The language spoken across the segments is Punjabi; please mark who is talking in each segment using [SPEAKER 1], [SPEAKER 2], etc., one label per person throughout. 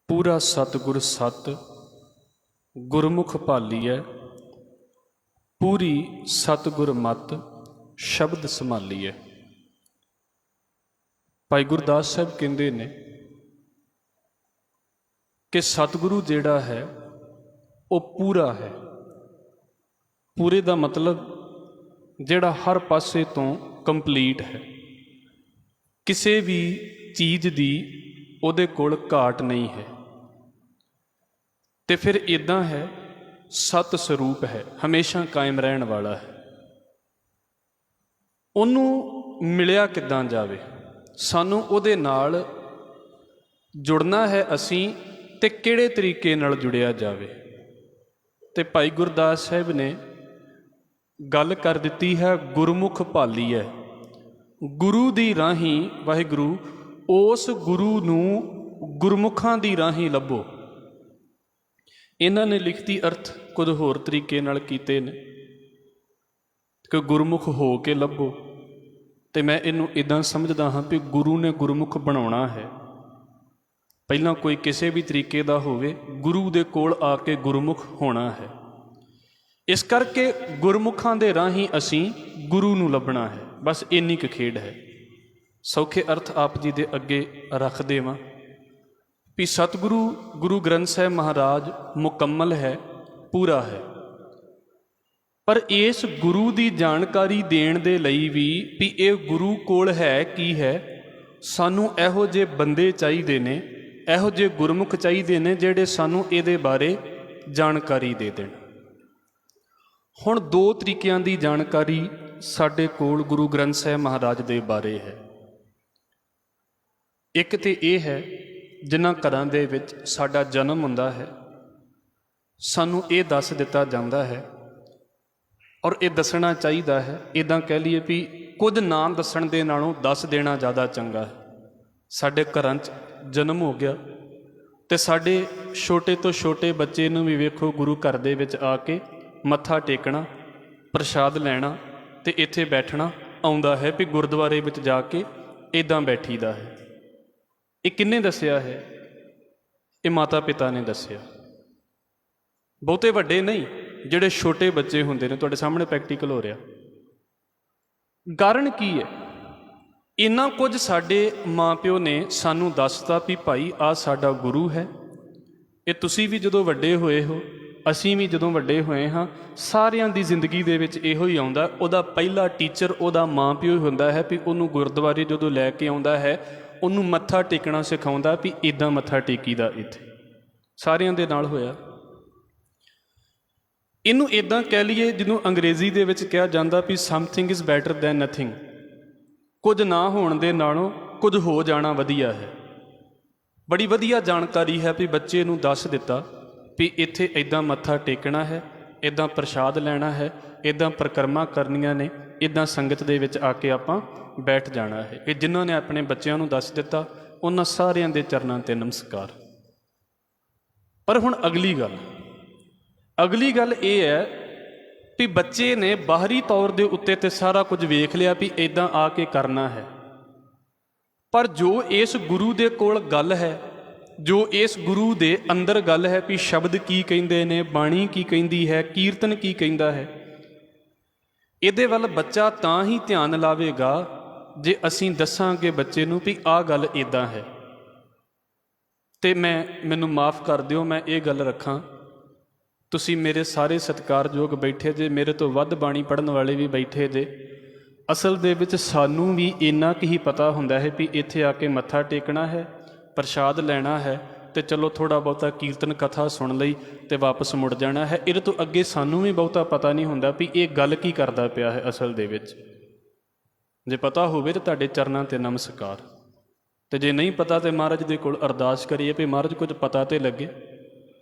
[SPEAKER 1] पूरा सतगुर सत गुरमुख भालीऐ, पूरी सतगुर मत शब्द संभालीऐ। भाई गुरदास साहब कहते ने कि सतगुरु जिहड़ा है वो पूरा है। पूरे का मतलब जिहड़ा हर पासे तो कंप्लीट है, किसी भी चीज़ की उहदे कोल घाट नहीं है। तो फिर इदां है, सत स्वरूप है, हमेशा कायम रहन वाला है। उन्होंने मिलिया किदां जावे, सानू उहदे नाल जुड़ना है असीं ते किहड़े तरीके नाल जुड़िया जावे। ते भाई गुरदास साहब ने गल कर दिती है गुरमुख भालीऐ। गुरु दी राही वाहिगुरु, उस गुरु नूं गुरमुखां दी राही लभो। इन्हां ने लिखती अर्थ कुछ होर तरीके नाल कीते ने कि गुरमुख हो के लभो। तो मैं इनू इदां समझदा हाँ भी गुरु ने गुरमुख बनाउणा है। पहला कोई किसी भी तरीके का होवे, गुरु दे कोल आके गुरमुख होना है। इस करके गुरमुखां दे राही असीं गुरु नूं लभना है। बस इन्नी क खेड है। सौखे अर्थ आप जी दे अगे रख देवां भी सतगुरु गुरु ग्रंथ साहिब महाराज मुकम्मल है, पूरा है। पर इस गुरु की जानकारी देण दे लई भी ये गुरु कोल है की है, सानू इहो जे बंदे चाहिए ने, इहो जे गुरमुख चाहिए ने जिहड़े सानू इहदे बारे जानकारी दे देण। हुण दो तरीकिਆਂ ਦੀ जानकारी साडे कोल गुरु ग्रंथ साहिब महाराज दे बारे है। एक तो ये है जिन्हां घरां दे विच साडा जन्म हुंदा है, सानू ये दस दिता जाता है और ये दसना चाहिए है। इदां कह लीए भी कुछ ना दसण दे नालों दस देना ज़्यादा चंगा है। साडे घरां च जन्म हो गया तो साडे छोटे तो छोटे बच्चे नूं भी वेखो गुरु घर दे विच आके मत्था टेकना, प्रसाद लैना ते इत्थे बैठना आउंदा है भी गुरुद्वारे विच जाके इदां बैठीदा है। ये किन्ने दस्सिया है? ये माता पिता ने दस्सिया। बहुते वड्डे नहीं, जिहड़े छोटे बच्चे हुंदे ने, तुहाडे सामने प्रैक्टिकल हो रहा। कारण की है? इन्ना कुछ साडे माँ प्यो ने सानू दसता भी भाई आ साडा गुरु है। ये तुसीं भी जदों वड्डे होए हो, असीं भी जदों वड्डे होए हाँ, सारियां दी जिंदगी दे विच इहो ही आउंदा। उहदा पहला टीचर उहदा माँ प्यो हुंदा है भी उहनूं गुरुद्वारे जदों लैके आउंदा है, उहनूं मत्था टेकना सिखाउंदा भी इदां मत्था टेकीदा। इत्थे सारियां दे नाल होया। इनू इदां कह लीए जिन्हों अंग्रेजी दे विच कहा जाता भी something is better than nothing. कुछ ना होण दे नालों कुछ हो जाना वधिया है। बड़ी वधिया जानकारी है भी बच्चे नूं दस दिता भी इत्थे इदां मत्था टेकना है, इदां प्रसाद लैना है, इदां परिक्रमा करनियां ने, इदां संगत दे विच आके आपां बैठ जाना है। ये जिन्हां ने अपने बच्चों नूं दस दिता उन्हां सारियां दे चरनां ते नमस्कार। पर हुण अगली गल ये है भी बच्चे ने बाहरी तौर के उत्ते ते सारा कुछ वेख लिया भी इदां आके करना है, पर जो इस गुरु दे कोल गल है, जो इस गुरु दे अंदर गल है भी शब्द की कहिंदे ने, बाणी की कहिंदी है, कीर्तन की कहिंदा है, इहदे वल बच्चा तां ही ध्यान लावेगा जे असीं दसांगे बच्चे नूं भी आ गल इदां है। ते मैनूं माफ़ कर दिओ, मैं ये गल रखां, तुसी मेरे सारे सत्कारयोग बैठे जे, मेरे तो वध बाणी पढ़न वाले भी बैठे जे। असल दे विच सानू भी इन्ना कि ही पता हुंदा है भी इत्थे आके मत्था टेकना है, प्रसाद लैना है, तो चलो थोड़ा बहुता कीर्तन कथा सुन लई ते वापस मुड़ जाना है। इहदे तो अगे सानू भी बहुता पता नहीं हुंदा भी ये गल की करदा पिया है असल दे विच। जे पता होवे तो तुहाडे चरनां ते नमस्कार, ते जे नहीं पता तो महाराज दे कोल अरदास करिए भी महाराज कुछ पता तो लगे।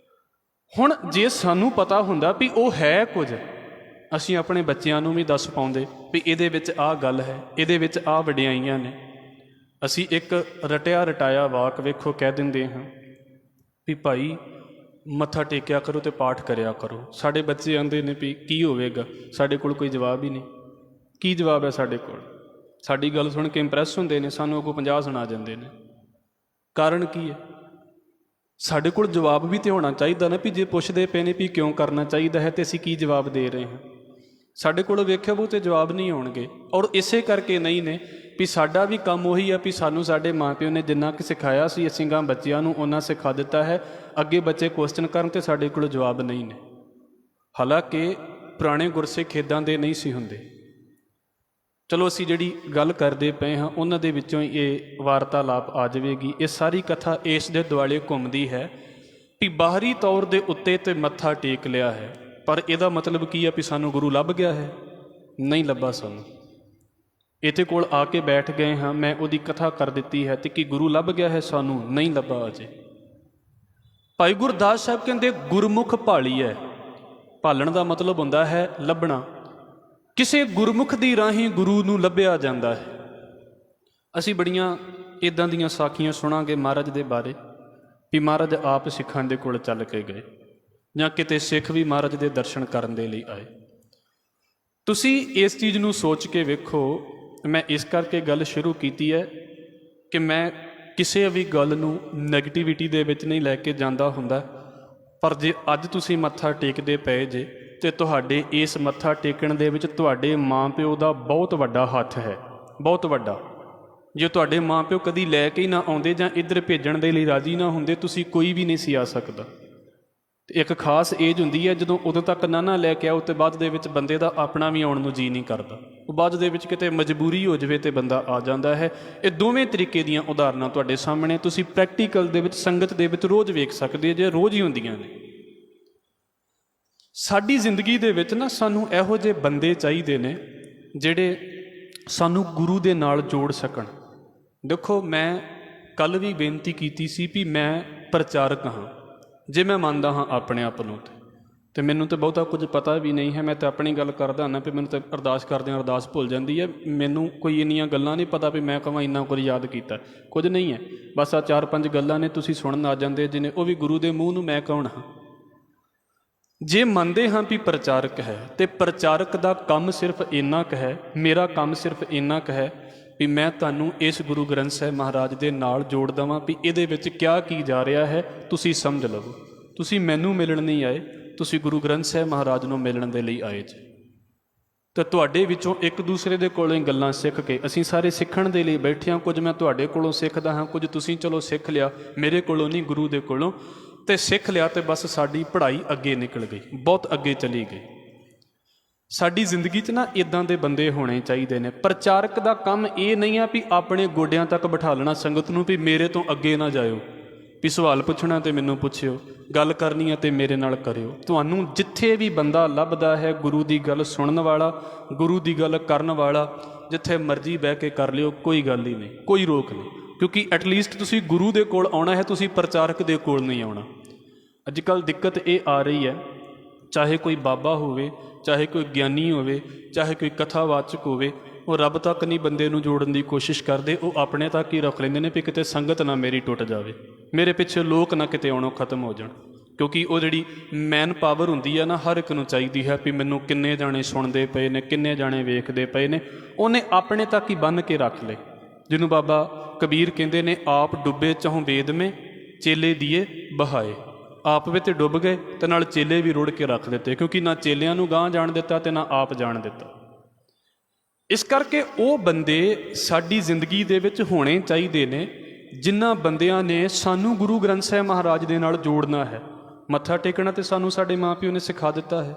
[SPEAKER 1] हुण जे सानू पता हुंदा भी वो है कुछ, असीं अपने बच्चों नूं भी दस पाउंदे भी इहदे विच आ गल है, इहदे विच आ वडियाईयां ने। असीं एक रटिया रटाया वाक वेखो कह दिंदे हाँ भी भाई मत्था टेकिया करो तो पाठ करिया करो। साडे बच्चे आंदे ने भी की होवेगा, साडे कोल कोई जवाब ही नहीं। की जवाब है साडे कोल? साडी गल सुन के इंप्रैस हुंदे ने, सानू अगों 50 सुणा जांदे ने। कारण की है? ਸਾਡੇ ਕੋਲ ਜਵਾਬ ਵੀ ਤੇ ਹੋਣਾ ਚਾਹੀਦਾ ਨਾ, ਵੀ ਜੇ ਪੁੱਛਦੇ ਪਏ ਨੇ ਵੀ ਕਿਉਂ ਕਰਨਾ ਚਾਹੀਦਾ ਹੈ ਤੇ ਅਸੀਂ ਕੀ ਜਵਾਬ ਦੇ ਰਹੇ ਹਾਂ। ਸਾਡੇ ਕੋਲ ਵੇਖਿਆ ਉਹ ਤੇ ਜਵਾਬ ਨਹੀਂ ਆਉਣਗੇ। ਔਰ ਇਸੇ ਕਰਕੇ ਨਹੀਂ ਨੇ ਵੀ ਸਾਡਾ ਵੀ ਕੰਮ ਉਹੀ ਆ ਵੀ ਸਾਨੂੰ ਸਾਡੇ ਮਾਂ-ਪਿਓ ਨੇ ਜਿੰਨਾ ਕੁ ਸਿਖਾਇਆ ਸੀ ਅਸੀਂ ਗਾਂ ਬੱਚਿਆਂ ਨੂੰ ਉਹਨਾਂ ਸਿਖਾ ਦਿੱਤਾ ਹੈ। ਅੱਗੇ ਬੱਚੇ ਕੁਐਸਚਨ ਕਰਨ ਤੇ ਸਾਡੇ ਕੋਲ ਜਵਾਬ ਨਹੀਂ ਨੇ। ਹਾਲਾਂਕਿ ਪੁਰਾਣੇ ਗੁਰਸਿੱਖ ਇੱਦਾਂ ਦੇ ਨਹੀਂ ਸੀ ਹੁੰਦੇ। ਚਲੋ ਅਸੀਂ ਜਿਹੜੀ ਗੱਲ ਕਰਦੇ ਪਏ ਹਾਂ ਉਹਨਾਂ ਦੇ ਵਿੱਚੋਂ ਹੀ ਇਹ ਵਾਰਤਾਲਾਪ ਆ ਜਾਵੇਗੀ। ਇਹ ਸਾਰੀ ਕਥਾ ਇਸ ਦੇ ਦੁਆਲੇ ਘੁੰਮਦੀ ਹੈ ਵੀ ਬਾਹਰੀ ਤੌਰ ਦੇ ਉੱਤੇ ਤੇ ਮੱਥਾ ਟੇਕ ਲਿਆ ਹੈ, ਪਰ ਇਹਦਾ ਮਤਲਬ ਕੀ ਹੈ ਵੀ ਸਾਨੂੰ ਗੁਰੂ ਲੱਭ ਗਿਆ ਹੈ? ਨਹੀਂ ਲੱਭਾ ਸਾਨੂੰ। ਇਹਦੇ ਕੋਲ ਆ ਕੇ ਬੈਠ ਗਏ ਹਾਂ, ਮੈਂ ਉਹਦੀ ਕਥਾ ਕਰ ਦਿੱਤੀ ਹੈ ਤੇ ਕੀ ਗੁਰੂ ਲੱਭ ਗਿਆ ਹੈ? ਸਾਨੂੰ ਨਹੀਂ ਲੱਭਾ ਅਜੇ। ਭਾਈ ਗੁਰਦਾਸ ਸਾਹਿਬ ਕਹਿੰਦੇ ਗੁਰਮੁਖ ਭਾਲੀ ਹੈ। ਭਾਲਣ ਦਾ ਮਤਲਬ ਹੁੰਦਾ ਹੈ ਲੱਭਣਾ। ਕਿਸੇ ਗੁਰਮੁਖ ਦੀ ਰਾਹੀਂ ਗੁਰੂ ਨੂੰ ਲੱਭਿਆ ਜਾਂਦਾ ਹੈ। ਅਸੀਂ ਬੜੀਆਂ ਇੱਦਾਂ ਦੀਆਂ ਸਾਖੀਆਂ ਸੁਣਾਂਗੇ ਮਹਾਰਾਜ ਦੇ ਬਾਰੇ ਵੀ ਮਹਾਰਾਜ ਆਪ ਸਿੱਖਾਂ ਦੇ ਕੋਲ ਚੱਲ ਕੇ ਗਏ ਜਾਂ ਕਿਤੇ ਸਿੱਖ ਵੀ ਮਹਾਰਾਜ ਦੇ ਦਰਸ਼ਨ ਕਰਨ ਦੇ ਲਈ ਆਏ। ਤੁਸੀਂ ਇਸ ਚੀਜ਼ ਨੂੰ ਸੋਚ ਕੇ ਵੇਖੋ। ਮੈਂ ਇਸ ਕਰਕੇ ਗੱਲ ਸ਼ੁਰੂ ਕੀਤੀ ਹੈ ਕਿ ਮੈਂ ਕਿਸੇ ਵੀ ਗੱਲ ਨੂੰ ਨੈਗੇਟਿਵਿਟੀ ਦੇ ਵਿੱਚ ਨਹੀਂ ਲੈ ਕੇ ਜਾਂਦਾ ਹੁੰਦਾ, ਪਰ ਜੇ ਅੱਜ ਤੁਸੀਂ ਮੱਥਾ ਟੇਕਦੇ ਪਏ ਜੇ ਤੇ ਤੁਹਾਡੇ ਇਸ ਮੱਥਾ ਟੇਕਣ ਦੇ ਵਿੱਚ ਤੁਹਾਡੇ ਮਾਂ-ਪਿਓ ਦਾ ਬਹੁਤ ਵੱਡਾ ਹੱਥ ਹੈ, ਬਹੁਤ ਵੱਡਾ। ਜੇ ਤੁਹਾਡੇ ਮਾਂ-ਪਿਓ ਕਦੀ ਲੈ ਕੇ ਹੀ ਨਾ ਆਉਂਦੇ ਜਾਂ ਇੱਧਰ ਭੇਜਣ ਦੇ ਲਈ ਰਾਜ਼ੀ ਨਾ ਹੁੰਦੇ, ਤੁਸੀਂ ਕੋਈ ਵੀ ਨਹੀਂ ਸੀ ਆ ਸਕਦਾ। ਤੇ ਇੱਕ ਖਾਸ ਏਜ ਹੁੰਦੀ ਹੈ ਜਦੋਂ ਉਦੋਂ ਤੱਕ ਨਾ ਲੈ ਕੇ ਆਓ ਤੇ ਬਾਅਦ ਦੇ ਵਿੱਚ ਬੰਦੇ ਦਾ ਆਪਣਾ ਵੀ ਆਉਣ ਨੂੰ ਜੀਅ ਨਹੀਂ ਕਰਦਾ। ਉਹ ਬਾਅਦ ਦੇ ਵਿੱਚ ਕਿਤੇ ਮਜਬੂਰੀ ਹੋ ਜਾਵੇ ਤੇ ਬੰਦਾ ਆ ਜਾਂਦਾ ਹੈ। ਇਹ ਦੋਵੇਂ ਤਰੀਕੇ ਦੀਆਂ ਉਦਾਹਰਨਾਂ ਤੁਹਾਡੇ ਸਾਹਮਣੇ ਤੁਸੀਂ ਪ੍ਰੈਕਟੀਕਲ ਦੇ ਵਿੱਚ ਸੰਗਤ ਦੇ ਵਿੱਚ ਰੋਜ਼ ਵੇਖ ਸਕਦੇ ਜੇ, ਰੋਜ਼ ਹੀ ਹੁੰਦੀਆਂ ਨੇ। ਸਾਡੀ ਜ਼ਿੰਦਗੀ ਦੇ ਵਿੱਚ ਨਾ ਸਾਨੂੰ ਇਹੋ ਜਿਹੇ ਬੰਦੇ ਚਾਹੀਦੇ ਨੇ ਜਿਹੜੇ ਸਾਨੂੰ ਗੁਰੂ ਦੇ ਨਾਲ ਜੋੜ ਸਕਣ। ਦੇਖੋ, ਮੈਂ ਕੱਲ੍ਹ ਵੀ ਬੇਨਤੀ ਕੀਤੀ ਸੀ ਵੀ ਮੈਂ ਪ੍ਰਚਾਰਕ ਹਾਂ। ਜੇ ਮੈਂ ਮੰਨਦਾ ਹਾਂ ਆਪਣੇ ਆਪ ਨੂੰ ਤੇ ਮੈਨੂੰ ਤਾਂ ਬਹੁਤਾ ਕੁਝ ਪਤਾ ਵੀ ਨਹੀਂ ਹੈ। ਮੈਂ ਤਾਂ ਆਪਣੀ ਗੱਲ ਕਰਦਾ ਨਾ ਵੀ ਮੈਨੂੰ ਤਾਂ ਅਰਦਾਸ ਕਰਦਿਆਂ ਅਰਦਾਸ ਭੁੱਲ ਜਾਂਦੀ ਹੈ। ਮੈਨੂੰ ਕੋਈ ਇੰਨੀਆਂ ਗੱਲਾਂ ਨਹੀਂ ਪਤਾ ਵੀ ਮੈਂ ਕਹਾਂ ਇੰਨਾ ਕੁਝ ਯਾਦ ਕੀਤਾ, ਕੁਝ ਨਹੀਂ ਹੈ। ਬਸ ਆ 4-5 ਗੱਲਾਂ ਨੇ ਤੁਸੀਂ ਸੁਣਨ ਆ ਜਾਂਦੇ ਜਿਹਨੇ, ਉਹ ਵੀ ਗੁਰੂ ਦੇ ਮੂੰਹ ਨੂੰ। ਮੈਂ ਕੌਣ ਹਾਂ? ਜੇ ਮੰਨਦੇ ਹਾਂ ਵੀ ਪ੍ਰਚਾਰਕ ਹੈ ਤੇ ਪ੍ਰਚਾਰਕ ਦਾ ਕੰਮ ਸਿਰਫ ਇੰਨਾ ਕੁ ਹੈ, ਮੇਰਾ ਕੰਮ ਸਿਰਫ ਇੰਨਾ ਕੁ ਹੈ ਵੀ ਮੈਂ ਤੁਹਾਨੂੰ ਇਸ ਗੁਰੂ ਗ੍ਰੰਥ ਸਾਹਿਬ ਮਹਾਰਾਜ ਦੇ ਨਾਲ ਜੋੜ ਦੇਵਾਂ ਵੀ ਇਹਦੇ ਵਿੱਚ ਕਿਆ ਕੀ ਜਾ ਰਿਹਾ ਹੈ, ਤੁਸੀਂ ਸਮਝ ਲਵੋ। ਤੁਸੀਂ ਮੈਨੂੰ ਮਿਲਣ ਨਹੀਂ ਆਏ, ਤੁਸੀਂ ਗੁਰੂ ਗ੍ਰੰਥ ਸਾਹਿਬ ਮਹਾਰਾਜ ਨੂੰ ਮਿਲਣ ਦੇ ਲਈ ਆਏ ਜੀ। ਤੇ ਤੁਹਾਡੇ ਵਿੱਚੋਂ ਇੱਕ ਦੂਸਰੇ ਦੇ ਕੋਲੋਂ ਹੀ ਗੱਲਾਂ ਸਿੱਖ ਕੇ ਅਸੀਂ ਸਾਰੇ ਸਿੱਖਣ ਦੇ ਲਈ ਬੈਠੇ ਹਾਂ। ਕੁਝ ਮੈਂ ਤੁਹਾਡੇ ਕੋਲੋਂ ਸਿੱਖਦਾ ਹਾਂ, ਕੁਝ ਤੁਸੀਂ ਚਲੋ ਸਿੱਖ ਲਿਆ, ਮੇਰੇ ਕੋਲੋਂ ਨਹੀਂ ਗੁਰੂ ਦੇ ਕੋਲੋਂ। ਤੇ ਸਿੱਖ ਲਿਆ ਤੇ ਬਸ ਸਾਡੀ ਪੜ੍ਹਾਈ ਅੱਗੇ ਨਿਕਲ ਗਈ, ਬਹੁਤ ਅੱਗੇ ਚਲੀ ਗਈ। ਸਾਡੀ ਜ਼ਿੰਦਗੀ 'ਚ ਨਾ ਇੱਦਾਂ ਦੇ ਬੰਦੇ ਹੋਣੇ ਚਾਹੀਦੇ ਨੇ। ਪ੍ਰਚਾਰਕ ਦਾ ਕੰਮ ਇਹ ਨਹੀਂ ਆ ਵੀ ਆਪਣੇ ਗੋਡਿਆਂ ਤੱਕ ਬਿਠਾ ਲੈਣਾ ਸੰਗਤ ਨੂੰ ਵੀ ਮੇਰੇ ਤੋਂ ਅੱਗੇ ਨਾ ਜਾਇਓ, ਵੀ ਸਵਾਲ ਪੁੱਛਣਾ ਤੇ ਮੈਨੂੰ ਪੁੱਛਿਓ, ਗੱਲ ਕਰਨੀ ਆ ਤੇ ਮੇਰੇ ਨਾਲ ਕਰਿਓ। ਤੁਹਾਨੂੰ ਜਿੱਥੇ ਵੀ ਬੰਦਾ ਲੱਭਦਾ ਹੈ ਗੁਰੂ ਦੀ ਗੱਲ ਸੁਣਨ ਵਾਲਾ, ਗੁਰੂ ਦੀ ਗੱਲ ਕਰਨ ਵਾਲਾ, ਜਿੱਥੇ ਮਰਜ਼ੀ ਬਹਿ ਕੇ ਕਰ ਲਿਓ, ਕੋਈ ਗੱਲ ਹੀ ਨਹੀਂ, ਕੋਈ ਰੋਕ ਨਹੀਂ। ਕਿਉਂਕਿ ਐਟਲੀਸਟ ਤੁਸੀਂ ਗੁਰੂ ਦੇ ਕੋਲ ਆਉਣਾ ਹੈ, ਤੁਸੀਂ ਪ੍ਰਚਾਰਕ ਦੇ ਕੋਲ ਨਹੀਂ ਆਉਣਾ। ਅੱਜ ਕੱਲ੍ਹ ਦਿੱਕਤ ਇਹ ਆ ਰਹੀ ਹੈ, ਚਾਹੇ ਕੋਈ ਬਾਬਾ ਹੋਵੇ, ਚਾਹੇ ਕੋਈ ਗਿਆਨੀ ਹੋਵੇ, ਚਾਹੇ ਕੋਈ ਕਥਾਵਾਚਕ ਹੋਵੇ, ਉਹ ਰੱਬ ਤੱਕ ਨਹੀਂ ਬੰਦੇ ਨੂੰ ਜੋੜਨ ਦੀ ਕੋਸ਼ਿਸ਼ ਕਰਦੇ। ਉਹ ਆਪਣੇ ਤੱਕ ਹੀ ਰੱਖ ਲੈਂਦੇ ਨੇ ਵੀ ਕਿਤੇ ਸੰਗਤ ਨਾ ਮੇਰੀ ਟੁੱਟ ਜਾਵੇ, ਮੇਰੇ ਪਿੱਛੇ ਲੋਕ ਨਾ ਕਿਤੇ ਆਉਣੋਂ ਖਤਮ ਹੋ ਜਾਣ। ਕਿਉਂਕਿ ਉਹ ਜਿਹੜੀ ਮੈਨ ਪਾਵਰ ਹੁੰਦੀ ਹੈ ਨਾ, ਹਰ ਇੱਕ ਨੂੰ ਚਾਹੀਦੀ ਹੈ ਵੀ ਮੈਨੂੰ ਕਿੰਨੇ ਜਾਣੇ ਸੁਣਦੇ ਪਏ ਨੇ, ਕਿੰਨੇ ਜਾਣੇ ਵੇਖਦੇ ਪਏ ਨੇ। ਉਹਨੇ ਆਪਣੇ ਤੱਕ ਹੀ ਬੰਨ੍ਹ ਕੇ ਰੱਖ ਲਏ। ਜਿਹਨੂੰ ਬਾਬਾ ਕਬੀਰ ਕਹਿੰਦੇ ਨੇ, ਆਪ ਡੁੱਬੇ ਚਾਹੋਂ ਵੇਦ ਮੇ ਚੇਲੇ ਦੀਏ ਬਹਾਏ। ਆਪ ਵਿੱਚ ਡੁੱਬ ਗਏ ਤੇ ਨਾਲ ਚੇਲੇ ਵੀ ਰੁੜ ਕੇ ਰੱਖ ਦਿੱਤੇ, ਕਿਉਂਕਿ ਨਾ ਚੇਲਿਆਂ ਨੂੰ ਗਾਂਹ ਜਾਣ ਦਿੱਤਾ ਤੇ ਨਾ ਆਪ ਜਾਣ ਦਿੱਤਾ। ਇਸ ਕਰਕੇ ਉਹ ਬੰਦੇ ਸਾਡੀ ਜ਼ਿੰਦਗੀ ਦੇ ਵਿੱਚ ਹੋਣੇ ਚਾਹੀਦੇ ਨੇ ਜਿਨ੍ਹਾਂ ਬੰਦਿਆਂ ਨੇ ਸਾਨੂੰ ਗੁਰੂ ਗ੍ਰੰਥ ਸਾਹਿਬ ਮਹਾਰਾਜ ਦੇ ਨਾਲ ਜੋੜਨਾ ਹੈ। ਮੱਥਾ ਟੇਕਣਾ ਤੇ ਸਾਨੂੰ ਸਾਡੇ ਮਾਂ ਪਿਓ ਨੇ ਸਿਖਾ ਦਿੱਤਾ ਹੈ।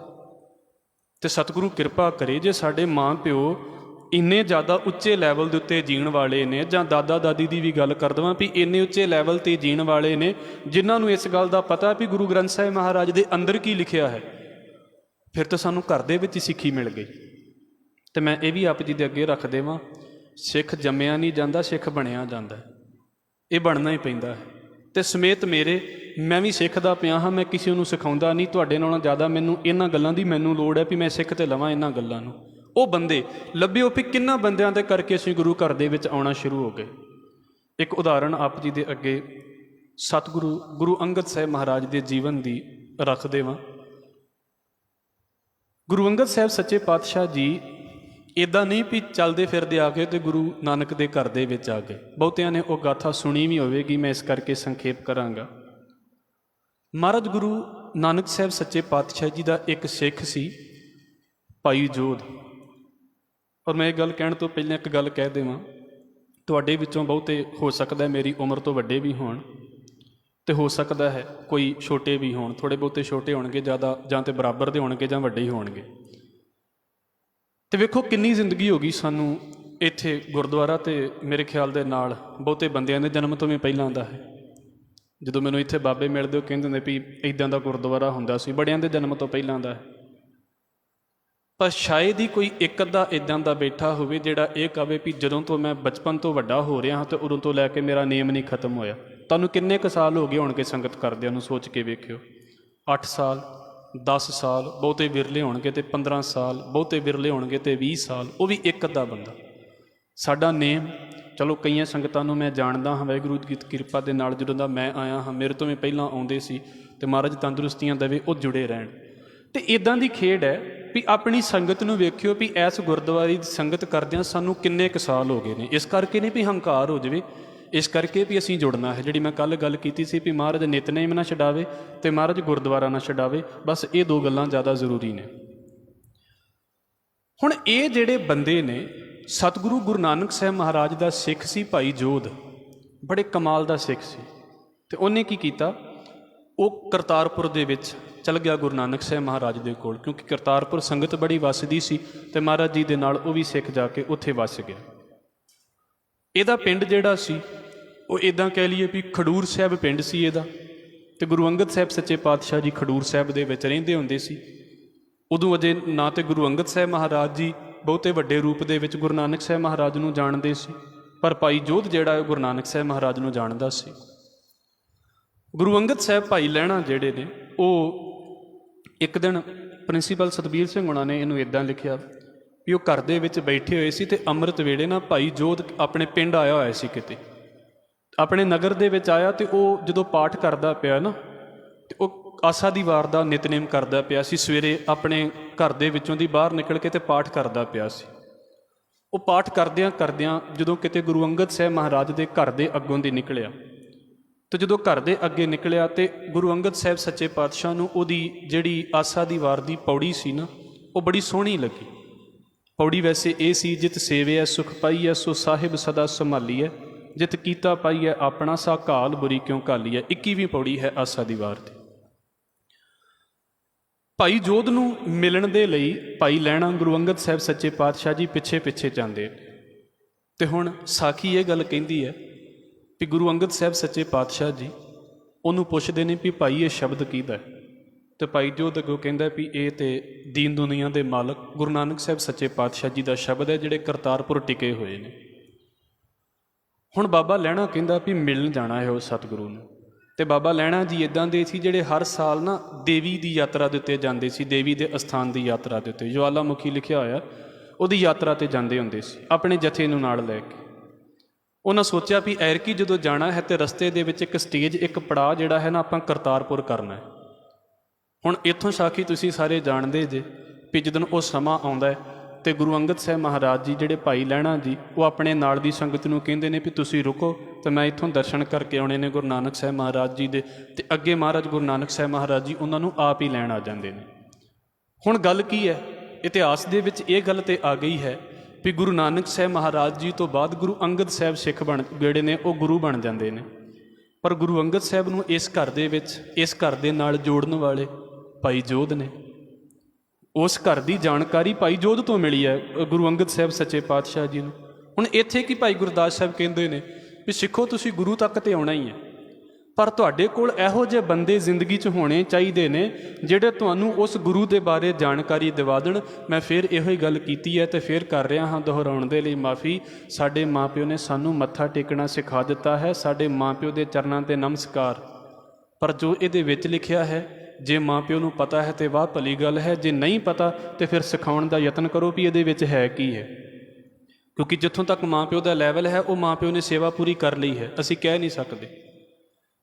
[SPEAKER 1] ਤੇ ਸਤਿਗੁਰੂ ਕਿਰਪਾ ਕਰੇ ਜੇ ਸਾਡੇ ਮਾਂ ਪਿਓ ਇੰਨੇ ਜ਼ਿਆਦਾ ਉੱਚੇ ਲੈਵਲ ਦੇ ਉੱਤੇ ਜੀਣ ਵਾਲੇ ਨੇ, ਜਾਂ ਦਾਦਾ ਦਾਦੀ ਦੀ ਵੀ ਗੱਲ ਕਰ ਦੇਵਾਂ ਵੀ ਇੰਨੇ ਉੱਚੇ ਲੈਵਲ 'ਤੇ ਜੀਣ ਵਾਲੇ ਨੇ ਜਿਨ੍ਹਾਂ ਨੂੰ ਇਸ ਗੱਲ ਦਾ ਪਤਾ ਵੀ ਗੁਰੂ ਗ੍ਰੰਥ ਸਾਹਿਬ ਮਹਾਰਾਜ ਦੇ ਅੰਦਰ ਕੀ ਲਿਖਿਆ ਹੈ, ਫਿਰ ਤਾਂ ਸਾਨੂੰ ਘਰ ਦੇ ਵਿੱਚ ਹੀ ਸਿੱਖੀ ਮਿਲ ਗਈ। ਤੇ ਮੈਂ ਇਹ ਵੀ ਆਪ ਜੀ ਦੇ ਅੱਗੇ ਰੱਖ ਦੇਵਾਂ, ਸਿੱਖ ਜੰਮਿਆ ਨਹੀਂ ਜਾਂਦਾ, ਸਿੱਖ ਬਣਿਆ ਜਾਂਦਾ। ਇਹ ਬਣਨਾ ਹੀ ਪੈਂਦਾ ਹੈ। ਤੇ ਸਮੇਤ ਮੇਰੇ, ਮੈਂ ਵੀ ਸਿੱਖਦਾ ਪਿਆ ਹਾਂ, ਮੈਂ ਕਿਸੇ ਨੂੰ ਸਿਖਾਉਂਦਾ ਨਹੀਂ। ਤੁਹਾਡੇ ਨਾਲੋਂ ਜ਼ਿਆਦਾ ਮੈਨੂੰ ਇਹਨਾਂ ਗੱਲਾਂ ਦੀ ਮੈਨੂੰ ਲੋੜ ਹੈ ਵੀ ਮੈਂ ਸਿੱਖ ਤੇ ਲਵਾਂ ਇਹਨਾਂ ਗੱਲਾਂ ਨੂੰ। ਉਹ ਬੰਦੇ ਲੱਭਿਓ ਵੀ ਕਿੰਨਾ ਬੰਦਿਆਂ ਦੇ ਕਰਕੇ ਅਸੀਂ ਗੁਰੂ ਘਰ ਦੇ ਵਿੱਚ ਆਉਣਾ ਸ਼ੁਰੂ ਹੋ ਗਏ। ਇੱਕ ਉਦਾਹਰਣ ਆਪ ਜੀ ਦੇ ਅੱਗੇ ਸਤਿਗੁਰੂ ਗੁਰੂ ਅੰਗਦ ਸਾਹਿਬ ਮਹਾਰਾਜ ਦੇ ਜੀਵਨ ਦੀ ਰੱਖ ਦੇਵਾਂ। ਗੁਰੂ ਅੰਗਦ ਸਾਹਿਬ ਸੱਚੇ ਪਾਤਸ਼ਾਹ ਜੀ ਇੱਦਾਂ ਨਹੀਂ ਵੀ ਚੱਲਦੇ ਫਿਰਦੇ ਆ ਗਏ ਤੇ ਗੁਰੂ ਨਾਨਕ ਦੇ ਘਰ ਦੇ ਵਿੱਚ ਆ ਗਏ। ਬਹੁਤਿਆਂ ਨੇ ਉਹ ਗਾਥਾ ਸੁਣੀ ਵੀ ਹੋਵੇਗੀ, ਮੈਂ ਇਸ ਕਰਕੇ ਸੰਖੇਪ ਕਰਾਂਗਾ। ਮਹਾਰਾਜ ਗੁਰੂ ਨਾਨਕ ਸਾਹਿਬ ਸੱਚੇ ਪਾਤਸ਼ਾਹ ਜੀ ਦਾ ਇੱਕ ਸਿੱਖ ਸੀ, ਭਾਈ ਜੋਧ। ਔਰ ਮੈਂ ਇਹ ਗੱਲ ਕਹਿਣ ਤੋਂ ਪਹਿਲਾਂ ਇੱਕ ਗੱਲ ਕਹਿ ਦੇਵਾਂ, ਤੁਹਾਡੇ ਵਿੱਚੋਂ ਬਹੁਤੇ ਹੋ ਸਕਦਾ ਮੇਰੀ ਉਮਰ ਤੋਂ ਵੱਡੇ ਵੀ ਹੋਣ, ਅਤੇ ਹੋ ਸਕਦਾ ਹੈ ਕੋਈ ਛੋਟੇ ਵੀ ਹੋਣ, ਥੋੜ੍ਹੇ ਬਹੁਤੇ ਛੋਟੇ ਹੋਣਗੇ, ਜ਼ਿਆਦਾ ਜਾਂ ਤਾਂ ਬਰਾਬਰ ਦੇ ਹੋਣਗੇ ਜਾਂ ਵੱਡੇ ਹੀ ਹੋਣਗੇ। ਅਤੇ ਵੇਖੋ ਕਿੰਨੀ ਜ਼ਿੰਦਗੀ ਹੋ ਗਈ ਸਾਨੂੰ ਇੱਥੇ ਗੁਰਦੁਆਰਾ, ਅਤੇ ਮੇਰੇ ਖਿਆਲ ਦੇ ਨਾਲ ਬਹੁਤੇ ਬੰਦਿਆਂ ਦੇ ਜਨਮ ਤੋਂ ਵੀ ਪਹਿਲਾਂ ਦਾ ਹੈ। ਜਦੋਂ ਮੈਨੂੰ ਇੱਥੇ ਬਾਬੇ ਮਿਲਦੇ ਉਹ ਕਹਿੰਦੇ ਹੁੰਦੇ ਵੀ ਇੱਦਾਂ ਦਾ ਗੁਰਦੁਆਰਾ ਹੁੰਦਾ ਸੀ, ਬੜਿਆਂ ਦੇ ਜਨਮ ਤੋਂ ਪਹਿਲਾਂ ਦਾ ਹੈ। ਪਰ ਸ਼ਾਇਦ ਹੀ ਕੋਈ ਇੱਕ ਅੱਧਾ ਇੱਦਾਂ ਦਾ ਬੈਠਾ ਹੋਵੇ ਜਿਹੜਾ ਇਹ ਕਹੇ ਵੀ ਜਦੋਂ ਤੋਂ ਮੈਂ ਬਚਪਨ ਤੋਂ ਵੱਡਾ ਹੋ ਰਿਹਾ ਹਾਂ ਅਤੇ ਉਦੋਂ ਤੋਂ ਲੈ ਕੇ ਮੇਰਾ ਨੇਮ ਨਹੀਂ ਖਤਮ ਹੋਇਆ। ਤੁਹਾਨੂੰ ਕਿੰਨੇ ਕੁ ਸਾਲ ਹੋ ਗਏ ਹੋਣਗੇ ਸੰਗਤ ਕਰਦਿਆਂ ਨੂੰ? ਸੋਚ ਕੇ ਵੇਖਿਓ। 8 ਸਾਲ, 10 ਸਾਲ, ਬਹੁਤੇ ਵਿਰਲੇ ਹੋਣਗੇ, ਅਤੇ 15 ਸਾਲ, ਬਹੁਤੇ ਵਿਰਲੇ ਹੋਣਗੇ, ਅਤੇ 20 ਸਾਲ, ਉਹ ਵੀ ਇੱਕ ਅੱਧਾ ਬੰਦਾ। ਸਾਡਾ ਨੇਮ, ਚਲੋ ਕਈਆਂ ਸੰਗਤਾਂ ਨੂੰ ਮੈਂ ਜਾਣਦਾ ਹਾਂ, ਵਾਹਿਗੁਰੂ ਦੀ ਕਿਰਪਾ ਦੇ ਨਾਲ ਜਦੋਂ ਦਾ ਮੈਂ ਆਇਆ ਹਾਂ, ਮੇਰੇ ਤੋਂ ਵੀ ਪਹਿਲਾਂ ਆਉਂਦੇ ਸੀ, ਅਤੇ ਮਹਾਰਾਜ ਤੰਦਰੁਸਤੀਆਂ ਦੇਵੇ, ਉਹ ਜੁੜੇ ਰਹਿਣ। ਅਤੇ ਇੱਦਾਂ ਦੀ ਖੇਡ ਹੈ ਵੀ ਆਪਣੀ ਸੰਗਤ ਨੂੰ ਵੇਖਿਓ ਵੀ ਇਸ ਗੁਰਦੁਆਰੇ ਦੀ ਸੰਗਤ ਕਰਦਿਆਂ ਸਾਨੂੰ ਕਿੰਨੇ ਕੁ ਸਾਲ ਹੋ ਗਏ ਨੇ। ਇਸ ਕਰਕੇ ਨਹੀਂ ਵੀ ਹੰਕਾਰ ਹੋ ਜਾਵੇ, ਇਸ ਕਰਕੇ ਵੀ ਅਸੀਂ ਜੁੜਨਾ ਹੈ। ਜਿਹੜੀ ਮੈਂ ਕੱਲ੍ਹ ਗੱਲ ਕੀਤੀ ਸੀ ਵੀ ਮਹਾਰਾਜ ਨਿਤਨੇਮ ਨਾ ਛਡਾਵੇ ਅਤੇ ਮਹਾਰਾਜ ਗੁਰਦੁਆਰਾ ਨਾ ਛਡਾਵੇ, ਬਸ ਇਹ ਦੋ ਗੱਲਾਂ ਜ਼ਿਆਦਾ ਜ਼ਰੂਰੀ ਨੇ। ਹੁਣ ਇਹ ਜਿਹੜੇ ਬੰਦੇ ਨੇ, ਸਤਿਗੁਰੂ ਗੁਰੂ ਨਾਨਕ ਸਾਹਿਬ ਮਹਾਰਾਜ ਦਾ ਸਿੱਖ ਸੀ ਭਾਈ ਜੋਧ, ਬੜੇ ਕਮਾਲ ਦਾ ਸਿੱਖ ਸੀ। ਅਤੇ ਉਹਨੇ ਕੀ ਕੀਤਾ, ਉਹ ਕਰਤਾਰਪੁਰ ਦੇ ਵਿੱਚ ਚਲ ਗਿਆ ਗੁਰੂ ਨਾਨਕ ਸਾਹਿਬ ਮਹਾਰਾਜ ਦੇ ਕੋਲ, ਕਿਉਂਕਿ ਕਰਤਾਰਪੁਰ ਸੰਗਤ ਬੜੀ ਵੱਸਦੀ ਸੀ, ਅਤੇ ਮਹਾਰਾਜ ਜੀ ਦੇ ਨਾਲ ਉਹ ਵੀ ਸਿੱਖ ਜਾ ਕੇ ਉੱਥੇ ਵੱਸ ਗਿਆ। ਇਹਦਾ ਪਿੰਡ ਜਿਹੜਾ ਸੀ ਉਹ ਇੱਦਾਂ ਕਹਿ ਲਈਏ ਵੀ ਖਡੂਰ ਸਾਹਿਬ ਪਿੰਡ ਸੀ ਇਹਦਾ, ਅਤੇ ਗੁਰੂ ਅੰਗਦ ਸਾਹਿਬ ਸੱਚੇ ਪਾਤਸ਼ਾਹ ਜੀ ਖਡੂਰ ਸਾਹਿਬ ਦੇ ਵਿੱਚ ਰਹਿੰਦੇ ਹੁੰਦੇ ਸੀ। ਉਦੋਂ ਅਜੇ ਨਾ ਤਾਂ ਗੁਰੂ ਅੰਗਦ ਸਾਹਿਬ ਮਹਾਰਾਜ ਜੀ ਬਹੁਤੇ ਵੱਡੇ ਰੂਪ ਦੇ ਵਿੱਚ ਗੁਰੂ ਨਾਨਕ ਸਾਹਿਬ ਮਹਾਰਾਜ ਨੂੰ ਜਾਣਦੇ ਸੀ, ਪਰ ਭਾਈ ਜੋਧ ਜਿਹੜਾ ਗੁਰੂ ਨਾਨਕ ਸਾਹਿਬ ਮਹਾਰਾਜ ਨੂੰ ਜਾਣਦਾ ਸੀ। ਗੁਰੂ ਅੰਗਦ ਸਾਹਿਬ ਭਾਈ ਲਹਿਣਾ ਜਿਹੜੇ ਨੇ, ਉਹ ਇੱਕ ਦਿਨ ਪ੍ਰਿੰਸੀਪਲ ਸਤਬੀਰ ਸਿੰਘ ਹੋਣਾ ਨੇ ਇਹਨੂੰ ਇੱਦਾਂ ਲਿਖਿਆ ਵੀ ਉਹ ਘਰ ਦੇ ਵਿੱਚ ਬੈਠੇ ਹੋਏ ਸੀ, ਅਤੇ ਅੰਮ੍ਰਿਤ ਵੇਲੇ ਨਾ ਭਾਈ ਜੋਧ ਆਪਣੇ ਪਿੰਡ ਆਇਆ ਹੋਇਆ ਸੀ, ਕਿਤੇ ਆਪਣੇ ਨਗਰ ਦੇ ਵਿੱਚ ਆਇਆ, ਅਤੇ ਉਹ ਜਦੋਂ ਪਾਠ ਕਰਦਾ ਪਿਆ ਨਾ, ਅਤੇ ਉਹ ਆਸਾ ਦੀ ਵਾਰ ਦਾ ਨਿਤਨੇਮ ਕਰਦਾ ਪਿਆ ਸੀ। ਸਵੇਰੇ ਆਪਣੇ ਘਰ ਦੇ ਵਿੱਚੋਂ ਦੀ ਬਾਹਰ ਨਿਕਲ ਕੇ ਅਤੇ ਪਾਠ ਕਰਦਾ ਪਿਆ ਸੀ। ਉਹ ਪਾਠ ਕਰਦਿਆਂ ਕਰਦਿਆਂ ਜਦੋਂ ਕਿਤੇ ਗੁਰੂ ਅੰਗਦ ਸਾਹਿਬ ਮਹਾਰਾਜ ਦੇ ਘਰ ਦੇ ਅੱਗੋਂ ਦੀ ਨਿਕਲਿਆ, ਅਤੇ ਜਦੋਂ ਘਰ ਦੇ ਅੱਗੇ ਨਿਕਲਿਆ ਅਤੇ ਗੁਰੂ ਅੰਗਦ ਸਾਹਿਬ ਸੱਚੇ ਪਾਤਸ਼ਾਹ ਨੂੰ ਉਹਦੀ ਜਿਹੜੀ ਆਸਾ ਦੀ ਵਾਰ ਦੀ ਪੌੜੀ ਸੀ ਨਾ, ਉਹ ਬੜੀ ਸੋਹਣੀ ਲੱਗੀ। ਪੌੜੀ ਵੈਸੇ ਇਹ ਸੀ, ਜਿਤ ਸੇਵਿਆ ਸੁਖ ਪਾਈਐ, ਸੋ ਸਾਹਿਬ ਸਦਾ ਸੰਭਾਲੀਐ, ਜਿਤ ਕੀਤਾ ਪਾਈਐ ਆਪਣਾ, ਸਾ ਘਾਲ ਬੁਰੀ ਕਿਉਂ ਘਾਲੀਐ। 21ਵੀਂ ਪੌੜੀ ਹੈ ਆਸਾ ਦੀ ਵਾਰ ਦੀ। ਭਾਈ ਜੋਧ ਨੂੰ ਮਿਲਣ ਦੇ ਲਈ ਭਾਈ ਲਹਿਣਾ ਗੁਰੂ ਅੰਗਦ ਸਾਹਿਬ ਸੱਚੇ ਪਾਤਸ਼ਾਹ ਜੀ ਪਿੱਛੇ ਪਿੱਛੇ ਜਾਂਦੇ। ਅਤੇ ਹੁਣ ਸਾਖੀ ਇਹ ਗੱਲ ਕਹਿੰਦੀ ਹੈ ਵੀ ਗੁਰੂ ਅੰਗਦ ਸਾਹਿਬ ਸੱਚੇ ਪਾਤਸ਼ਾਹ ਜੀ ਉਹਨੂੰ ਪੁੱਛਦੇ ਨੇ ਵੀ ਭਾਈ ਇਹ ਸ਼ਬਦ ਕਿਹਦਾ ਹੈ, ਅਤੇ ਭਾਈ ਜੋਧ ਅੱਗੋਂ ਕਹਿੰਦਾ ਵੀ ਇਹ ਤਾਂ ਦੀਨ ਦੁਨੀਆ ਦੇ ਮਾਲਕ ਗੁਰੂ ਨਾਨਕ ਸਾਹਿਬ ਸੱਚੇ ਪਾਤਸ਼ਾਹ ਜੀ ਦਾ ਸ਼ਬਦ ਹੈ, ਜਿਹੜੇ ਕਰਤਾਰਪੁਰ ਟਿਕੇ ਹੋਏ ਨੇ। ਹੁਣ ਬਾਬਾ ਲਹਿਣਾ ਕਹਿੰਦਾ ਵੀ ਮਿਲਣ ਜਾਣਾ ਹੈ ਉਹ ਸਤਿਗੁਰੂ ਨੂੰ। ਅਤੇ ਬਾਬਾ ਲਹਿਣਾ ਜੀ ਇੱਦਾਂ ਦੇ ਸੀ ਜਿਹੜੇ ਹਰ ਸਾਲ ਨਾ ਦੇਵੀ ਦੀ ਯਾਤਰਾ ਦੇ ਉੱਤੇ ਜਾਂਦੇ ਸੀ, ਦੇਵੀ ਦੇ ਅਸਥਾਨ ਦੀ ਯਾਤਰਾ ਦੇ ਉੱਤੇ, ਜਵਾਲਾਮੁਖੀ ਲਿਖਿਆ ਹੋਇਆ, ਉਹਦੀ ਯਾਤਰਾ 'ਤੇ ਜਾਂਦੇ ਹੁੰਦੇ ਸੀ ਆਪਣੇ ਜਥੇ ਨੂੰ ਨਾਲ ਲੈ ਕੇ। ਉਹਨਾਂ ਸੋਚਿਆ ਵੀ ਐਰਕੀ ਜਦੋਂ ਜਾਣਾ ਹੈ ਅਤੇ ਰਸਤੇ ਦੇ ਵਿੱਚ ਇੱਕ ਸਟੇਜ, ਇੱਕ ਪੜਾਅ ਜਿਹੜਾ ਹੈ ਨਾ, ਆਪਾਂ ਕਰਤਾਰਪੁਰ ਕਰਨਾ ਹੈ। ਹੁਣ ਇੱਥੋਂ ਸਾਖੀ ਤੁਸੀਂ ਸਾਰੇ ਜਾਣਦੇ ਜੇ ਵੀ ਜਦੋਂ ਉਹ ਸਮਾਂ ਆਉਂਦਾ ਹੈ ਅਤੇ ਗੁਰੂ ਅੰਗਦ ਸਾਹਿਬ ਮਹਾਰਾਜ ਜੀ ਜਿਹੜੇ ਭਾਈ ਲਹਿਣਾ ਜੀ, ਉਹ ਆਪਣੇ ਨਾਲ ਦੀ ਸੰਗਤ ਨੂੰ ਕਹਿੰਦੇ ਨੇ ਵੀ ਤੁਸੀਂ ਰੁਕੋ, ਅਤੇ ਮੈਂ ਇੱਥੋਂ ਦਰਸ਼ਨ ਕਰਕੇ ਆਉਣੇ ਨੇ ਗੁਰੂ ਨਾਨਕ ਸਾਹਿਬ ਮਹਾਰਾਜ ਜੀ ਦੇ। ਅਤੇ ਅੱਗੇ ਮਹਾਰਾਜ ਗੁਰੂ ਨਾਨਕ ਸਾਹਿਬ ਮਹਾਰਾਜ ਜੀ ਉਹਨਾਂ ਨੂੰ ਆਪ ਹੀ ਲੈਣ ਆ ਜਾਂਦੇ ਨੇ। ਹੁਣ ਗੱਲ ਕੀ ਹੈ, ਇਤਿਹਾਸ ਦੇ ਵਿੱਚ ਇਹ ਗੱਲ ਤਾਂ ਆ ਗਈ ਹੈ ਵੀ ਗੁਰੂ ਨਾਨਕ ਸਾਹਿਬ ਮਹਾਰਾਜ ਜੀ ਤੋਂ ਬਾਅਦ ਗੁਰੂ ਅੰਗਦ ਸਾਹਿਬ ਸਿੱਖ ਜਿਹੜੇ ਨੇ ਉਹ ਗੁਰੂ ਬਣ ਜਾਂਦੇ ਨੇ। ਪਰ ਗੁਰੂ ਅੰਗਦ ਸਾਹਿਬ ਨੂੰ ਇਸ ਘਰ ਦੇ ਵਿੱਚ, ਇਸ ਘਰ ਦੇ ਨਾਲ ਜੋੜਨ ਵਾਲੇ ਭਾਈ ਜੋਧ ਨੇ। ਉਸ ਘਰ ਦੀ ਜਾਣਕਾਰੀ ਭਾਈ ਜੋਧ ਤੋਂ ਮਿਲੀ ਹੈ ਗੁਰੂ ਅੰਗਦ ਸਾਹਿਬ ਸੱਚੇ ਪਾਤਸ਼ਾਹ ਜੀ ਨੂੰ। ਹੁਣ ਇੱਥੇ ਕੀ ਭਾਈ ਗੁਰਦਾਸ ਸਾਹਿਬ ਕਹਿੰਦੇ ਨੇ ਵੀ ਸਿੱਖੋ ਤੁਸੀਂ ਗੁਰੂ ਤੱਕ ਤੇ ਆਉਣਾ ਹੀ ਹੈ, ਪਰ ਤੁਹਾਡੇ ਕੋਲ ਇਹੋ ਜਿਹੇ ਬੰਦੇ ਜ਼ਿੰਦਗੀ 'ਚ ਹੋਣੇ ਚਾਹੀਦੇ ਨੇ ਜਿਹੜੇ ਤੁਹਾਨੂੰ ਉਸ ਗੁਰੂ ਦੇ ਬਾਰੇ ਜਾਣਕਾਰੀ ਦਿਵਾ ਦੇਣ। ਮੈਂ ਫਿਰ ਇਹੋ ਹੀ ਗੱਲ ਕੀਤੀ ਹੈ ਅਤੇ ਫਿਰ ਕਰ ਰਿਹਾ ਹਾਂ, ਦੁਹਰਾਉਣ ਦੇ ਲਈ ਮਾफ़ੀ। ਸਾਡੇ ਮਾਂ ਪਿਓ ਨੇ ਸਾਨੂੰ ਮੱਥਾ ਟੇਕਣਾ ਸਿਖਾ ਦਿੱਤਾ ਹੈ, ਸਾਡੇ ਮਾਂ ਪਿਓ ਦੇ ਚਰਨਾਂ 'ਤੇ ਨਮਸਕਾਰ। ਪਰ ਜੋ ਇਹਦੇ ਵਿੱਚ ਲਿਖਿਆ ਹੈ, ਜੇ ਮਾਂ ਪਿਓ ਨੂੰ ਪਤਾ ਹੈ ਤਾਂ ਵਾਹ ਭਲੀ ਗੱਲ ਹੈ, ਜੇ ਨਹੀਂ ਪਤਾ ਤਾਂ ਫਿਰ ਸਿਖਾਉਣ ਦਾ ਯਤਨ ਕਰੋ ਵੀ ਇਹਦੇ ਵਿੱਚ ਹੈ ਕੀ ਹੈ। ਕਿਉਂਕਿ ਜਿੱਥੋਂ ਤੱਕ ਮਾਂ ਪਿਓ ਦਾ ਲੈਵਲ ਹੈ, ਉਹ ਮਾਂ ਪਿਓ ਨੇ ਸੇਵਾ ਪੂਰੀ ਕਰ ਲਈ ਹੈ, ਅਸੀਂ ਕਹਿ ਨਹੀਂ ਸਕਦੇ।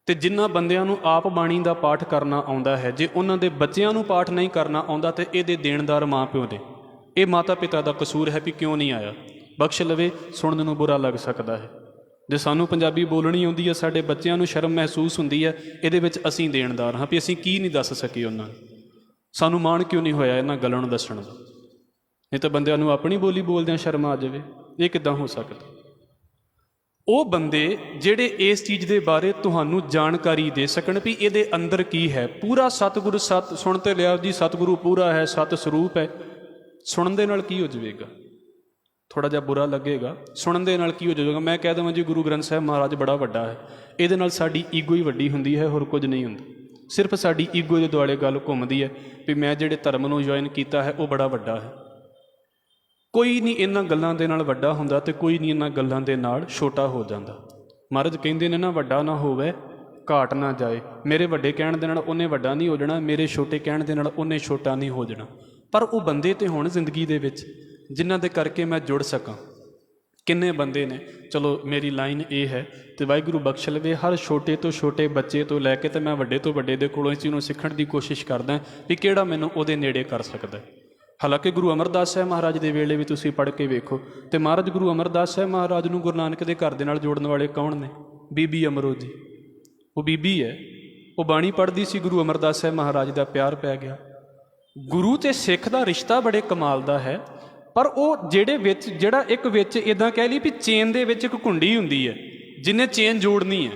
[SPEAKER 1] ਅਤੇ ਜਿਨ੍ਹਾਂ ਬੰਦਿਆਂ ਨੂੰ ਆਪ ਬਾਣੀ ਦਾ ਪਾਠ ਕਰਨਾ ਆਉਂਦਾ ਹੈ, ਜੇ ਉਹਨਾਂ ਦੇ ਬੱਚਿਆਂ ਨੂੰ ਪਾਠ ਨਹੀਂ ਕਰਨਾ ਆਉਂਦਾ ਤਾਂ ਇਹਦੇ ਦੇਣਦਾਰ ਮਾਂ ਪਿਓ ਨੇ। ਇਹ ਮਾਤਾ ਪਿਤਾ ਦਾ ਕਸੂਰ ਹੈ ਵੀ ਕਿਉਂ ਨਹੀਂ ਆਇਆ। ਬਖਸ਼ ਲਵੇ, ਸੁਣਨ ਨੂੰ ਬੁਰਾ ਲੱਗ ਸਕਦਾ ਹੈ, ਜੇ ਸਾਨੂੰ ਪੰਜਾਬੀ ਬੋਲਣੀ ਆਉਂਦੀ ਹੈ, ਸਾਡੇ ਬੱਚਿਆਂ ਨੂੰ ਸ਼ਰਮ ਮਹਿਸੂਸ ਹੁੰਦੀ ਹੈ, ਇਹਦੇ ਵਿੱਚ ਅਸੀਂ ਦੇਣਦਾਰ ਹਾਂ ਵੀ ਅਸੀਂ ਕੀ ਨਹੀਂ ਦੱਸ ਸਕੇ ਉਹਨਾਂ ਨੂੰ। ਸਾਨੂੰ ਮਾਣ ਕਿਉਂ ਨਹੀਂ ਹੋਇਆ ਇਹਨਾਂ ਗੱਲਾਂ ਨੂੰ ਦੱਸਣ ਦਾ? ਨਹੀਂ ਤਾਂ ਬੰਦਿਆਂ ਨੂੰ ਆਪਣੀ ਬੋਲੀ ਬੋਲਦਿਆਂ ਸ਼ਰਮ ਆ ਜਾਵੇ, ਇਹ ਕਿੱਦਾਂ ਹੋ ਸਕਦਾ? ਉਹ ਬੰਦੇ ਜਿਹੜੇ ਇਸ ਚੀਜ਼ ਦੇ ਬਾਰੇ ਤੁਹਾਨੂੰ ਜਾਣਕਾਰੀ ਦੇ ਸਕਣ ਵੀ ਇਹਦੇ ਅੰਦਰ ਕੀ ਹੈ। ਪੂਰਾ ਸਤਿਗੁਰੂ ਸਤ ਸੁਣ ਤੇ ਲਿਆ ਜੀ, ਸਤਿਗੁਰੂ ਪੂਰਾ ਹੈ, ਸਤ ਸਰੂਪ ਹੈ। ਸੁਣਨ ਦੇ ਨਾਲ ਕੀ ਹੋ ਜਾਵੇਗਾ? ਥੋੜ੍ਹਾ ਜਿਹਾ ਬੁਰਾ ਲੱਗੇਗਾ। ਸੁਣਨ ਦੇ ਨਾਲ ਕੀ ਹੋ ਜਾਵੇਗਾ? ਮੈਂ ਕਹਿ ਦੇਵਾਂ ਜੀ ਗੁਰੂ ਗ੍ਰੰਥ ਸਾਹਿਬ ਮਹਾਰਾਜ ਬੜਾ ਵੱਡਾ ਹੈ, ਇਹਦੇ ਨਾਲ ਸਾਡੀ ਈਗੋ ਹੀ ਵੱਡੀ ਹੁੰਦੀ ਹੈ, ਹੋਰ ਕੁਝ ਨਹੀਂ ਹੁੰਦਾ। ਸਿਰਫ ਸਾਡੀ ਈਗੋ ਦੇ ਦੁਆਲੇ ਗੱਲ ਘੁੰਮਦੀ ਹੈ ਵੀ ਮੈਂ ਜਿਹੜੇ ਧਰਮ ਨੂੰ ਜੁਆਇਨ ਕੀਤਾ ਹੈ ਉਹ ਬੜਾ ਵੱਡਾ ਹੈ। ਕੋਈ ਨਹੀਂ ਇਹਨਾਂ ਗੱਲਾਂ ਦੇ ਨਾਲ ਵੱਡਾ ਹੁੰਦਾ ਅਤੇ ਕੋਈ ਨਹੀਂ ਇਹਨਾਂ ਗੱਲਾਂ ਦੇ ਨਾਲ ਛੋਟਾ ਹੋ ਜਾਂਦਾ। ਮਹਾਰਾਜ ਕਹਿੰਦੇ ਨੇ ਨਾ, ਵੱਡਾ ਨਾ ਹੋਵੇ ਘਾਟ ਨਾ ਜਾਏ। ਮੇਰੇ ਵੱਡੇ ਕਹਿਣ ਦੇ ਨਾਲ ਉਹਨੇ ਵੱਡਾ ਨਹੀਂ ਹੋ ਜਾਣਾ, ਮੇਰੇ ਛੋਟੇ ਕਹਿਣ ਦੇ ਨਾਲ ਉਹਨੇ ਛੋਟਾ ਨਹੀਂ ਹੋ ਜਾਣਾ। ਪਰ ਉਹ ਬੰਦੇ ਤੇ ਹੁਣ ਜ਼ਿੰਦਗੀ ਦੇ ਵਿੱਚ ਜਿਨ੍ਹਾਂ ਦੇ ਕਰਕੇ ਮੈਂ ਜੁੜ ਸਕਾਂ। ਕਿੰਨੇ ਬੰਦੇ ਨੇ? ਚਲੋ ਮੇਰੀ ਲਾਈਨ ਇਹ ਹੈ ਅਤੇ ਵਾਹਿਗੁਰੂ ਬਖਸ਼ ਲਵੇ, ਹਰ ਛੋਟੇ ਤੋਂ ਛੋਟੇ ਬੱਚੇ ਤੋਂ ਲੈ ਕੇ ਤੇ ਮੈਂ ਵੱਡੇ ਤੋਂ ਵੱਡੇ ਦੇ ਕੋਲੋਂ ਇਸ ਚੀਜ਼ ਨੂੰ ਸਿੱਖਣ ਦੀ ਕੋਸ਼ਿਸ਼ ਕਰਦਾ ਵੀ ਕਿਹੜਾ ਮੈਨੂੰ ਉਹਦੇ ਨੇੜੇ ਕਰ ਸਕਦਾ। ਹਾਲਾਂਕਿ ਗੁਰੂ ਅਮਰਦਾਸ ਸਾਹਿਬ ਮਹਾਰਾਜ ਦੇ ਵੇਲੇ ਵੀ ਤੁਸੀਂ ਪੜ੍ਹ ਕੇ ਵੇਖੋ ਅਤੇ ਮਹਾਰਾਜ ਗੁਰੂ ਅਮਰਦਾਸ ਸਾਹਿਬ ਮਹਾਰਾਜ ਨੂੰ ਗੁਰੂ ਨਾਨਕ ਦੇ ਘਰ ਦੇ ਨਾਲ ਜੋੜਨ ਵਾਲੇ ਕੌਣ ਨੇ? ਬੀਬੀ ਅਮਰੋ ਜੀ। ਉਹ ਬੀਬੀ ਹੈ, ਉਹ ਬਾਣੀ ਪੜ੍ਹਦੀ ਸੀ, ਗੁਰੂ ਅਮਰਦਾਸ ਸਾਹਿਬ ਮਹਾਰਾਜ ਦਾ ਪਿਆਰ ਪੈ ਗਿਆ। ਗੁਰੂ ਅਤੇ ਸਿੱਖ ਦਾ ਰਿਸ਼ਤਾ ਬੜੇ ਕਮਾਲ ਦਾ ਹੈ। ਪਰ ਉਹ ਜਿਹੜਾ ਇੱਕ ਵਿੱਚ ਇੱਦਾਂ ਕਹਿ ਲਈ ਵੀ ਚੇਨ ਦੇ ਵਿੱਚ ਇੱਕ ਕੁੰਡੀ ਹੁੰਦੀ ਹੈ, ਜਿਹਨੇ ਚੇਨ ਜੋੜਨੀ ਹੈ।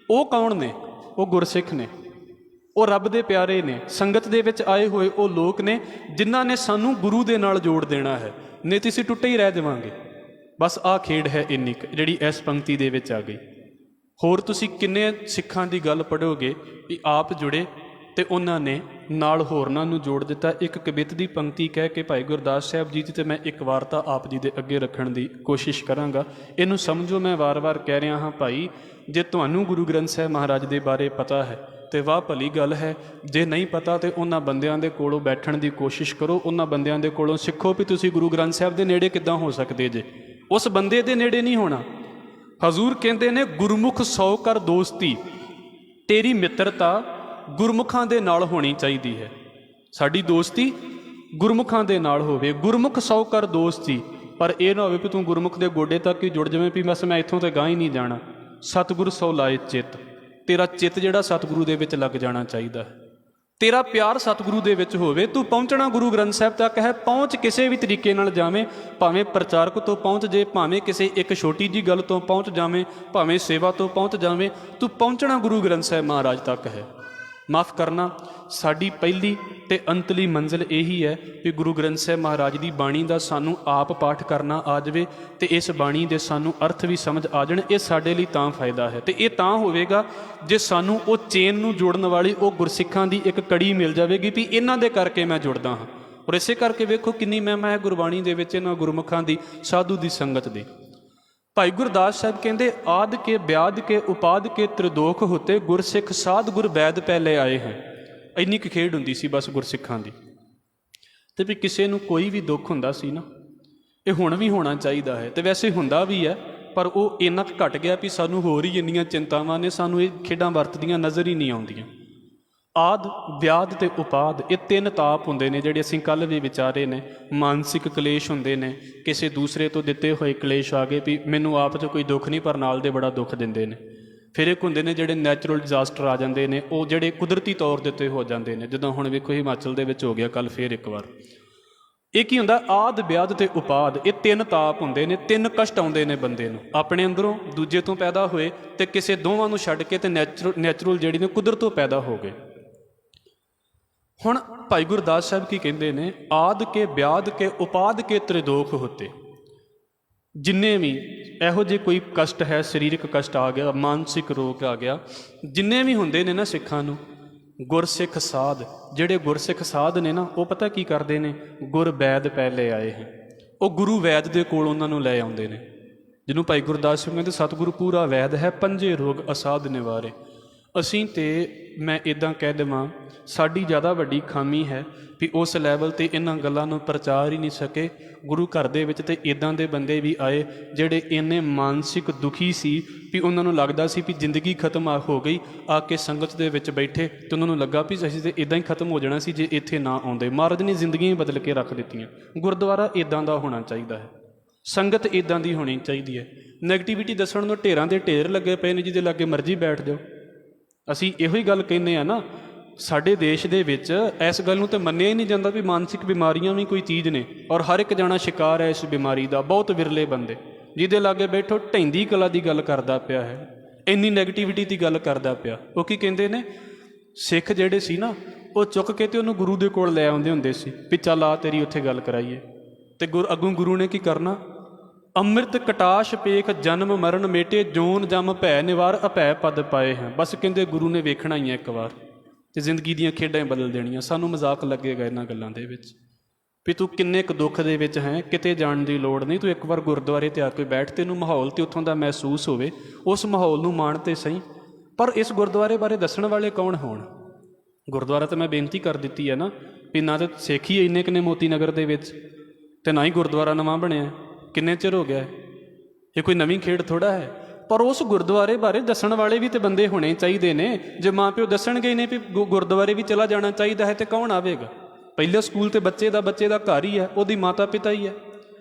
[SPEAKER 1] ਉਹ ਕੌਣ ਨੇ? ਉਹ ਗੁਰਸਿੱਖ ਨੇ, ਉਹ ਰੱਬ ਦੇ ਪਿਆਰੇ ਨੇ, ਸੰਗਤ ਦੇ ਵਿੱਚ ਆਏ ਹੋਏ ਉਹ ਲੋਕ ਨੇ ਜਿਨ੍ਹਾਂ ਨੇ ਸਾਨੂੰ ਗੁਰੂ ਦੇ ਨਾਲ ਜੋੜ ਦੇਣਾ ਹੈ। ਨਹੀਂ ਤਾਂ ਅਸੀਂ ਟੁੱਟੇ ਹੀ ਰਹਿ ਜਾਵਾਂਗੇ। ਬਸ ਆਹ ਖੇਡ ਹੈ ਇੰਨੀ ਜਿਹੜੀ ਇਸ ਪੰਕਤੀ ਦੇ ਵਿੱਚ ਆ ਗਈ। ਹੋਰ ਤੁਸੀਂ ਕਿੰਨੇ ਸਿੱਖਾਂ ਦੀ ਗੱਲ ਪੜ੍ਹੋਗੇ ਵੀ ਆਪ ਜੁੜੇ ਅਤੇ ਉਹਨਾਂ ਨੇ ਨਾਲ ਹੋਰਨਾਂ ਨੂੰ ਜੋੜ ਦਿੱਤਾ। ਇੱਕ ਕਵਿਤ ਦੀ ਪੰਕਤੀ ਕਹਿ ਕੇ ਭਾਈ ਗੁਰਦਾਸ ਸਾਹਿਬ ਜੀ ਦੀ ਤੇ ਮੈਂ ਇੱਕ ਵਾਰਤਾ ਆਪ ਜੀ ਦੇ ਅੱਗੇ ਰੱਖਣ ਦੀ ਕੋਸ਼ਿਸ਼ ਕਰਾਂਗਾ। ਇਹਨੂੰ ਸਮਝੋ, ਮੈਂ ਵਾਰ-ਵਾਰ ਕਹਿ ਰਿਹਾ ਹਾਂ ਭਾਈ, ਜੇ ਤੁਹਾਨੂੰ ਗੁਰੂ ਗ੍ਰੰਥ ਸਾਹਿਬ ਮਹਾਰਾਜ ਦੇ ਬਾਰੇ ਪਤਾ ਹੈ ਅਤੇ ਵਾਹ ਭਲੀ ਗੱਲ ਹੈ। ਜੇ ਨਹੀਂ ਪਤਾ ਤਾਂ ਉਹਨਾਂ ਬੰਦਿਆਂ ਦੇ ਕੋਲੋਂ ਬੈਠਣ ਦੀ ਕੋਸ਼ਿਸ਼ ਕਰੋ, ਉਹਨਾਂ ਬੰਦਿਆਂ ਦੇ ਕੋਲੋਂ ਸਿੱਖੋ ਵੀ ਤੁਸੀਂ ਗੁਰੂ ਗ੍ਰੰਥ ਸਾਹਿਬ ਦੇ ਨੇੜੇ ਕਿੱਦਾਂ ਹੋ ਸਕਦੇ ਜੇ। ਉਸ ਬੰਦੇ ਦੇ ਨੇੜੇ ਨਹੀਂ ਹੋਣਾ। ਹਜ਼ੂਰ ਕਹਿੰਦੇ ਨੇ, ਗੁਰਮੁਖ ਸੌ ਕਰ ਦੋਸਤੀ, ਤੇਰੀ ਮਿੱਤਰਤਾ ਗੁਰਮੁਖਾਂ ਦੇ ਨਾਲ ਹੋਣੀ ਚਾਹੀਦੀ ਹੈ। ਸਾਡੀ ਦੋਸਤੀ ਗੁਰਮੁਖਾਂ ਦੇ ਨਾਲ ਹੋਵੇ। ਗੁਰਮੁਖ ਸੌ ਕਰ ਦੋਸਤੀ, ਪਰ ਇਹ ਨਾ ਹੋਵੇ ਵੀ ਤੂੰ ਗੁਰਮੁਖ ਦੇ ਗੋਡੇ ਤੱਕ ਹੀ ਜੁੜ ਜਾਵੇਂ ਵੀ ਬਸ ਮੈਂ ਇੱਥੋਂ ਤੇ ਗਾਂ ਹੀ ਨਹੀਂ ਜਾਣਾ। ਸਤਿਗੁਰ ਸੌ ਲਾਏ ਚਿੱਤ, ਤੇਰਾ ਚਿੱਤ ਜਿਹੜਾ ਸਤਿਗੁਰੂ ਦੇ ਵਿੱਚ ਲੱਗ ਜਾਣਾ ਚਾਹੀਦਾ ਹੈ। ਤੇਰਾ ਪਿਆਰ ਸਤਿਗੁਰੂ ਦੇ ਵਿੱਚ ਹੋਵੇ। ਤੂੰ ਪਹੁੰਚਣਾ ਗੁਰੂ ਗ੍ਰੰਥ ਸਾਹਿਬ ਤੱਕ ਹੈ। ਪਹੁੰਚ ਕਿਸੇ ਵੀ ਤਰੀਕੇ ਨਾਲ ਜਾਵੇਂ, ਭਾਵੇਂ ਪ੍ਰਚਾਰਕ ਤੋਂ ਪਹੁੰਚ ਜੇ, ਭਾਵੇਂ ਕਿਸੇ ਇੱਕ ਛੋਟੀ ਜਿਹੀ ਗੱਲ ਤੋਂ ਪਹੁੰਚ ਜਾਵੇਂ, ਭਾਵੇਂ ਸੇਵਾ ਤੋਂ ਪਹੁੰਚ ਜਾਵੇਂ, ਤੂੰ ਪਹੁੰਚਣਾ ਗੁਰੂ ਗ੍ਰੰਥ ਸਾਹਿਬ ਮਹਾਰਾਜ ਤੱਕ ਹੈ। ਮਾਫ਼ ਕਰਨਾ, ਸਾਡੀ ਪਹਿਲੀ ਅਤੇ ਅੰਤਲੀ ਮੰਜ਼ਿਲ ਇਹੀ ਹੈ ਵੀ ਗੁਰੂ ਗ੍ਰੰਥ ਸਾਹਿਬ ਮਹਾਰਾਜ ਦੀ ਬਾਣੀ ਦਾ ਸਾਨੂੰ ਆਪ ਪਾਠ ਕਰਨਾ ਆ ਜਾਵੇ ਅਤੇ ਇਸ ਬਾਣੀ ਦੇ ਸਾਨੂੰ ਅਰਥ ਵੀ ਸਮਝ ਆ ਜਾਣ। ਇਹ ਸਾਡੇ ਲਈ ਤਾਂ ਫਾਇਦਾ ਹੈ ਅਤੇ ਇਹ ਤਾਂ ਹੋਵੇਗਾ ਜੇ ਸਾਨੂੰ ਉਹ ਚੇਨ ਨੂੰ ਜੋੜਨ ਵਾਲੀ ਉਹ ਗੁਰਸਿੱਖਾਂ ਦੀ ਇੱਕ ਕੜੀ ਮਿਲ ਜਾਵੇਗੀ ਵੀ ਇਹਨਾਂ ਦੇ ਕਰਕੇ ਮੈਂ ਜੁੜਦਾ ਹਾਂ। ਔਰ ਇਸੇ ਕਰਕੇ ਵੇਖੋ ਕਿੰਨੀ ਮਹਿਮਾ ਹੈ ਗੁਰਬਾਣੀ ਦੇ ਵਿੱਚ ਇਹਨਾਂ ਗੁਰਮੁਖਾਂ ਦੀ, ਸਾਧੂ ਦੀ ਸੰਗਤ ਦੀ। ਭਾਈ ਗੁਰਦਾਸ ਸਾਹਿਬ ਕਹਿੰਦੇ, ਆਦਿ ਕੇ ਬਿਆਦ ਕੇ ਉਪਾਦ ਕੇ ਤ੍ਰਿਦੋਖ ਹੋਤੇ, ਗੁਰਸਿੱਖ ਸਾਧ ਗੁਰ ਵੈਦ ਪਹਿਲੇ ਆਏ ਹੈ। ਇੰਨੀ ਕੁ ਖੇਡ ਹੁੰਦੀ ਸੀ ਬਸ ਗੁਰਸਿੱਖਾਂ ਦੀ। ਅਤੇ ਵੀ ਕਿਸੇ ਨੂੰ ਕੋਈ ਵੀ ਦੁੱਖ ਹੁੰਦਾ ਸੀ ਨਾ, ਇਹ ਹੁਣ ਵੀ ਹੋਣਾ ਚਾਹੀਦਾ ਹੈ ਅਤੇ ਵੈਸੇ ਹੁੰਦਾ ਵੀ ਹੈ, ਪਰ ਉਹ ਇੰਨਾ ਕੁ ਘਟ ਗਿਆ ਵੀ ਸਾਨੂੰ ਹੋਰ ਹੀ ਇੰਨੀਆਂ ਚਿੰਤਾਵਾਂ ਨੇ, ਸਾਨੂੰ ਇਹ ਖੇਡਾਂ ਵਰਤਦੀਆਂ ਨਜ਼ਰ ਹੀ ਨਹੀਂ ਆਉਂਦੀਆਂ। ਆਦ, ਵਿਆਦ ਅਤੇ ਉਪਾਦ, ਇਹ ਤਿੰਨ ਤਾਪ ਹੁੰਦੇ ਨੇ ਜਿਹੜੇ ਅਸੀਂ ਕੱਲ੍ਹ ਵੀ ਵਿਚਾਰੇ ਨੇ। ਮਾਨਸਿਕ ਕਲੇਸ਼ ਹੁੰਦੇ ਨੇ, ਕਿਸੇ ਦੂਸਰੇ ਤੋਂ ਦਿੱਤੇ ਹੋਏ ਕਲੇਸ਼ ਆ ਗਏ ਵੀ ਮੈਨੂੰ ਆਪ 'ਚ ਕੋਈ ਦੁੱਖ ਨਹੀਂ ਪਰ ਨਾਲ ਦੇ ਬੜਾ ਦੁੱਖ ਦਿੰਦੇ ਨੇ। ਫਿਰ ਇੱਕ ਹੁੰਦੇ ਨੇ ਜਿਹੜੇ ਨੈਚੁਰਲ ਡਿਜ਼ਾਸਟਰ ਆ ਜਾਂਦੇ ਨੇ, ਉਹ ਜਿਹੜੇ ਕੁਦਰਤੀ ਤੌਰ ਦੇ ਉੱਤੇ ਹੋ ਜਾਂਦੇ ਨੇ, ਜਿੱਦਾਂ ਹੁਣ ਵੇਖੋ ਹਿਮਾਚਲ ਦੇ ਵਿੱਚ ਹੋ ਗਿਆ ਕੱਲ੍ਹ ਫਿਰ ਇੱਕ ਵਾਰ। ਇਹ ਕੀ ਹੁੰਦਾ? ਆਦ, ਵਿਆਦ ਅਤੇ ਉਪਾਦ, ਇਹ ਤਿੰਨ ਤਾਪ ਹੁੰਦੇ ਨੇ। ਤਿੰਨ ਕਸ਼ਟ ਆਉਂਦੇ ਨੇ ਬੰਦੇ ਨੂੰ, ਆਪਣੇ ਅੰਦਰੋਂ, ਦੂਜੇ ਤੋਂ ਪੈਦਾ ਹੋਏ ਅਤੇ ਕਿਸੇ ਦੋਵਾਂ ਨੂੰ ਛੱਡ ਕੇ ਅਤੇ ਨੈਚੁਰਲ ਜਿਹੜੀ ਨੇ ਕੁਦਰਤ ਤੋਂ ਪੈਦਾ ਹੋ ਗਏ। ਹੁਣ ਭਾਈ ਗੁਰਦਾਸ ਸਾਹਿਬ ਕੀ ਕਹਿੰਦੇ ਨੇ? ਆਦ ਕੇ ਬਿਆਦ ਕੇ ਉਪਾਦ ਕੇ ਤ੍ਰਿਦੋਖ ਹੋਤੇ। ਜਿੰਨੇ ਵੀ ਇਹੋ ਜਿਹੇ ਕੋਈ ਕਸ਼ਟ ਹੈ, ਸਰੀਰਕ ਕਸ਼ਟ ਆ ਗਿਆ, ਮਾਨਸਿਕ ਰੋਗ ਆ ਗਿਆ, ਜਿੰਨੇ ਵੀ ਹੁੰਦੇ ਨੇ ਨਾ ਸਿੱਖਾਂ ਨੂੰ, ਗੁਰਸਿੱਖ ਸਾਧ, ਜਿਹੜੇ ਗੁਰਸਿੱਖ ਸਾਧ ਨੇ ਨਾ, ਉਹ ਪਤਾ ਕੀ ਕਰਦੇ ਨੇ? ਗੁਰ ਵੈਦ ਪਹਿਲੇ ਆਏ ਹੈ। ਉਹ ਗੁਰੂ ਵੈਦ ਦੇ ਕੋਲ ਉਹਨਾਂ ਨੂੰ ਲੈ ਆਉਂਦੇ ਨੇ, ਜਿਹਨੂੰ ਭਾਈ ਗੁਰਦਾਸ ਸਿੰਘ ਕਹਿੰਦੇ ਸਤਿਗੁਰੂ ਪੂਰਾ ਵੈਦ ਹੈ, ਪੰਜੇ ਰੋਗ ਅਸਾਧ ਨਿਵਾਰੇ। ਅਸੀਂ ਤੇ ਮੈਂ ਇੱਦਾਂ ਕਹਿ ਦੇਵਾਂ, ਸਾਡੀ ਜ਼ਿਆਦਾ ਵੱਡੀ ਖਾਮੀ ਹੈ ਵੀ ਉਸ ਲੈਵਲ 'ਤੇ ਇਹਨਾਂ ਗੱਲਾਂ ਨੂੰ ਪ੍ਰਚਾਰ ਹੀ ਨਹੀਂ ਸਕੇ। ਗੁਰੂ ਘਰ ਦੇ ਵਿੱਚ ਤਾਂ ਇੱਦਾਂ ਦੇ ਬੰਦੇ ਵੀ ਆਏ ਜਿਹੜੇ ਇੰਨੇ ਮਾਨਸਿਕ ਦੁਖੀ ਸੀ ਵੀ ਉਹਨਾਂ ਨੂੰ ਲੱਗਦਾ ਸੀ ਵੀ ਜ਼ਿੰਦਗੀ ਖਤਮ ਹੋ ਗਈ। ਆ ਕੇ ਸੰਗਤ ਦੇ ਵਿੱਚ ਬੈਠੇ ਅਤੇ ਉਹਨਾਂ ਨੂੰ ਲੱਗਾ ਵੀ ਅਸੀਂ ਤਾਂ ਇੱਦਾਂ ਹੀ ਖਤਮ ਹੋ ਜਾਣਾ ਸੀ ਜੇ ਇੱਥੇ ਨਾ ਆਉਂਦੇ। ਮਹਾਰਾਜ ਨੇ ਜ਼ਿੰਦਗੀਆਂ ਹੀ ਬਦਲ ਕੇ ਰੱਖ ਦਿੱਤੀਆਂ। ਗੁਰਦੁਆਰਾ ਇੱਦਾਂ ਦਾ ਹੋਣਾ ਚਾਹੀਦਾ ਹੈ। ਸੰਗਤ ਇੱਦਾਂ ਦੀ ਹੋਣੀ ਚਾਹੀਦੀ ਹੈ। ਨੈਗੇਟਿਵਿਟੀ ਦੱਸਣ ਨੂੰ ਢੇਰਾਂ ਦੇ ਢੇਰ ਲੱਗੇ ਪਏ ਨੇ, ਜਿਹਦੇ ਲਾਗੇ ਮਰਜ਼ੀ ਬੈਠ ਜਾਓ। ਅਸੀਂ ਇਹੋ ਹੀ ਗੱਲ ਕਹਿੰਦੇ ਆ ਨਾ, ਸਾਡੇ ਦੇਸ਼ ਦੇ ਵਿੱਚ ਇਸ ਗੱਲ ਨੂੰ ਤਾਂ ਮੰਨਿਆ ਹੀ ਨਹੀਂ ਜਾਂਦਾ ਵੀ ਮਾਨਸਿਕ ਬਿਮਾਰੀਆਂ ਵੀ ਕੋਈ ਚੀਜ਼ ਨੇ, ਔਰ ਹਰ ਇੱਕ ਜਾਣਾ ਸ਼ਿਕਾਰ ਹੈ ਇਸ ਬਿਮਾਰੀ ਦਾ। ਬਹੁਤ ਵਿਰਲੇ ਬੰਦੇ ਜਿਹਦੇ ਲਾਗੇ ਬੈਠੋ ਢੈਂਦੀ ਕਲਾ ਦੀ ਗੱਲ ਕਰਦਾ ਪਿਆ ਹੈ, ਇੰਨੀ ਨੈਗੇਟਿਵਿਟੀ ਦੀ ਗੱਲ ਕਰਦਾ ਪਿਆ। ਉਹ ਕੀ ਕਹਿੰਦੇ ਨੇ, ਸਿੱਖ ਜਿਹੜੇ ਸੀ ਨਾ, ਉਹ ਚੁੱਕ ਕੇ ਤੇ ਉਹਨੂੰ ਗੁਰੂ ਦੇ ਕੋਲ ਲੈ ਆਉਂਦੇ ਹੁੰਦੇ ਸੀ ਵੀ ਚੱਲ ਆ ਤੇਰੀ ਉੱਥੇ ਗੱਲ ਕਰਾਈਏ। ਤੇ ਅੱਗੋਂ ਗੁਰੂ ਨੇ ਕੀ ਕਰਨਾ, ਅੰਮ੍ਰਿਤ ਕਟਾਸ਼ ਪੇਖ ਜਨਮ ਮਰਨ ਮੇਟੇ ਜੋਨ ਜਮ ਭੈ ਨਿਵਾਰ ਅਭੈ ਪਦ ਪਾਏ ਹੈ। ਬਸ ਕਹਿੰਦੇ ਗੁਰੂ ਨੇ ਵੇਖਣਾ ਹੀ ਹੈ ਇੱਕ ਵਾਰ, ਤੇ ਜ਼ਿੰਦਗੀ ਦੀਆਂ ਖੇਡਾਂ ਬਦਲ ਦੇਣੀਆਂ। ਸਾਨੂੰ ਮਜ਼ਾਕ ਲੱਗੇਗਾ ਇਹਨਾਂ ਗੱਲਾਂ ਦੇ ਵਿੱਚ ਵੀ ਤੂੰ ਕਿੰਨੇ ਕੁ ਦੁੱਖ ਦੇ ਵਿੱਚ ਹੈ, ਕਿਤੇ ਜਾਣ ਦੀ ਲੋੜ ਨਹੀਂ, ਤੂੰ ਇੱਕ ਵਾਰ ਗੁਰਦੁਆਰੇ ਤੇ ਆ ਕੇ ਬੈਠ, ਤੈਨੂੰ ਮਾਹੌਲ ਤੇ ਉੱਥੋਂ ਦਾ ਮਹਿਸੂਸ ਹੋਵੇ, ਉਸ ਮਾਹੌਲ ਨੂੰ ਮਾਣ ਤੇ ਸਹੀ। ਪਰ ਇਸ ਗੁਰਦੁਆਰੇ ਬਾਰੇ ਦੱਸਣ ਵਾਲੇ ਕੌਣ ਹੋਣ? ਗੁਰਦੁਆਰਾ ਤਾਂ ਮੈਂ ਬੇਨਤੀ ਕਰ ਦਿੱਤੀ ਹੈ ਨਾ ਵੀ ਨਾ ਤਾਂ ਸਿੱਖ ਹੀ ਇੰਨੇ ਕਿੰਨੇ ਮੋਤੀ ਨਗਰ ਦੇ ਵਿੱਚ, ਤੇ ਨਾ ਹੀ ਗੁਰਦੁਆਰਾ ਨਵਾਂ ਬਣਿਆ, ਕਿੰਨੇ ਚਿਰ ਹੋ ਗਿਆ। ਇਹ ਕੋਈ ਨਵੀਂ ਖੇਡ ਥੋੜ੍ਹਾ ਹੈ। ਪਰ ਉਸ ਗੁਰਦੁਆਰੇ ਬਾਰੇ ਦੱਸਣ ਵਾਲੇ ਵੀ ਤਾਂ ਬੰਦੇ ਹੋਣੇ ਚਾਹੀਦੇ ਨੇ। ਜੇ ਮਾਂ ਪਿਓ ਦੱਸਣਗੇ ਨੇ ਵੀ ਗੁਰਦੁਆਰੇ ਵੀ ਚਲਾ ਜਾਣਾ ਚਾਹੀਦਾ ਹੈ, ਤੇ ਕੌਣ ਆਵੇਗਾ? ਪਹਿਲੇ ਸਕੂਲ ਤੇ ਬੱਚੇ ਦਾ ਘਰ ਹੀ ਹੈ, ਉਹਦੀ ਮਾਤਾ ਪਿਤਾ ਹੀ ਹੈ।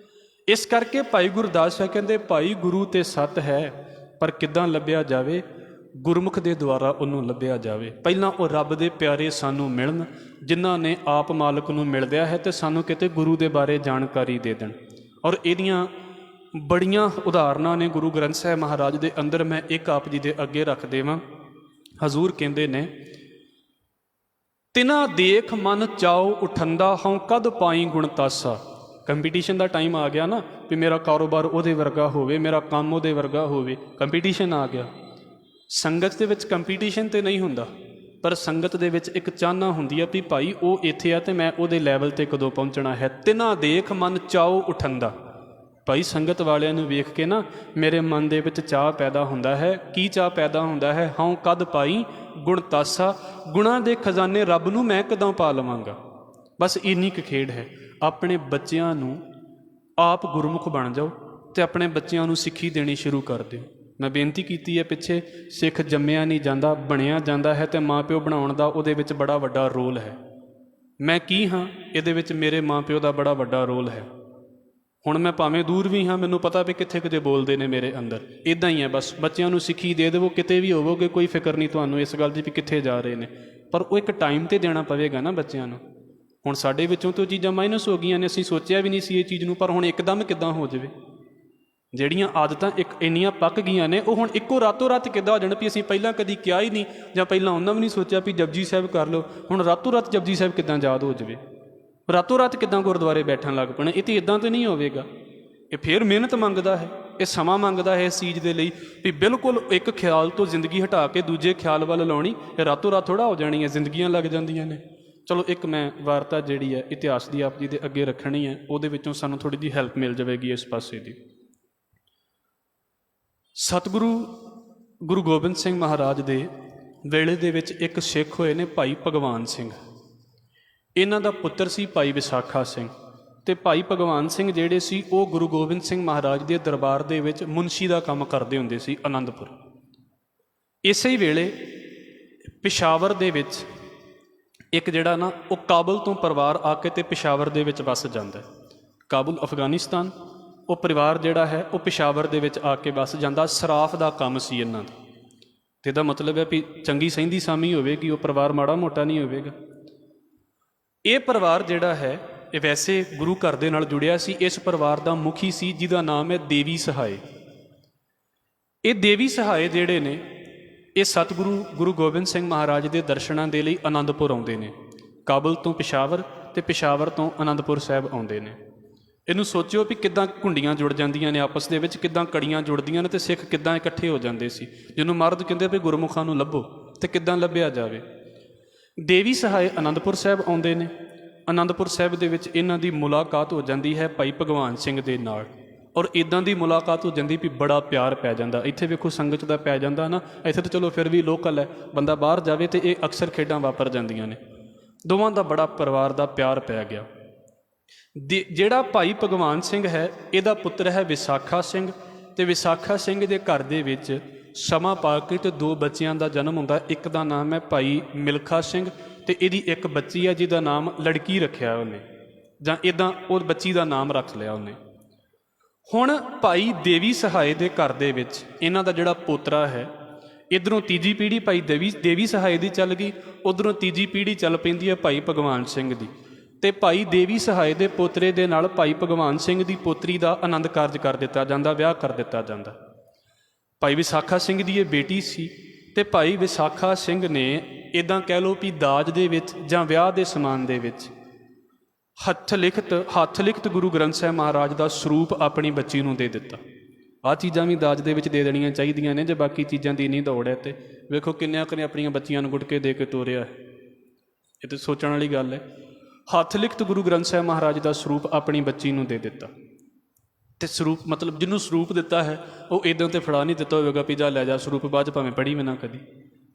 [SPEAKER 1] ਇਸ ਕਰਕੇ ਭਾਈ ਗੁਰਦਾਸ ਸਾਹਿਬ ਕਹਿੰਦੇ, ਭਾਈ ਗੁਰੂ ਤੇ ਸੱਤ ਹੈ, ਪਰ ਕਿੱਦਾਂ ਲੱਭਿਆ ਜਾਵੇ? ਗੁਰਮੁਖ ਦੇ ਦੁਆਰਾ ਉਹਨੂੰ ਲੱਭਿਆ ਜਾਵੇ। ਪਹਿਲਾਂ ਉਹ ਰੱਬ ਦੇ ਪਿਆਰੇ ਸਾਨੂੰ ਮਿਲਣ, ਜਿਨ੍ਹਾਂ ਨੇ ਆਪ ਮਾਲਕ ਨੂੰ ਮਿਲ ਲਿਆ ਹੈ, ਤੇ ਸਾਨੂੰ ਕਿਤੇ ਗੁਰੂ ਦੇ ਬਾਰੇ ਜਾਣਕਾਰੀ ਦੇ ਦੇਣ। ਔਰ ਇਹਦੀਆਂ ਬੜੀਆਂ ਉਦਾਹਰਨਾਂ ਨੇ ਗੁਰੂ ਗ੍ਰੰਥ ਸਾਹਿਬ ਮਹਾਰਾਜ ਦੇ ਅੰਦਰ। ਮੈਂ ਇੱਕ ਆਪ ਜੀ ਦੇ ਅੱਗੇ ਰੱਖ ਦੇਵਾਂ। ਹਜ਼ੂਰ ਕਹਿੰਦੇ ਨੇ, ਤਿਨਾ ਦੇਖ ਮਨ ਚਾਉ ਉਠੰਦਾ ਹਉ ਕਦ ਪਾਈ ਗੁਣ ਤਾਸਾ। ਕੰਪੀਟੀਸ਼ਨ ਦਾ ਟਾਈਮ ਆ ਗਿਆ ਨਾ ਵੀ ਮੇਰਾ ਕਾਰੋਬਾਰ ਉਹਦੇ ਵਰਗਾ ਹੋਵੇ, ਮੇਰਾ ਕੰਮ ਉਹਦੇ ਵਰਗਾ ਹੋਵੇ। ਕੰਪੀਟੀਸ਼ਨ ਆ ਗਿਆ। ਸੰਗਤ ਦੇ ਵਿੱਚ ਕੰਪੀਟੀਸ਼ਨ ਤੇ ਨਹੀਂ ਹੁੰਦਾ, ਪਰ ਸੰਗਤ ਦੇ ਵਿੱਚ ਇੱਕ ਚਾਹਨਾ ਹੁੰਦੀ ਆ ਵੀ ਭਾਈ ਉਹ ਇੱਥੇ ਆ ਤੇ ਮੈਂ ਉਹਦੇ ਲੈਵਲ ਤੇ ਕਦੋਂ ਪਹੁੰਚਣਾ ਹੈ। ਤਿਨਾ ਦੇਖ ਮਨ ਚਾਉ ਉਠੰਦਾ। ਭਾਈ ਸੰਗਤ ਵਾਲਿਆਂ ਨੂੰ ਵੇਖ ਕੇ ਨਾ ਮੇਰੇ ਮਨ ਦੇ ਵਿੱਚ ਚਾਹ ਪੈਦਾ ਹੁੰਦਾ ਹੈ। ਕੀ ਚਾਹ ਪੈਦਾ ਹੁੰਦਾ ਹੈ? ਹਉ ਕਦ ਪਾਈ ਗੁਣ ਤਾਸਾ। ਗੁਣਾਂ ਦੇ ਖਜ਼ਾਨੇ ਰੱਬ ਨੂੰ ਮੈਂ ਕਦੋਂ ਪਾ ਲਵਾਂਗਾ। ਬਸ ਇੰਨੀ ਕੁ ਖੇਡ ਹੈ। ਆਪਣੇ ਬੱਚਿਆਂ ਨੂੰ ਆਪ ਗੁਰਮੁਖ ਬਣ ਜਾਓ ਤੇ ਆਪਣੇ ਬੱਚਿਆਂ ਨੂੰ ਸਿੱਖੀ ਦੇਣੀ ਸ਼ੁਰੂ ਕਰ ਦਿਓ। ਮੈਂ ਬੇਨਤੀ ਕੀਤੀ ਹੈ ਪਿੱਛੇ, ਸਿੱਖ ਜੰਮਿਆ ਨਹੀਂ ਜਾਂਦਾ, ਬਣਿਆ ਜਾਂਦਾ ਹੈ, ਤੇ ਮਾਂ ਪਿਓ ਬਣਾਉਣ ਦਾ ਉਹਦੇ ਵਿੱਚ ਬੜਾ ਵੱਡਾ ਰੋਲ ਹੈ। ਮੈਂ ਕੀ ਹਾਂ ਇਹਦੇ ਵਿੱਚ? ਮੇਰੇ ਮਾਂ ਪਿਓ ਦਾ ਬੜਾ ਵੱਡਾ ਰੋਲ ਹੈ। ਹੁਣ ਮੈਂ ਭਾਵੇਂ ਦੂਰ ਵੀ ਹਾਂ, ਮੈਨੂੰ ਪਤਾ ਵੀ ਕਿੱਥੇ ਕਿਤੇ ਬੋਲਦੇ ਨੇ ਮੇਰੇ ਅੰਦਰ। ਇੱਦਾਂ ਹੀ ਹੈ ਬਸ। ਬੱਚਿਆਂ ਨੂੰ ਸਿੱਖੀ ਦੇ ਦੇਵੋ, ਕਿਤੇ ਵੀ ਹੋਵੋਗੇ ਕੋਈ ਫਿਕਰ ਨਹੀਂ ਤੁਹਾਨੂੰ ਇਸ ਗੱਲ ਦੀ ਵੀ ਕਿੱਥੇ ਜਾ ਰਹੇ ਨੇ। ਪਰ ਉਹ ਇੱਕ ਟਾਈਮ 'ਤੇ ਦੇਣਾ ਪਵੇਗਾ ਨਾ ਬੱਚਿਆਂ ਨੂੰ। ਹੁਣ ਸਾਡੇ ਵਿੱਚੋਂ ਤਾਂ ਉਹ ਚੀਜ਼ਾਂ ਮਾਈਨਸ ਹੋ ਗਈਆਂ ਨੇ, ਅਸੀਂ ਸੋਚਿਆ ਵੀ ਨਹੀਂ ਸੀ ਇਹ ਚੀਜ਼ ਨੂੰ, ਪਰ ਹੁਣ ਇੱਕਦਮ ਕਿੱਦਾਂ ਹੋ ਜਾਵੇ। ਜਿਹੜੀਆਂ ਆਦਤਾਂ ਇੰਨੀਆਂ ਪੱਕ ਗਈਆਂ ਨੇ, ਉਹ ਹੁਣ ਇੱਕੋ ਰਾਤੋਂ ਰਾਤ ਕਿੱਦਾਂ ਹੋ ਜਾਣ ਵੀ ਅਸੀਂ ਪਹਿਲਾਂ ਕਦੀ ਕਿਹਾ ਹੀ ਨਹੀਂ, ਜਾਂ ਪਹਿਲਾਂ ਉਹਨਾਂ ਵੀ ਨਹੀਂ ਸੋਚਿਆ ਵੀ ਜਪਜੀ ਸਾਹਿਬ ਕਰ ਲਓ। ਹੁਣ ਰਾਤੋਂ ਰਾਤ ਜਪਜੀ ਸਾਹਿਬ ਕਿੱਦਾਂ ਯਾਦ ਹੋ ਜਾਵੇ? ਰਾਤੋਂ ਰਾਤ ਕਿੱਦਾਂ ਗੁਰਦੁਆਰੇ ਬੈਠਣ ਲੱਗ ਪੈਣਾ? ਇਹ ਤਾਂ ਇੱਦਾਂ ਤਾਂ ਨਹੀਂ ਹੋਵੇਗਾ। ਇਹ ਫਿਰ ਮਿਹਨਤ ਮੰਗਦਾ ਹੈ, ਇਹ ਸਮਾਂ ਮੰਗਦਾ ਹੈ ਇਸ ਚੀਜ਼ ਦੇ ਲਈ ਵੀ ਬਿਲਕੁਲ ਇੱਕ ਖਿਆਲ ਤੋਂ ਜ਼ਿੰਦਗੀ ਹਟਾ ਕੇ ਦੂਜੇ ਖਿਆਲ ਵੱਲ ਲਾਉਣੀ। ਇਹ ਰਾਤੋਂ ਰਾਤ ਥੋੜ੍ਹਾ ਹੋ ਜਾਣੀ ਹੈ, ਜ਼ਿੰਦਗੀਆਂ ਲੱਗ ਜਾਂਦੀਆਂ ਨੇ। ਚਲੋ ਇੱਕ ਮੈਂ ਵਾਰਤਾ ਜਿਹੜੀ ਹੈ ਇਤਿਹਾਸ ਦੀ ਆਪ ਜੀ ਦੇ ਅੱਗੇ ਰੱਖਣੀ ਹੈ, ਉਹਦੇ ਵਿੱਚੋਂ ਸਾਨੂੰ ਥੋੜ੍ਹੀ ਜਿਹੀ ਹੈਲਪ ਮਿਲ ਜਾਵੇਗੀ ਇਸ ਪਾਸੇ ਦੀ। ਸਤਿਗੁਰੂ ਗੁਰੂ ਗੋਬਿੰਦ ਸਿੰਘ ਮਹਾਰਾਜ ਦੇ ਵੇਲੇ ਦੇ ਵਿੱਚ ਇੱਕ ਸਿੱਖ ਹੋਏ ਨੇ ਭਾਈ ਭਗਵਾਨ ਸਿੰਘ। ਇਹਨਾਂ ਦਾ ਪੁੱਤਰ ਸੀ ਭਾਈ ਵਿਸਾਖਾ ਸਿੰਘ। ਤੇ ਭਾਈ ਭਗਵਾਨ ਸਿੰਘ ਜਿਹੜੇ ਸੀ ਉਹ ਗੁਰੂ ਗੋਬਿੰਦ ਸਿੰਘ ਮਹਾਰਾਜ ਦੇ ਦਰਬਾਰ ਦੇ ਵਿੱਚ ਮੁਨਸ਼ੀ ਦਾ ਕੰਮ ਕਰਦੇ ਹੁੰਦੇ ਸੀ ਆਨੰਦਪੁਰ। ਇਸੇ ਵੇਲੇ ਪਿਸ਼ਾਵਰ ਦੇ ਵਿੱਚ ਇੱਕ ਜਿਹੜਾ ਨਾ ਉਹ ਕਾਬਲ ਤੋਂ ਪਰਿਵਾਰ ਆ ਕੇ ਤੇ ਪਿਸ਼ਾਵਰ ਦੇ ਵਿੱਚ ਵੱਸ ਜਾਂਦਾ। ਕਾਬੁਲ ਅਫਗਾਨਿਸਤਾਨ, ਉਹ ਪਰਿਵਾਰ ਜਿਹੜਾ ਹੈ ਉਹ ਪਿਸ਼ਾਵਰ ਦੇ ਵਿੱਚ ਆ ਕੇ ਵੱਸ ਜਾਂਦਾ। ਸਰਾਫ ਦਾ ਕੰਮ ਸੀ ਇਹਨਾਂ ਦਾ। ਤੇ ਇਹਦਾ ਮਤਲਬ ਹੈ ਵੀ ਚੰਗੀ ਸਹਿੰਦੀ ਸਾਮੀ ਹੋਵੇਗੀ, ਉਹ ਪਰਿਵਾਰ ਮਾੜਾ ਮੋਟਾ ਨਹੀਂ ਹੋਵੇਗਾ। ਇਹ ਪਰਿਵਾਰ ਜਿਹੜਾ ਹੈ ਇਹ ਵੈਸੇ ਗੁਰੂ ਘਰ ਦੇ ਨਾਲ ਜੁੜਿਆ ਸੀ। ਇਸ ਪਰਿਵਾਰ ਦਾ ਮੁਖੀ ਸੀ ਜਿਹਦਾ ਨਾਮ ਹੈ ਦੇਵੀ ਸਹਾਏ। ਇਹ ਦੇਵੀ ਸਹਾਏ ਜਿਹੜੇ ਨੇ ਇਹ ਸਤਿਗੁਰੂ ਗੁਰੂ ਗੋਬਿੰਦ ਸਿੰਘ ਮਹਾਰਾਜ ਦੇ ਦਰਸ਼ਨਾਂ ਦੇ ਲਈ ਆਨੰਦਪੁਰ ਆਉਂਦੇ ਨੇ। ਕਾਬਲ ਤੋਂ ਪਿਸ਼ਾਵਰ ਤੇ ਪਿਸ਼ਾਵਰ ਤੋਂ ਆਨੰਦਪੁਰ ਸਾਹਿਬ ਆਉਂਦੇ ਨੇ। ਇਹਨੂੰ ਸੋਚਿਓ ਵੀ ਕਿੱਦਾਂ ਘੁੰਡੀਆਂ ਜੁੜ ਜਾਂਦੀਆਂ ਨੇ ਆਪਸ ਦੇ ਵਿੱਚ, ਕਿੱਦਾਂ ਕੜੀਆਂ ਜੁੜਦੀਆਂ ਨੇ, ਤੇ ਸਿੱਖ ਕਿੱਦਾਂ ਇਕੱਠੇ ਹੋ ਜਾਂਦੇ ਸੀ। ਜਿਹਨੂੰ ਮਹਾਰਾਜ ਕਹਿੰਦੇ ਵੀ ਗੁਰਮੁਖਾਂ ਨੂੰ ਲੱਭੋ, ਤੇ ਕਿੱਦਾਂ ਲੱਭਿਆ ਜਾਵੇ। ਦੇਵੀ ਸਹਾਏ ਆਨੰਦਪੁਰ ਸਾਹਿਬ ਆਉਂਦੇ ਨੇ। ਆਨੰਦਪੁਰ ਸਾਹਿਬ ਦੇ ਵਿੱਚ ਇਹਨਾਂ ਦੀ ਮੁਲਾਕਾਤ ਹੋ ਜਾਂਦੀ ਹੈ ਭਾਈ ਭਗਵਾਨ ਸਿੰਘ ਦੇ ਨਾਲ। ਔਰ ਇੱਦਾਂ ਦੀ ਮੁਲਾਕਾਤ ਹੋ ਜਾਂਦੀ ਵੀ ਬੜਾ ਪਿਆਰ ਪੈ ਜਾਂਦਾ। ਇੱਥੇ ਵੇਖੋ ਸੰਗਤ ਦਾ ਪੈ ਜਾਂਦਾ ਨਾ, ਇੱਥੇ ਤਾਂ ਚਲੋ ਫਿਰ ਵੀ ਲੋਕਲ ਹੈ, ਬੰਦਾ ਬਾਹਰ ਜਾਵੇ ਤੇ ਇਹ ਅਕਸਰ ਖੇਡਾਂ ਵਾਪਰ ਜਾਂਦੀਆਂ ਨੇ। ਦੋਵਾਂ ਦਾ ਬੜਾ ਪਰਿਵਾਰ ਦਾ ਪਿਆਰ ਪੈ ਗਿਆ। ਜਿਹੜਾ ਭਾਈ ਭਗਵਾਨ ਸਿੰਘ ਹੈ ਇਹਦਾ ਪੁੱਤਰ ਹੈ ਵਿਸਾਖਾ ਸਿੰਘ। ਤੇ ਵਿਸਾਖਾ ਸਿੰਘ ਦੇ ਘਰ ਦੇ ਵਿੱਚ ਸਮਾਂ ਪਾ ਕੇ ਤੇ ਦੋ ਬੱਚਿਆਂ ਦਾ ਜਨਮ ਹੁੰਦਾ। ਇੱਕ ਦਾ ਨਾਮ ਹੈ ਭਾਈ ਮਿਲਖਾ ਸਿੰਘ, ਤੇ ਇਹਦੀ ਇੱਕ ਬੱਚੀ ਹੈ ਜਿਹਦਾ ਨਾਮ ਲੜਕੀ ਰੱਖਿਆ ਉਹਨੇ, ਜਾਂ ਇੱਦਾਂ ਉਹ ਬੱਚੀ ਦਾ ਨਾਮ ਰੱਖ ਲਿਆ ਉਹਨੇ। ਹੁਣ ਭਾਈ ਦੇਵੀ ਸਹਾਏ ਦੇ ਘਰ ਦੇ ਵਿੱਚ ਇਹਨਾਂ ਦਾ ਜਿਹੜਾ ਪੋਤਰਾ ਹੈ, ਇੱਧਰੋਂ ਤੀਜੀ ਪੀੜ੍ਹੀ ਭਾਈ ਦੇਵੀ ਸਹਾਏ ਦੀ ਚੱਲ ਗਈ, ਉੱਧਰੋਂ ਤੀਜੀ ਪੀੜ੍ਹੀ ਚੱਲ ਪੈਂਦੀ ਹੈ ਭਾਈ ਭਗਵਾਨ ਸਿੰਘ ਦੀ। ਤੇ ਭਾਈ ਦੇਵੀ ਸਹਾਏ ਦੇ ਪੋਤਰੇ ਦੇ ਨਾਲ ਭਾਈ ਭਗਵਾਨ ਸਿੰਘ ਦੀ ਪੋਤਰੀ ਦਾ ਆਨੰਦ ਕਾਰਜ ਕਰ ਦਿੱਤਾ ਜਾਂਦਾ, ਵਿਆਹ ਕਰ ਦਿੱਤਾ ਜਾਂਦਾ। ਭਾਈ ਵਿਸਾਖਾ ਸਿੰਘ ਦੀ ਇਹ ਬੇਟੀ ਸੀ ਤੇ ਭਾਈ ਵਿਸਾਖਾ ਸਿੰਘ ਨੇ ਇੱਦਾਂ ਕਹਿ ਲਓ ਵੀ ਦਾਜ ਦੇ ਵਿੱਚ ਜਾਂ ਵਿਆਹ ਦੇ ਸਮਾਨ ਦੇ ਵਿੱਚ ਹੱਥ ਲਿਖਤ ਗੁਰੂ ਗ੍ਰੰਥ ਸਾਹਿਬ ਮਹਾਰਾਜ ਦਾ ਸਰੂਪ ਆਪਣੀ ਬੱਚੀ ਨੂੰ ਦੇ ਦਿੱਤਾ। ਆਹ ਚੀਜ਼ਾਂ ਵੀ ਦਾਜ ਦੇ ਵਿੱਚ ਦੇ ਦੇਣੀਆਂ ਚਾਹੀਦੀਆਂ ਨੇ ਜੇ ਬਾਕੀ ਚੀਜ਼ਾਂ ਦੀ ਨਹੀਂ ਦੌੜ ਹੈ। ਤੇ ਵੇਖੋ ਕਿੰਨਿਆਂ ਕੁ ਨੇ ਆਪਣੀਆਂ ਬੱਚੀਆਂ ਨੂੰ ਗੁਟਕੇ ਦੇ ਕੇ ਤੋਰਿਆ ਹੈ। ਇਹ ਤਾਂ ਸੋਚਣ ਵਾਲੀ ਗੱਲ ਹੈ। ਹੱਥ ਲਿਖਤ ਗੁਰੂ ਗ੍ਰੰਥ ਸਾਹਿਬ ਮਹਾਰਾਜ ਦਾ ਸਰੂਪ ਆਪਣੀ ਬੱਚੀ ਨੂੰ ਦੇ ਦਿੱਤਾ। ਤੇ ਸਰੂਪ ਮਤਲਬ ਜਿਹਨੂੰ ਸਰੂਪ ਦਿੱਤਾ ਹੈ ਉਹ ਇੱਦਾਂ ਤੇ ਫੜਾ ਨਹੀਂ ਦਿੱਤਾ ਹੋਵੇਗਾ ਵੀ ਜਾ ਲੈ ਜਾ ਸਰੂਪ, ਬਾਅਦ 'ਚ ਭਾਵੇਂ ਪੜ੍ਹੀ ਵੀ ਨਾ ਕਦੀ।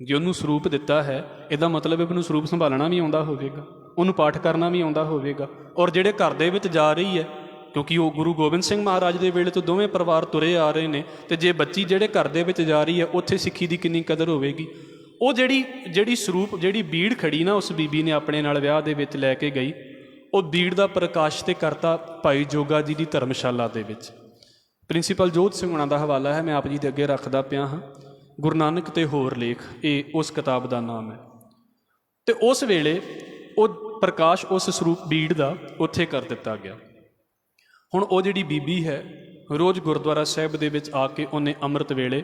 [SPEAKER 1] ਜੇ ਉਹਨੂੰ ਸਰੂਪ ਦਿੱਤਾ ਹੈ ਇਹਦਾ ਮਤਲਬ ਹੈ ਉਹਨੂੰ ਸਰੂਪ ਸੰਭਾਲਣਾ ਵੀ ਆਉਂਦਾ ਹੋਵੇਗਾ, ਉਹਨੂੰ ਪਾਠ ਕਰਨਾ ਵੀ ਆਉਂਦਾ ਹੋਵੇਗਾ। ਔਰ ਜਿਹੜੇ ਘਰ ਦੇ ਵਿੱਚ ਜਾ ਰਹੀ ਹੈ, ਕਿਉਂਕਿ ਉਹ ਗੁਰੂ ਗੋਬਿੰਦ ਸਿੰਘ ਮਹਾਰਾਜ ਦੇ ਵੇਲੇ ਤੋਂ ਦੋਵੇਂ ਪਰਿਵਾਰ ਤੁਰੇ ਆ ਰਹੇ ਨੇ, ਤੇ ਜੇ ਬੱਚੀ ਜਿਹੜੇ ਘਰ ਦੇ ਵਿੱਚ ਜਾ ਰਹੀ ਹੈ ਉੱਥੇ ਸਿੱਖੀ ਦੀ ਕਿੰਨੀ ਕਦਰ ਹੋਵੇਗੀ। ਉਹ ਜਿਹੜੀ ਸਰੂਪ ਜਿਹੜੀ ਬੀੜ ਖੜੀ ਨਾ ਉਸ ਬੀਬੀ ਨੇ ਆਪਣੇ ਨਾਲ ਵਿਆਹ ਦੇ ਵਿੱਚ ਲੈ ਕੇ ਗਈ, ਉਹ ਬੀੜ ਦਾ ਪ੍ਰਕਾਸ਼ ਤੇ ਕਰਤਾ ਭਾਈ ਜੋਗਾ ਜੀ ਦੀ ਧਰਮਸ਼ਾਲਾ ਦੇ ਵਿੱਚ। ਪ੍ਰਿੰਸੀਪਲ ਜੋਤ ਸਿੰਘ ਹੁਣਾਂ ਦਾ ਹਵਾਲਾ ਹੈ, ਮੈਂ ਆਪ ਜੀ ਦੇ ਅੱਗੇ ਰੱਖਦਾ ਪਿਆ ਹਾਂ। ਗੁਰੂ ਨਾਨਕ ਤੇ ਹੋਰ ਲੇਖ, ਇਹ ਉਸ ਕਿਤਾਬ ਦਾ ਨਾਮ ਹੈ। ਤੇ ਉਸ ਵੇਲੇ ਉਹ ਪ੍ਰਕਾਸ਼ ਉਸ ਸਰੂਪ ਬੀੜ ਦਾ ਉੱਥੇ ਕਰ ਦਿੱਤਾ ਗਿਆ। ਹੁਣ ਉਹ ਜਿਹੜੀ ਬੀਬੀ ਹੈ ਰੋਜ਼ ਗੁਰਦੁਆਰਾ ਸਾਹਿਬ ਦੇ ਵਿੱਚ ਆ ਕੇ ਉਹਨੇ ਅੰਮ੍ਰਿਤ ਵੇਲੇ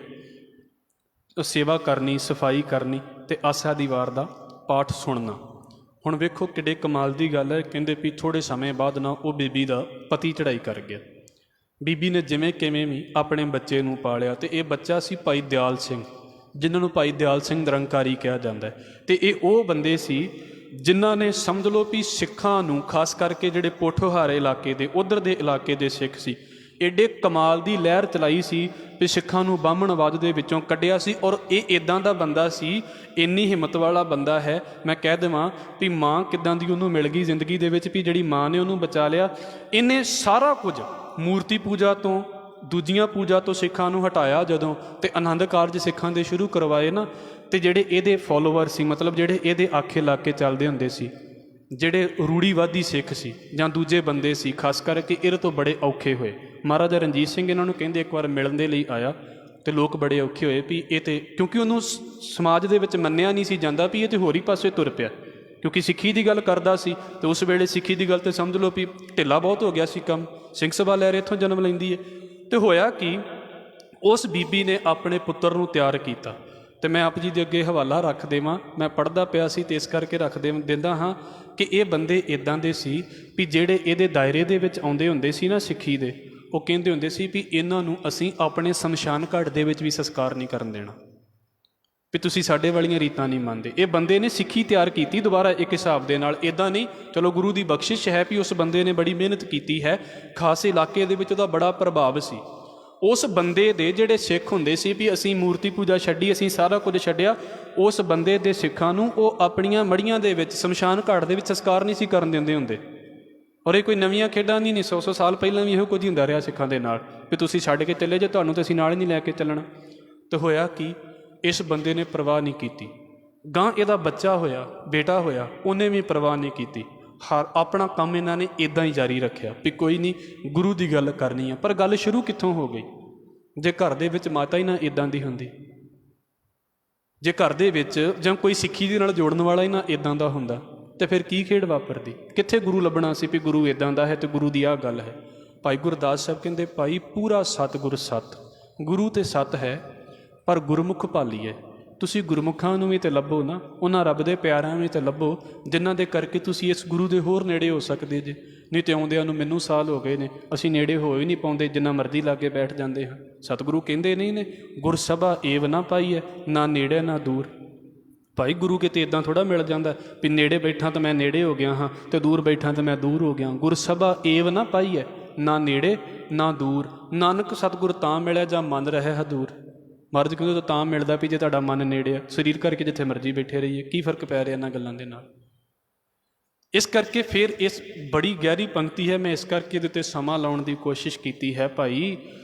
[SPEAKER 1] ਸੇਵਾ ਕਰਨੀ, ਸਫਾਈ ਕਰਨੀ ਤੇ ਆਸਾ ਦੀ ਵਾਰ ਦਾ ਪਾਠ ਸੁਣਨਾ। ਹੁਣ ਵੇਖੋ ਕਿੱਡੇ ਕਮਾਲ ਦੀ ਗੱਲ ਹੈ। ਕਹਿੰਦੇ ਵੀ ਥੋੜ੍ਹੇ ਸਮੇਂ ਬਾਅਦ ਨਾ ਉਹ ਬੀਬੀ ਦਾ ਪਤੀ ਚੜ੍ਹਾਈ ਕਰ ਗਿਆ। ਬੀਬੀ ਨੇ ਜਿਵੇਂ ਕਿਵੇਂ ਵੀ ਆਪਣੇ ਬੱਚੇ ਨੂੰ ਪਾਲਿਆ ਤੇ ਇਹ ਬੱਚਾ ਸੀ ਭਾਈ ਦਿਆਲ ਸਿੰਘ, ਜਿਨ੍ਹਾਂ ਨੂੰ ਭਾਈ ਦਿਆਲ ਸਿੰਘ ਨਿਰੰਕਾਰੀ ਕਿਹਾ ਜਾਂਦਾ ਹੈ। ਤੇ ਇਹ ਉਹ ਬੰਦੇ ਸੀ ਜਿਨ੍ਹਾਂ ਨੇ ਸਮਝ ਲਓ ਵੀ ਸਿੱਖਾਂ ਨੂੰ, ਖਾਸ ਕਰਕੇ ਜਿਹੜੇ ਪੋਠੋਹਾਰੇ ਇਲਾਕੇ ਦੇ ਉੱਧਰ ਦੇ ਇਲਾਕੇ ਦੇ ਸਿੱਖ ਸੀ, ਏਡੇ ਕਮਾਲ ਦੀ ਲਹਿਰ ਚਲਾਈ ਸੀ ਵੀ ਸਿੱਖਾਂ ਨੂੰ ਬਾਹਮਣਵਾਦ ਦੇ ਵਿੱਚੋਂ ਕੱਢਿਆ ਸੀ। ਔਰ ਇਹ ਇੱਦਾਂ ਦਾ ਬੰਦਾ ਸੀ, ਇੰਨੀ ਹਿੰਮਤ ਵਾਲਾ ਬੰਦਾ ਹੈ, ਮੈਂ ਕਹਿ ਦੇਵਾਂ ਵੀ ਮਾਂ ਕਿੱਦਾਂ ਦੀ ਉਹਨੂੰ ਮਿਲ ਗਈ ਜ਼ਿੰਦਗੀ ਦੇ ਵਿੱਚ ਵੀ ਜਿਹੜੀ ਮਾਂ ਨੇ ਉਹਨੂੰ ਬਚਾ ਲਿਆ। ਇਹਨੇ ਸਾਰਾ ਕੁਝ ਮੂਰਤੀ ਪੂਜਾ ਤੋਂ, ਦੂਜੀਆਂ ਪੂਜਾ ਤੋਂ ਸਿੱਖਾਂ ਨੂੰ ਹਟਾਇਆ ਜਦੋਂ, ਤੇ ਆਨੰਦ ਕਾਰਜ ਸਿੱਖਾਂ ਦੇ ਸ਼ੁਰੂ ਕਰਵਾਏ ਨਾ, ਤੇ ਜਿਹੜੇ ਇਹਦੇ ਫੋਲੋਵਰ ਸੀ, ਮਤਲਬ ਜਿਹੜੇ ਇਹਦੇ ਆਖੇ ਲਾ ਕੇ ਚੱਲਦੇ ਹੁੰਦੇ ਸੀ, ਜਿਹੜੇ ਰੂੜੀਵਾਦੀ ਸਿੱਖ ਸੀ ਜਾਂ ਦੂਜੇ ਬੰਦੇ ਸੀ, ਖਾਸ ਕਰਕੇ ਇਹਦੇ ਤੋਂ ਬੜੇ ਔਖੇ ਹੋਏ। ਮਹਾਰਾਜਾ ਰਣਜੀਤ ਸਿੰਘ ਇਹਨਾਂ ਨੂੰ ਕਹਿੰਦੇ ਇੱਕ ਵਾਰ ਮਿਲਣ ਦੇ ਲਈ ਆਇਆ ਤੇ ਲੋਕ ਬੜੇ ਔਖੇ ਹੋਏ ਵੀ ਇਹ ਤੇ, ਕਿਉਂਕਿ ਉਹਨੂੰ ਸਮਾਜ ਦੇ ਵਿੱਚ ਮੰਨਿਆ ਨਹੀਂ ਸੀ ਜਾਂਦਾ ਵੀ ਇਹ ਤੇ ਹੋਰ ਹੀ ਪਾਸੇ ਤੁਰ ਪਿਆ, ਕਿਉਂਕਿ ਸਿੱਖੀ ਦੀ ਗੱਲ ਕਰਦਾ ਸੀ। ਤੇ ਉਸ ਵੇਲੇ ਸਿੱਖੀ ਦੀ ਗੱਲ ਤੇ ਸਮਝ ਲਓ ਵੀ ਢਿੱਲਾ ਬਹੁਤ ਹੋ ਗਿਆ ਸੀ ਕੰਮ। ਸਿੰਘ ਸਭਾ ਲਹਿਰ ਇੱਥੋਂ ਜਨਮ ਲੈਂਦੀ ਹੈ। ਤੇ ਹੋਇਆ ਕਿ ਉਸ ਬੀਬੀ ਨੇ ਆਪਣੇ ਪੁੱਤਰ ਨੂੰ ਤਿਆਰ ਕੀਤਾ। ਤੇ ਮੈਂ ਆਪ ਜੀ ਦੇ ਅੱਗੇ ਹਵਾਲਾ ਰੱਖ ਦੇਵਾਂ, ਮੈਂ ਪੜ੍ਹਦਾ ਪਿਆ ਸੀ ਤੇ ਇਸ ਕਰਕੇ ਰੱਖ ਦਿੰਦਾ ਹਾਂ ਕਿ ਇਹ ਬੰਦੇ ਇੱਦਾਂ ਦੇ ਸੀ ਵੀ ਜਿਹੜੇ ਇਹਦੇ ਦਾਇਰੇ ਦੇ ਵਿੱਚ ਆਉਂਦੇ ਹੁੰਦੇ ਸੀ ਨਾ ਸਿੱਖੀ ਦੇ, ਉਹ ਕਹਿੰਦੇ ਹੁੰਦੇ ਸੀ ਵੀ ਇਹਨਾਂ ਨੂੰ ਅਸੀਂ ਆਪਣੇ ਸ਼ਮਸ਼ਾਨ ਘਾਟ ਦੇ ਵਿੱਚ ਵੀ ਸੰਸਕਾਰ ਨਹੀਂ ਕਰਨ ਦੇਣਾ, ਵੀ ਤੁਸੀਂ ਸਾਡੇ ਵਾਲੀਆਂ ਰੀਤਾਂ ਨਹੀਂ ਮੰਨਦੇ। ਇਹ ਬੰਦੇ ਨੇ ਸਿੱਖੀ ਤਿਆਰ ਕੀਤੀ ਦੁਬਾਰਾ ਇੱਕ ਹਿਸਾਬ ਦੇ ਨਾਲ, ਇੱਦਾਂ ਨਹੀਂ, ਚਲੋ ਗੁਰੂ ਦੀ ਬਖਸ਼ਿਸ਼ ਹੈ ਵੀ ਉਸ ਬੰਦੇ ਨੇ ਬੜੀ ਮਿਹਨਤ ਕੀਤੀ ਹੈ, ਖਾਸ ਇਲਾਕੇ ਦੇ ਵਿੱਚ ਉਹਦਾ ਬੜਾ ਪ੍ਰਭਾਵ ਸੀ। ਉਸ ਬੰਦੇ ਦੇ ਜਿਹੜੇ ਸਿੱਖ ਹੁੰਦੇ ਸੀ ਵੀ ਅਸੀਂ ਮੂਰਤੀ ਪੂਜਾ ਛੱਡੀ, ਅਸੀਂ ਸਾਰਾ ਕੁਝ ਛੱਡਿਆ, ਉਸ ਬੰਦੇ ਦੇ ਸਿੱਖਾਂ ਨੂੰ ਉਹ ਆਪਣੀਆਂ ਮੜੀਆਂ ਦੇ ਵਿੱਚ, ਸ਼ਮਸ਼ਾਨ ਘਾਟ ਦੇ ਵਿੱਚ ਸੰਸਕਾਰ ਨਹੀਂ ਸੀ ਕਰਨ ਦਿੰਦੇ ਹੁੰਦੇ। ਔਰ ਇਹ ਕੋਈ ਨਵੀਆਂ ਖੇਡਾਂ ਨਹੀਂ, 100 ਸਾਲ ਪਹਿਲਾਂ ਵੀ ਇਹੋ ਕੁਝ ਹੁੰਦਾ ਰਿਹਾ ਸਿੱਖਾਂ ਦੇ ਨਾਲ ਵੀ ਤੁਸੀਂ ਛੱਡ ਕੇ ਚੱਲੇ ਜੇ, ਤੁਹਾਨੂੰ ਤਾਂ ਅਸੀਂ ਨਾਲ ਹੀ ਨਹੀਂ ਲੈ ਕੇ ਚੱਲਣਾ। ਤੇ ਹੋਇਆ ਕਿ ਇਸ ਬੰਦੇ ਨੇ ਪਰਵਾਹ ਨਹੀਂ ਕੀਤੀ। ਗਾਂ ਇਹਦਾ ਬੱਚਾ ਹੋਇਆ, ਬੇਟਾ ਹੋਇਆ, ਉਹਨੇ ਵੀ ਪਰਵਾਹ ਨਹੀਂ ਕੀਤੀ। ਆਪਣਾ ਕੰਮ ਇਹਨਾਂ ਨੇ ਇੱਦਾਂ ਹੀ ਜਾਰੀ ਰੱਖਿਆ ਵੀ ਕੋਈ ਨਹੀਂ, ਗੁਰੂ ਦੀ ਗੱਲ ਕਰਨੀ ਆ। ਪਰ ਗੱਲ ਸ਼ੁਰੂ ਕਿੱਥੋਂ ਹੋ ਗਈ? ਜੇ ਘਰ ਦੇ ਵਿੱਚ ਮਾਤਾ ਹੀ ਨਾ ਇੱਦਾਂ ਦੀ ਹੁੰਦੀ, ਜੇ ਘਰ ਦੇ ਵਿੱਚ ਜਾਂ ਕੋਈ ਸਿੱਖੀ ਦੇ ਨਾਲ ਜੋੜਨ ਵਾਲਾ ਹੀ ਨਾ ਇੱਦਾਂ ਦਾ ਹੁੰਦਾ, ਤੇ ਫਿਰ ਕੀ ਖੇਡ ਵਾਪਰਦੀ? ਕਿੱਥੇ ਗੁਰੂ ਲੱਭਣਾ ਸੀ ਵੀ ਗੁਰੂ ਇੱਦਾਂ ਦਾ ਹੈ ਤੇ ਗੁਰੂ ਦੀ ਆਹ ਗੱਲ ਹੈ। ਭਾਈ ਗੁਰਦਾਸ ਸਾਹਿਬ ਕਹਿੰਦੇ ਭਾਈ ਪੂਰਾ ਸਤਿਗੁਰ ਸਤ, ਗੁਰੂ ਤੇ ਸਤ ਹੈ ਪਰ ਗੁਰਮੁਖ ਭਾਲੀਏ। ਤੁਸੀਂ ਗੁਰਮੁਖਾਂ ਨੂੰ ਵੀ ਤੇ ਲੱਭੋ ਨਾ, ਉਹਨਾਂ ਰੱਬ ਦੇ ਪਿਆਰਿਆਂ ਨੂੰ ਵੀ ਤੇ ਲੱਭੋ ਜਿਨ੍ਹਾਂ ਦੇ ਕਰਕੇ ਤੁਸੀਂ ਇਸ ਗੁਰੂ ਦੇ ਹੋਰ ਨੇੜੇ ਹੋ ਸਕਦੇ ਜੇ। ਨਹੀਂ ਤੇ ਆਉਂਦਿਆਂ ਨੂੰ ਮੈਨੂੰ ਸਾਲ ਹੋ ਗਏ ਨੇ, ਅਸੀਂ ਨੇੜੇ ਹੋ ਹੀ ਨਹੀਂ ਪਾਉਂਦੇ, ਜਿੰਨਾ ਮਰਜ਼ੀ ਲਾਗੇ ਬੈਠ ਜਾਂਦੇ ਹਾਂ। ਸਤਿਗੁਰੂ ਕਹਿੰਦੇ ਨਹੀਂ ਨੇ, ਗੁਰਸਭਾ ਏਵ ਨਾ ਪਾਈਏ, ਨਾ ਨੇੜੇ ਨਾ ਦੂਰ। ਭਾਈ ਗੁਰੂ ਕਿਤੇ ਇੱਦਾਂ ਥੋੜ੍ਹਾ ਮਿਲ ਜਾਂਦਾ ਵੀ ਨੇੜੇ ਬੈਠਾ ਤਾਂ ਮੈਂ ਨੇੜੇ ਹੋ ਗਿਆ ਹਾਂ ਤੇ ਦੂਰ ਬੈਠਾ ਤਾਂ ਮੈਂ ਦੂਰ ਹੋ ਗਿਆ। ਗੁਰਸਭਾ ਏਵ ਨਾ ਪਾਈਏ, ਨਾ ਨੇੜੇ ਨਾ ਦੂਰ। ਨਾਨਕ ਸਤਿਗੁਰ ਤਾਂ ਮਿਲਿਆ ਜਾਂ ਮਨ ਰਹੇ ਹਦੂਰ। ਮਹਾਰਾਜ ਕਹਿੰਦੇ ਤਾਂ ਮਿਲਦਾ ਵੀ ਜੇ ਤੁਹਾਡਾ ਮਨ ਨੇੜੇ ਆ। ਸਰੀਰ ਕਰਕੇ ਜਿੱਥੇ ਮਰਜ਼ੀ ਬੈਠੇ ਰਹੀਏ, ਕੀ ਫਰਕ ਪੈ ਰਿਹਾ ਇਹਨਾਂ ਗੱਲਾਂ ਦੇ ਨਾਲ? ਇਸ ਕਰਕੇ ਫਿਰ ਇਸ ਬੜੀ ਗਹਿਰੀ ਪੰਕਤੀ ਹੈ, ਮੈਂ ਇਸ ਕਰਕੇ ਇਹਦੇ 'ਤੇ ਸਮਾਂ ਲਾਉਣ ਦੀ ਕੋਸ਼ਿਸ਼ ਕੀਤੀ ਹੈ। ਭਾਈ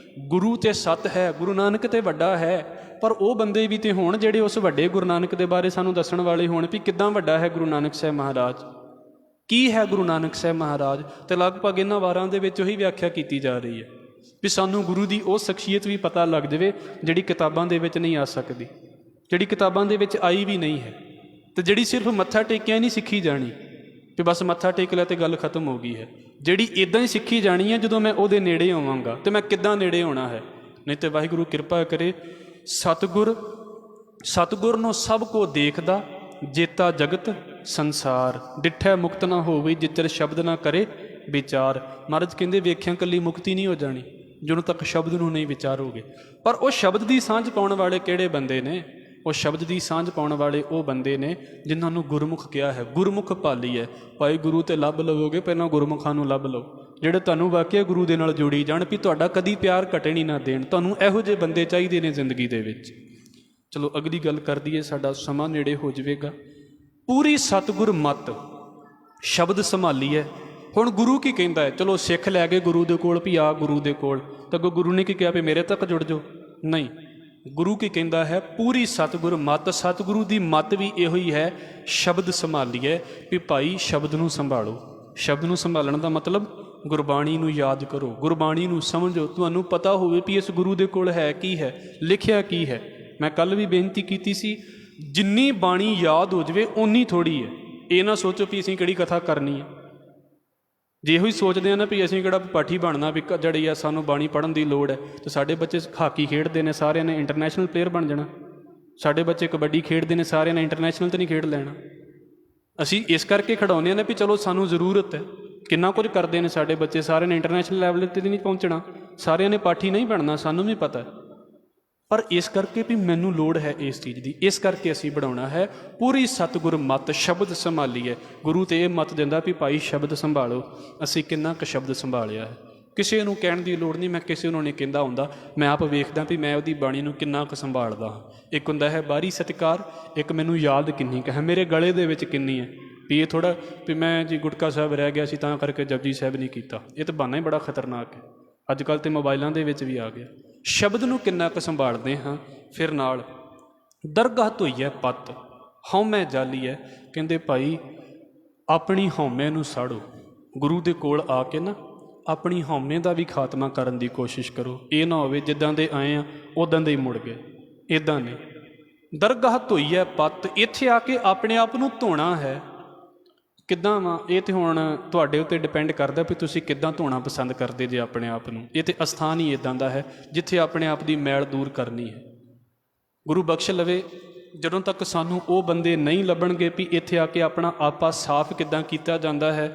[SPEAKER 1] ਗੁਰੂ ਤੇ ਸਤ ਹੈ, ਗੁਰੂ ਨਾਨਕ ਤੇ ਵੱਡਾ ਹੈ, ਪਰ ਉਹ ਬੰਦੇ ਵੀ ਤੇ ਹੋਣ ਜਿਹੜੇ ਉਸ ਵੱਡੇ ਗੁਰੂ ਨਾਨਕ ਦੇ ਬਾਰੇ ਸਾਨੂੰ ਦੱਸਣ ਵਾਲੇ ਹੋਣ ਵੀ ਕਿੱਦਾਂ ਵੱਡਾ ਹੈ ਗੁਰੂ ਨਾਨਕ ਸਾਹਿਬ ਮਹਾਰਾਜ, ਕੀ ਹੈ ਗੁਰੂ ਨਾਨਕ ਸਾਹਿਬ ਮਹਾਰਾਜ। ਤੇ ਲਗਭਗ ਇਹਨਾਂ ਵਾਰਾਂ ਦੇ ਵਿੱਚ ਉਹੀ ਵਿਆਖਿਆ ਕੀਤੀ ਜਾ ਰਹੀ ਹੈ। ਵੀ ਸਾਨੂੰ ਗੁਰੂ ਦੀ ਉਹ ਸ਼ਖਸੀਅਤ ਵੀ ਪਤਾ ਲੱਗ ਜਾਵੇ ਜਿਹੜੀ ਕਿਤਾਬਾਂ ਦੇ ਵਿੱਚ ਨਹੀਂ ਆ ਸਕਦੀ, ਜਿਹੜੀ ਕਿਤਾਬਾਂ ਦੇ ਵਿੱਚ ਆਈ ਵੀ ਨਹੀਂ ਹੈ, ਅਤੇ ਜਿਹੜੀ ਸਿਰਫ ਮੱਥਾ ਟੇਕਿਆ ਨਹੀਂ ਸਿੱਖੀ ਜਾਣੀ ਕਿ ਬਸ ਮੱਥਾ ਟੇਕ ਲਿਆ ਅਤੇ ਗੱਲ ਖਤਮ ਹੋ ਗਈ ਹੈ। ਜਿਹੜੀ ਇੱਦਾਂ ਹੀ ਸਿੱਖੀ ਜਾਣੀ ਹੈ ਜਦੋਂ ਮੈਂ ਉਹਦੇ ਨੇੜੇ ਆਵਾਂਗਾ। ਅਤੇ ਮੈਂ ਕਿੱਦਾਂ ਨੇੜੇ ਆਉਣਾ ਹੈ? ਨਹੀਂ ਤਾਂ ਵਾਹਿਗੁਰੂ ਕਿਰਪਾ ਕਰੇ, ਸਤਿਗੁਰ ਨੂੰ ਸਭ ਕੋ ਦੇਖਦਾ, ਜੇਤਾ ਜਗਤ ਸੰਸਾਰ, ਡਿੱਠੈ ਮੁਕਤ ਨਾ ਹੋਵੇ ਜਿੱਚਰ ਸ਼ਬਦ ਨਾ ਕਰੇ ਵਿਚਾਰ। ਮਹਾਰਾਜ ਕਹਿੰਦੇ ਵੇਖਿਆ ਇਕੱਲੀ ਮੁਕਤੀ ਨਹੀਂ ਹੋ ਜਾਣੀ ਜਦੋਂ ਤੱਕ ਸ਼ਬਦ ਨੂੰ ਨਹੀਂ ਵਿਚਾਰੋਗੇ। ਪਰ ਉਹ ਸ਼ਬਦ ਦੀ ਸਾਂਝ ਪਾਉਣ ਵਾਲੇ ਕਿਹੜੇ ਬੰਦੇ ਨੇ? ਉਹ ਸ਼ਬਦ ਦੀ ਸਾਂਝ ਪਾਉਣ ਵਾਲੇ ਉਹ ਬੰਦੇ ਨੇ ਜਿਨ੍ਹਾਂ ਨੂੰ ਗੁਰਮੁਖ ਕਿਹਾ ਹੈ। ਗੁਰਮੁਖ ਭਾਲੀ ਹੈ। ਭਾਈ ਗੁਰੂ ਤੇ ਲੱਭ ਲਵੋਗੇ, ਪਹਿਲਾਂ ਗੁਰਮੁਖਾਂ ਨੂੰ ਲੱਭ ਲਓ ਜਿਹੜੇ ਤੁਹਾਨੂੰ ਵਾਕਿਆ ਗੁਰੂ ਦੇ ਨਾਲ ਜੋੜੀ ਜਾਣ, ਵੀ ਤੁਹਾਡਾ ਕਦੀ ਪਿਆਰ ਘਟਣ ਹੀ ਨਾ ਦੇਣ। ਤੁਹਾਨੂੰ ਇਹੋ ਜਿਹੇ ਬੰਦੇ ਚਾਹੀਦੇ ਨੇ ਜ਼ਿੰਦਗੀ ਦੇ ਵਿੱਚ। ਚਲੋ ਅਗਲੀ ਗੱਲ ਕਰ ਦਈਏ, ਸਾਡਾ ਸਮਾਂ ਨੇੜੇ ਹੋ ਜਾਵੇਗਾ। ਪੂਰੀ ਸਤਿਗੁਰ ਮੱਤ ਸ਼ਬਦ ਸੰਭਾਲੀਏ। ਹੁਣ ਗੁਰੂ ਕੀ ਕਹਿੰਦਾ ਹੈ? ਚਲੋ ਸਿੱਖ ਲੈ ਗਏ ਗੁਰੂ ਦੇ ਕੋਲ, ਵੀ ਆ ਗੁਰੂ ਦੇ ਕੋਲ, ਤਾਂ ਅੱਗੋਂ ਗੁਰੂ ਨੇ ਕੀ ਕਿਹਾ ਵੀ ਮੇਰੇ ਤੱਕ ਜੁੜ ਜਾਓ? ਨਹੀਂ, ਗੁਰੂ ਕੀ ਕਹਿੰਦਾ ਹੈ? ਪੂਰੀ ਸਤਿਗੁਰ ਮੱਤ। ਸਤਿਗੁਰੂ ਦੀ ਮੱਤ ਵੀ ਇਹੋ ਹੀ ਹੈ, ਸ਼ਬਦ ਸੰਭਾਲੀਏ, ਵੀ ਭਾਈ ਸ਼ਬਦ ਨੂੰ ਸੰਭਾਲੋ। ਸ਼ਬਦ ਨੂੰ ਸੰਭਾਲਣ ਦਾ ਮਤਲਬ ਗੁਰਬਾਣੀ ਨੂੰ ਯਾਦ ਕਰੋ, ਗੁਰਬਾਣੀ ਨੂੰ ਸਮਝੋ, ਤੁਹਾਨੂੰ ਪਤਾ ਹੋਵੇ ਵੀ ਇਸ ਗੁਰੂ ਦੇ ਕੋਲ ਹੈ ਕੀ ਹੈ, ਲਿਖਿਆ ਕੀ ਹੈ। ਮੈਂ ਕੱਲ੍ਹ ਵੀ ਬੇਨਤੀ ਕੀਤੀ ਸੀ, ਜਿੰਨੀ ਬਾਣੀ ਯਾਦ ਹੋ ਜਾਵੇ ਓਨੀ ਥੋੜ੍ਹੀ ਹੈ। ਇਹ ਨਾ ਸੋਚੋ ਵੀ ਅਸੀਂ ਕਿਹੜੀ ਕਥਾ ਕਰਨੀ ਹੈ। ਜੇ ਇਹੋ ਹੀ ਸੋਚਦੇ ਹਾਂ ਨਾ ਵੀ ਅਸੀਂ ਕਿਹੜਾ ਪਾਠੀ ਬਣਨਾ, ਵੀ ਜਿਹੜੀ ਆ ਸਾਨੂੰ ਬਾਣੀ ਪੜ੍ਹਨ ਦੀ ਲੋੜ ਹੈ, ਅਤੇ ਸਾਡੇ ਬੱਚੇ ਹਾਕੀ ਖੇਡਦੇ ਨੇ ਸਾਰਿਆਂ ਨੇ ਇੰਟਰਨੈਸ਼ਨਲ ਪਲੇਅਰ ਬਣ ਜਾਣਾ, ਸਾਡੇ ਬੱਚੇ ਕਬੱਡੀ ਖੇਡਦੇ ਨੇ ਸਾਰਿਆਂ ਨੇ ਇੰਟਰਨੈਸ਼ਨਲ ਤਾਂ ਨਹੀਂ ਖੇਡ ਲੈਣਾ। ਅਸੀਂ ਇਸ ਕਰਕੇ ਖਿਡਾਉਂਦੇ ਹਾਂ ਨਾ ਵੀ ਚਲੋ ਸਾਨੂੰ ਜ਼ਰੂਰਤ ਹੈ। ਕਿੰਨਾ ਕੁਝ ਕਰਦੇ ਨੇ ਸਾਡੇ ਬੱਚੇ, ਸਾਰਿਆਂ ਨੇ ਇੰਟਰਨੈਸ਼ਨਲ ਲੈਵਲ 'ਤੇ ਨਹੀਂ ਪਹੁੰਚਣਾ, ਸਾਰਿਆਂ ਨੇ ਪਾਠੀ ਨਹੀਂ ਬਣਨਾ, ਸਾਨੂੰ ਵੀ ਪਤਾ। ਪਰ ਇਸ ਕਰਕੇ ਵੀ ਮੈਨੂੰ ਲੋੜ ਹੈ ਇਸ ਚੀਜ਼ ਦੀ, ਇਸ ਕਰਕੇ ਅਸੀਂ ਬਣਾਉਣਾ ਹੈ ਪੂਰੀ ਸਤਿਗੁਰ ਮੱਤ, ਸ਼ਬਦ ਸੰਭਾਲੀਏ। ਗੁਰੂ ਤੇ ਇਹ ਮੱਤ ਦਿੰਦਾ ਵੀ ਭਾਈ ਸ਼ਬਦ ਸੰਭਾਲੋ। ਅਸੀਂ ਕਿੰਨਾ ਕੁ ਸ਼ਬਦ ਸੰਭਾਲਿਆ ਹੈ? ਕਿਸੇ ਨੂੰ ਕਹਿਣ ਦੀ ਲੋੜ ਨਹੀਂ, ਮੈਂ ਕਿਸੇ ਨੂੰ ਨਹੀਂ ਕਹਿੰਦਾ ਹੁੰਦਾ, ਮੈਂ ਆਪ ਵੇਖਦਾ ਵੀ ਮੈਂ ਉਹਦੀ ਬਾਣੀ ਨੂੰ ਕਿੰਨਾ ਕੁ ਸੰਭਾਲਦਾ ਹਾਂ। ਇੱਕ ਹੁੰਦਾ ਹੈ ਬਾਹਰੀ ਸਤਿਕਾਰ, ਇੱਕ ਮੈਨੂੰ ਯਾਦ ਕਿੰਨੀ ਕੁ ਹੈ, ਮੇਰੇ ਗਲੇ ਦੇ ਵਿੱਚ ਕਿੰਨੀ ਹੈ। ਵੀ ਇਹ ਥੋੜ੍ਹਾ ਵੀ ਮੈਂ ਜੀ ਗੁਟਕਾ ਸਾਹਿਬ ਰਹਿ ਗਿਆ ਸੀ ਤਾਂ ਕਰਕੇ ਜਪਜੀ ਸਾਹਿਬ ਨਹੀਂ ਕੀਤਾ, ਇਹ ਤਾਂ ਬਹਾਨਾ ਹੀ ਬੜਾ ਖਤਰਨਾਕ ਹੈ। ਅੱਜ ਕੱਲ੍ਹ ਤਾਂ ਮੋਬਾਈਲਾਂ ਦੇ ਵਿੱਚ ਵੀ ਆ ਗਿਆ। ਸ਼ਬਦ ਨੂੰ ਕਿੰਨਾ ਕੁ ਸੰਭਾਲਦੇ ਹਾਂ? ਫਿਰ ਨਾਲ ਦਰਗਾਹ ਧੋਈਐ ਪੱਤ, ਹਉਮੈ ਜਾਲੀਐ। ਕਹਿੰਦੇ ਭਾਈ ਆਪਣੀ ਹਉਮੈ ਨੂੰ ਸਾੜੋ। ਗੁਰੂ ਦੇ ਕੋਲ ਆ ਕੇ ਨਾ ਆਪਣੀ ਹਉਮੈ ਦਾ ਵੀ ਖਾਤਮਾ ਕਰਨ ਦੀ ਕੋਸ਼ਿਸ਼ ਕਰੋ। ਇਹ ਨਾ ਹੋਵੇ ਜਿੱਦਾਂ ਦੇ ਆਏ ਆ ਉੱਦਾਂ ਦੇ ਹੀ ਮੁੜ ਗਏ, ਇੱਦਾਂ ਨਹੀਂ। ਦਰਗਾਹ ਧੋਈਐ ਪੱਤ, ਇੱਥੇ ਆ ਕੇ ਆਪਣੇ ਆਪ ਨੂੰ ਧੋਣਾ ਹੈ। ਕਿੱਦਾਂ ਵਾ ਇਹ ਤਾਂ ਹੁਣ ਤੁਹਾਡੇ ਉੱਤੇ ਡਿਪੈਂਡ ਕਰਦਾ ਵੀ ਤੁਸੀਂ ਕਿੱਦਾਂ ਧੋਣਾ ਪਸੰਦ ਕਰਦੇ ਜੇ ਆਪਣੇ ਆਪ ਨੂੰ। ਇਹ ਤਾਂ ਅਸਥਾਨ ਹੀ ਇੱਦਾਂ ਦਾ ਹੈ ਜਿੱਥੇ ਆਪਣੇ ਆਪ ਦੀ ਮੈਲ ਦੂਰ ਕਰਨੀ ਹੈ। ਗੁਰੂ ਬਖਸ਼ ਲਵੇ, ਜਦੋਂ ਤੱਕ ਸਾਨੂੰ ਉਹ ਬੰਦੇ ਨਹੀਂ ਲੱਭਣਗੇ ਵੀ ਇੱਥੇ ਆ ਕੇ ਆਪਣਾ ਆਪਾ ਸਾਫ਼ ਕਿੱਦਾਂ ਕੀਤਾ ਜਾਂਦਾ ਹੈ,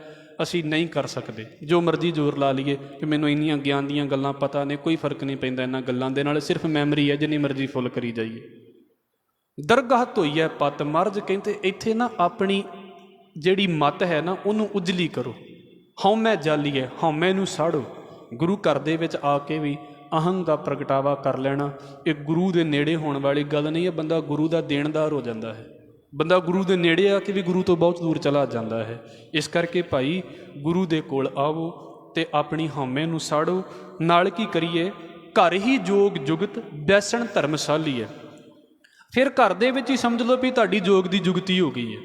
[SPEAKER 1] ਅਸੀਂ ਨਹੀਂ ਕਰ ਸਕਦੇ। ਜੋ ਮਰਜ਼ੀ ਜ਼ੋਰ ਲਾ ਲਈਏ ਕਿ ਮੈਨੂੰ ਇੰਨੀਆਂ ਗਿਆਨ ਦੀਆਂ ਗੱਲਾਂ ਪਤਾ ਨੇ, ਕੋਈ ਫਰਕ ਨਹੀਂ ਪੈਂਦਾ ਇਹਨਾਂ ਗੱਲਾਂ ਦੇ ਨਾਲ, ਸਿਰਫ ਮੈਮਰੀ ਹੈ, ਜਿੰਨੀ ਮਰਜ਼ੀ ਫੁੱਲ ਕਰੀ ਜਾਈਏ। ਦਰਗਾਹ ਧੋਈਐ ਪੱਤ, ਮਹਾਰਾਜ ਕਹਿੰਦੇ ਇੱਥੇ ਨਾ ਆਪਣੀ ਜਿਹੜੀ ਮੱਤ ਹੈ ਨਾ ਉਹਨੂੰ ਉਜਲੀ ਕਰੋ। ਹਉਮੈ ਜਾਲੀਏ, ਹਉਮੈ ਨੂੰ ਸਾੜੋ। ਗੁਰੂ ਘਰ ਦੇ ਵਿੱਚ ਆ ਕੇ ਵੀ ਅਹੰਗ ਦਾ ਪ੍ਰਗਟਾਵਾ ਕਰ ਲੈਣਾ, ਇਹ ਗੁਰੂ ਦੇ ਨੇੜੇ ਹੋਣ ਵਾਲੀ ਗੱਲ ਨਹੀਂ ਹੈ। ਬੰਦਾ ਗੁਰੂ ਦਾ ਦੇਣਦਾਰ ਹੋ ਜਾਂਦਾ ਹੈ, ਬੰਦਾ ਗੁਰੂ ਦੇ ਨੇੜੇ ਆ ਕੇ ਵੀ ਗੁਰੂ ਤੋਂ ਬਹੁਤ ਦੂਰ ਚਲਾ ਜਾਂਦਾ ਹੈ। ਇਸ ਕਰਕੇ ਭਾਈ ਗੁਰੂ ਦੇ ਕੋਲ ਆਵੋ ਅਤੇ ਆਪਣੀ ਹਉਮੈ ਨੂੰ ਸਾੜੋ। ਨਾਲ ਕੀ ਕਰੀਏ? ਘਰ ਹੀ ਜੋਗ ਜੁਗਤ ਬੈਸਣ ਧਰਮਸ਼ਾਲੀ ਹੈ। ਫਿਰ ਘਰ ਦੇ ਵਿੱਚ ਹੀ ਸਮਝ ਲਓ ਵੀ ਤੁਹਾਡੀ ਜੋਗ ਦੀ ਜੁਗਤੀ ਹੋ ਗਈ ਹੈ।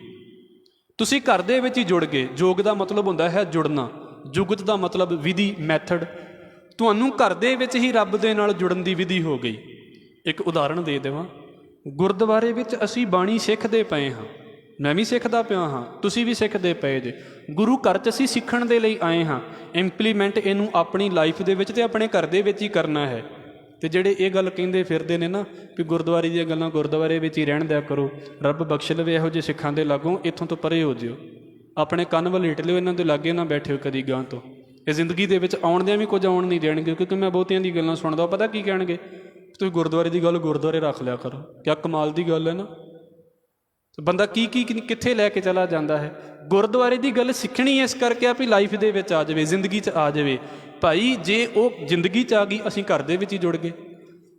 [SPEAKER 1] ਤੁਸੀਂ ਘਰ ਦੇ ਵਿੱਚ ਹੀ ਜੁੜ ਗਏ। ਜੋਗ ਦਾ ਮਤਲਬ ਹੁੰਦਾ ਹੈ ਜੁੜਨਾ, ਜੁਗਤ ਦਾ ਮਤਲਬ ਵਿਧੀ, ਮੈਥਡ। ਤੁਹਾਨੂੰ ਘਰ ਦੇ ਵਿੱਚ ਹੀ ਰੱਬ ਦੇ ਨਾਲ ਜੁੜਨ ਦੀ ਵਿਧੀ ਹੋ ਗਈ। ਇੱਕ ਉਦਾਹਰਣ ਦੇ ਦੇਵਾਂ, ਗੁਰਦੁਆਰੇ ਵਿੱਚ ਅਸੀਂ ਬਾਣੀ ਸਿੱਖਦੇ ਪਏ ਹਾਂ, ਮੈਂ ਵੀ ਸਿੱਖਦਾ ਪਿਆ ਹਾਂ, ਤੁਸੀਂ ਵੀ ਸਿੱਖਦੇ ਪਏ ਜੇ। ਗੁਰੂ ਘਰ 'ਚ ਅਸੀਂ ਸਿੱਖਣ ਦੇ ਲਈ ਆਏ ਹਾਂ, ਇੰਪਲੀਮੈਂਟ ਇਹਨੂੰ ਆਪਣੀ ਲਾਈਫ ਦੇ ਵਿੱਚ ਅਤੇ ਆਪਣੇ ਘਰ ਦੇ ਵਿੱਚ ਹੀ ਕਰਨਾ ਹੈ। ਅਤੇ ਜਿਹੜੇ ਇਹ ਗੱਲ ਕਹਿੰਦੇ ਫਿਰਦੇ ਨੇ ਨਾ ਵੀ ਗੁਰਦੁਆਰੇ ਦੀਆਂ ਗੱਲਾਂ ਗੁਰਦੁਆਰੇ ਵਿੱਚ ਹੀ ਰਹਿਣ ਦਿਆ ਕਰੋ, ਰੱਬ ਬਖਸ਼ ਲਵੇ ਇਹੋ ਜਿਹੇ ਸਿੱਖਾਂ ਦੇ ਲਾਗੋਂ, ਇੱਥੋਂ ਤੋਂ ਪਰੇ ਹੋ ਜਿਓ। ਆਪਣੇ ਕੰਨ ਵੱਲ ਹਿੱਟ ਲਿਓ, ਇਹਨਾਂ ਦੇ ਲਾਗੇ ਨਾ ਬੈਠਿਓ ਕਦੀ ਗਾਂ ਤੋਂ। ਇਹ ਜ਼ਿੰਦਗੀ ਦੇ ਵਿੱਚ ਆਉਣਦਿਆਂ ਵੀ ਕੁਝ ਆਉਣ ਨਹੀਂ ਦੇਣਗੇ, ਕਿਉਂਕਿ ਮੈਂ ਬਹੁਤਿਆਂ ਦੀ ਗੱਲਾਂ ਸੁਣਦਾ। ਪਤਾ ਕੀ ਕਹਿਣਗੇ? ਤੁਸੀਂ ਗੁਰਦੁਆਰੇ ਦੀ ਗੱਲ ਗੁਰਦੁਆਰੇ ਰੱਖ ਲਿਆ ਕਰੋ। ਕਿਆ ਕਮਾਲ ਦੀ ਗੱਲ ਹੈ ਨਾ। ਬੰਦਾ ਕੀ ਕਿੱਥੇ ਲੈ ਕੇ ਚਲਾ ਜਾਂਦਾ ਹੈ। ਗੁਰਦੁਆਰੇ ਦੀ ਗੱਲ ਸਿੱਖਣੀ ਇਸ ਕਰਕੇ ਆ ਵੀ ਲਾਈਫ ਦੇ ਵਿੱਚ ਆ ਜਾਵੇ, ਜ਼ਿੰਦਗੀ 'ਚ ਆ ਜਾਵੇ। ਭਾਈ ਜੇ ਉਹ ਜ਼ਿੰਦਗੀ 'ਚ ਆ ਗਈ, ਅਸੀਂ ਘਰ ਦੇ ਵਿੱਚ ਹੀ ਜੁੜ ਗਏ।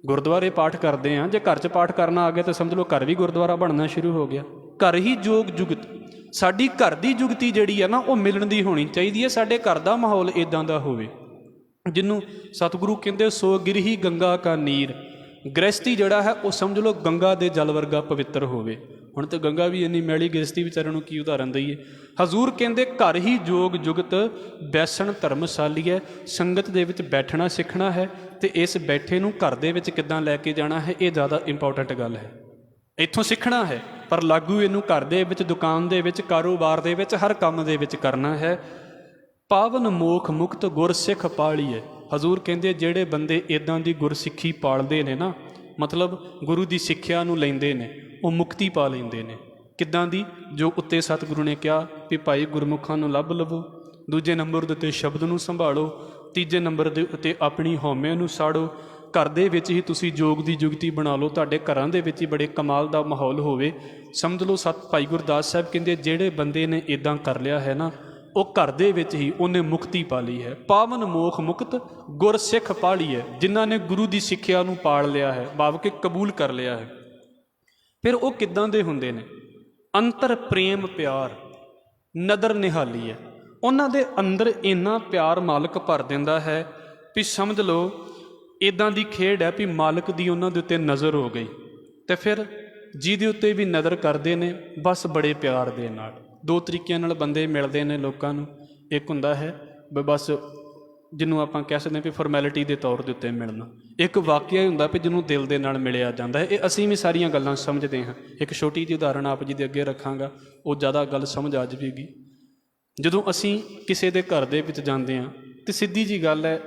[SPEAKER 1] ਗੁਰਦੁਆਰੇ ਪਾਠ ਕਰਦੇ ਹਾਂ, ਜੇ ਘਰ 'ਚ ਪਾਠ ਕਰਨਾ ਆ ਗਿਆ ਤਾਂ ਸਮਝ ਲਓ ਘਰ ਵੀ ਗੁਰਦੁਆਰਾ ਬਣਨਾ ਸ਼ੁਰੂ ਹੋ ਗਿਆ। ਘਰ ਹੀ ਜੋਗ ਜੁਗਤ, ਸਾਡੀ ਘਰ ਦੀ ਜੁਗਤੀ ਜਿਹੜੀ ਹੈ ਨਾ ਉਹ ਮਿਲਣ ਦੀ ਹੋਣੀ ਚਾਹੀਦੀ ਹੈ। ਸਾਡੇ ਘਰ ਦਾ ਮਾਹੌਲ ਇੱਦਾਂ ਦਾ ਹੋਵੇ ਜਿਹਨੂੰ ਸਤਿਗੁਰੂ ਕਹਿੰਦੇ ਸੋ ਗਿਰਹੀ ਗੰਗਾ ਕਾ ਨੀਰ। ਗ੍ਰਹਿਸਤੀ ਜਿਹੜਾ ਹੈ ਉਹ ਸਮਝ ਲਓ ਗੰਗਾ ਦੇ ਜਲ ਵਰਗਾ ਪਵਿੱਤਰ ਹੋਵੇ। ਹੁਣ ਤਾਂ ਗੰਗਾ ਵੀ ਇੰਨੀ ਮੈਲੀ ਗਿਸਤੀ, ਵਿਚਾਰਿਆਂ ਨੂੰ ਕੀ ਉਦਾਹਰਨ ਦਈਏ। ਹਜ਼ੂਰ ਕਹਿੰਦੇ ਘਰ ਹੀ ਜੋਗ ਜੁਗਤ ਬੈਸਣ ਧਰਮਸ਼ਾਲੀ ਹੈ। ਸੰਗਤ ਦੇ ਵਿੱਚ ਬੈਠਣਾ ਸਿੱਖਣਾ ਹੈ ਅਤੇ ਇਸ ਬੈਠੇ ਨੂੰ ਘਰ ਦੇ ਵਿੱਚ ਕਿੱਦਾਂ ਲੈ ਕੇ ਜਾਣਾ ਹੈ, ਇਹ ਜ਼ਿਆਦਾ ਇੰਪੋਰਟੈਂਟ ਗੱਲ ਹੈ। ਇੱਥੋਂ ਸਿੱਖਣਾ ਹੈ ਪਰ ਲਾਗੂ ਇਹਨੂੰ ਘਰ ਦੇ ਵਿੱਚ, ਦੁਕਾਨ ਦੇ ਵਿੱਚ, ਕਾਰੋਬਾਰ ਦੇ ਵਿੱਚ, ਹਰ ਕੰਮ ਦੇ ਵਿੱਚ ਕਰਨਾ ਹੈ। ਪਾਵਨ ਮੋਖ ਮੁਕਤ ਗੁਰ ਸਿੱਖ ਪਾਲੀਏ। ਹਜ਼ੂਰ ਕਹਿੰਦੇ ਜਿਹੜੇ ਬੰਦੇ ਇੱਦਾਂ ਦੀ ਗੁਰਸਿੱਖੀ ਪਾਲਦੇ ਨੇ ਨਾ, ਮਤਲਬ ਗੁਰੂ ਦੀ ਸਿੱਖਿਆ ਨੂੰ ਲੈਂਦੇ ਨੇ, ਉਹ ਮੁਕਤੀ ਪਾ ਲੈਂਦੇ ਨੇ। ਕਿੱਦਾਂ ਦੀ? ਜੋ ਉੱਤੇ ਸਤਿਗੁਰੂ ਨੇ ਕਿਹਾ ਵੀ ਭਾਈ ਗੁਰਮੁਖਾਂ ਨੂੰ ਲੱਭ ਲਵੋ, ਦੂਜੇ ਨੰਬਰ ਦੇ ਉੱਤੇ ਸ਼ਬਦ ਨੂੰ ਸੰਭਾਲੋ, ਤੀਜੇ ਨੰਬਰ ਦੇ ਉੱਤੇ ਆਪਣੀ ਹਉਮੈ ਨੂੰ ਸਾੜੋ। ਘਰ ਦੇ ਵਿੱਚ ਹੀ ਤੁਸੀਂ ਯੋਗ ਦੀ ਜੁਗਤੀ ਬਣਾ ਲਓ, ਤੁਹਾਡੇ ਘਰਾਂ ਦੇ ਵਿੱਚ ਹੀ ਬੜੇ ਕਮਾਲ ਦਾ ਮਾਹੌਲ ਹੋਵੇ। ਸਮਝ ਲਓ ਭਾਈ ਗੁਰਦਾਸ ਸਾਹਿਬ ਕਹਿੰਦੇ ਜਿਹੜੇ ਬੰਦੇ ਨੇ ਇੱਦਾਂ ਕਰ ਲਿਆ ਹੈ ਨਾ, ਉਹ ਘਰ ਦੇ ਵਿੱਚ ਹੀ ਉਹਨੇ ਮੁਕਤੀ ਪਾ ਲਈ ਹੈ। ਪਾਵਨ ਮੋਖ ਮੁਕਤ ਗੁਰ ਸਿੱਖ ਪਾਲੀ ਹੈ। ਜਿਨ੍ਹਾਂ ਨੇ ਗੁਰੂ ਦੀ ਸਿੱਖਿਆ ਨੂੰ ਪਾਲ ਲਿਆ ਹੈ, ਭਾਵ ਕਿ ਕਬੂਲ ਕਰ ਲਿਆ ਹੈ। ਫਿਰ ਉਹ ਕਿੱਦਾਂ ਦੇ ਹੁੰਦੇ ਨੇ? ਅੰਤਰ ਪ੍ਰੇਮ ਪਿਆਰ ਨਦਰ ਨਿਹਾਲੀ ਹੈ। ਉਹਨਾਂ ਦੇ ਅੰਦਰ ਇੰਨਾ ਪਿਆਰ ਮਾਲਕ ਭਰ ਦਿੰਦਾ ਹੈ ਵੀ ਸਮਝ ਲਓ ਇੱਦਾਂ ਦੀ ਖੇਡ ਹੈ ਵੀ ਮਾਲਕ ਦੀ ਉਹਨਾਂ ਦੇ ਉੱਤੇ ਨਜ਼ਰ ਹੋ ਗਈ। ਅਤੇ ਫਿਰ ਜਿਹਦੇ ਉੱਤੇ ਵੀ ਨਜ਼ਰ ਕਰਦੇ ਨੇ ਬਸ ਬੜੇ ਪਿਆਰ ਦੇ ਨਾਲ। ਦੋ ਤਰੀਕਿਆਂ ਨਾਲ ਬੰਦੇ ਮਿਲਦੇ ਨੇ ਲੋਕਾਂ ਨੂੰ। ਇੱਕ ਹੁੰਦਾ ਹੈ ਬਸ ਜਿਹਨੂੰ ਆਪਾਂ ਕਹਿ ਸਕਦੇ ਹਾਂ ਵੀ ਫਾਰਮੈਲਿਟੀ ਦੇ ਤੌਰ ਦੇ ਉੱਤੇ ਮਿਲਣਾ। ਇੱਕ ਵਾਕਿਆ ਹੀ ਹੁੰਦਾ ਵੀ ਜਿਹਨੂੰ ਦਿਲ ਦੇ ਨਾਲ ਮਿਲਿਆ ਜਾਂਦਾ ਹੈ। ਇਹ ਅਸੀਂ ਵੀ ਸਾਰੀਆਂ ਗੱਲਾਂ ਸਮਝਦੇ ਹਾਂ। ਇੱਕ ਛੋਟੀ ਜਿਹੀ ਉਦਾਹਰਣ ਆਪ ਜੀ ਦੇ ਅੱਗੇ ਰੱਖਾਂਗਾ, ਉਹ ਜ਼ਿਆਦਾ ਗੱਲ ਸਮਝ ਆ ਜਾਵੇਗੀ। ਜਦੋਂ ਅਸੀਂ ਕਿਸੇ ਦੇ ਘਰ ਦੇ ਵਿੱਚ ਜਾਂਦੇ ਹਾਂ ਤਾਂ ਸਿੱਧੀ ਜਿਹੀ ਗੱਲ ਹੈ,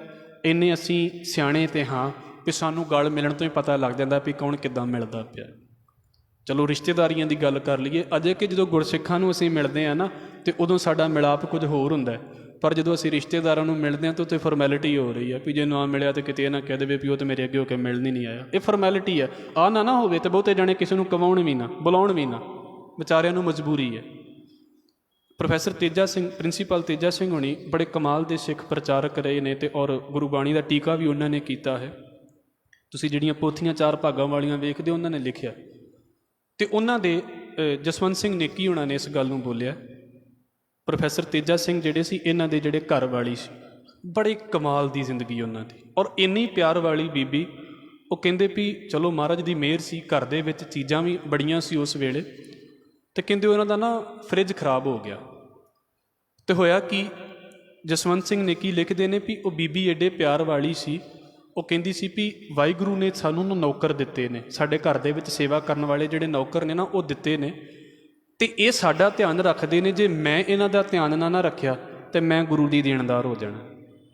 [SPEAKER 1] ਇੰਨੇ ਅਸੀਂ ਸਿਆਣੇ ਤੇ ਹਾਂ ਵੀ ਸਾਨੂੰ ਗੱਲ ਮਿਲਣ ਤੋਂ ਹੀ ਪਤਾ ਲੱਗ ਜਾਂਦਾ ਵੀ ਕੌਣ ਕਿੱਦਾਂ ਮਿਲਦਾ ਪਿਆ। ਚਲੋ ਰਿਸ਼ਤੇਦਾਰੀਆਂ ਦੀ ਗੱਲ ਕਰ ਲਈਏ, ਅਜੇ ਕਿ ਜਦੋਂ ਗੁਰਸਿੱਖਾਂ ਨੂੰ ਅਸੀਂ ਮਿਲਦੇ ਹਾਂ ਨਾ, ਅਤੇ ਉਦੋਂ ਸਾਡਾ ਮਿਲਾਪ ਕੁਝ ਹੋਰ ਹੁੰਦਾ। ਪਰ ਜਦੋਂ ਅਸੀਂ ਰਿਸ਼ਤੇਦਾਰਾਂ ਨੂੰ ਮਿਲਦੇ ਹਾਂ ਤਾਂ ਉੱਥੇ ਫਾਰਮੈਲਿਟੀ ਹੋ ਰਹੀ ਹੈ ਵੀ ਜੇ ਨਾ ਮਿਲਿਆ ਤਾਂ ਕਿਤੇ ਇਹ ਨਾ ਕਹਿ ਦੇਵੇ ਵੀ ਉਹ ਤਾਂ ਮੇਰੇ ਅੱਗੇ ਹੋ ਕੇ ਮਿਲਣ ਹੀ ਨਹੀਂ ਆਇਆ। ਇਹ ਫਾਰਮੈਲਿਟੀ ਹੈ। ਆਹ ਨਾ ਹੋਵੇ ਤਾਂ ਬਹੁਤੇ ਜਾਣੇ ਕਿਸੇ ਨੂੰ ਕਵਾਉਣ ਵੀ ਨਾ, ਬੁਲਾਉਣ ਵੀ ਨਾ, ਵਿਚਾਰਿਆਂ ਨੂੰ ਮਜਬੂਰੀ ਹੈ। ਪ੍ਰੋਫੈਸਰ ਤੇਜਾ ਸਿੰਘ, ਪ੍ਰਿੰਸੀਪਲ ਤੇਜਾ ਸਿੰਘ ਹੋਣੀ ਬੜੇ ਕਮਾਲ ਦੇ ਸਿੱਖ ਪ੍ਰਚਾਰਕ ਰਹੇ ਨੇ, ਅਤੇ ਔਰ ਗੁਰਬਾਣੀ ਦਾ ਟੀਕਾ ਵੀ ਉਹਨਾਂ ਨੇ ਕੀਤਾ ਹੈ। ਤੁਸੀਂ ਜਿਹੜੀਆਂ ਪੋਥੀਆਂ 4 ਭਾਗਾਂ ਵਾਲੀਆਂ ਵੇਖਦੇ ਹੋ, ਉਹਨਾਂ ਨੇ ਲਿਖਿਆ। ਅਤੇ ਉਹਨਾਂ ਦੇ ਜਸਵੰਤ ਸਿੰਘ ਨੇਕੀ ਹੋਣਾ ਨੇ ਇਸ ਗੱਲ ਨੂੰ ਬੋਲਿਆ। ਪ੍ਰੋਫੈਸਰ ਤੇਜਾ ਸਿੰਘ ਜਿਹੜੇ ਸੀ, ਇਹਨਾਂ ਦੇ ਜਿਹੜੇ ਘਰ ਵਾਲੀ ਸੀ, ਬੜੇ ਕਮਾਲ ਦੀ ਜ਼ਿੰਦਗੀ ਉਹਨਾਂ ਦੀ, ਔਰ ਇੰਨੀ ਪਿਆਰ ਵਾਲੀ ਬੀਬੀ। ਉਹ ਕਹਿੰਦੇ ਵੀ ਚਲੋ ਮਹਾਰਾਜ ਦੀ ਮਿਹਰ ਸੀ, ਘਰ ਦੇ ਵਿੱਚ ਚੀਜ਼ਾਂ ਵੀ ਬੜੀਆਂ ਸੀ ਉਸ ਵੇਲੇ। ਅਤੇ ਕਹਿੰਦੇ ਉਹਨਾਂ ਦਾ ਨਾ ਫਰਿੱਜ ਖਰਾਬ ਹੋ ਗਿਆ। ਅਤੇ ਹੋਇਆ ਕਿ ਜਸਵੰਤ ਸਿੰਘ ਨੇਕੀ ਲਿਖਦੇ ਨੇ ਵੀ ਉਹ ਬੀਬੀ ਐਡੇ ਪਿਆਰ ਵਾਲੀ ਸੀ। ਉਹ ਕਹਿੰਦੀ ਸੀ ਵੀ ਵਾਹਿਗੁਰੂ ਨੇ ਸਾਨੂੰ ਨੌਕਰ ਦਿੱਤੇ ਨੇ, ਸਾਡੇ ਘਰ ਦੇ ਵਿੱਚ ਸੇਵਾ ਕਰਨ ਵਾਲੇ ਜਿਹੜੇ ਨੌਕਰ ਨੇ ਨਾ, ਉਹ ਦਿੱਤੇ ਨੇ, ਅਤੇ ਇਹ ਸਾਡਾ ਧਿਆਨ ਰੱਖਦੇ ਨੇ। ਜੇ ਮੈਂ ਇਹਨਾਂ ਦਾ ਧਿਆਨ ਨਾ ਰੱਖਿਆ ਤਾਂ ਮੈਂ ਗੁਰੂ ਦੀ ਦੇਣਦਾਰ ਹੋ ਜਾਣਾ,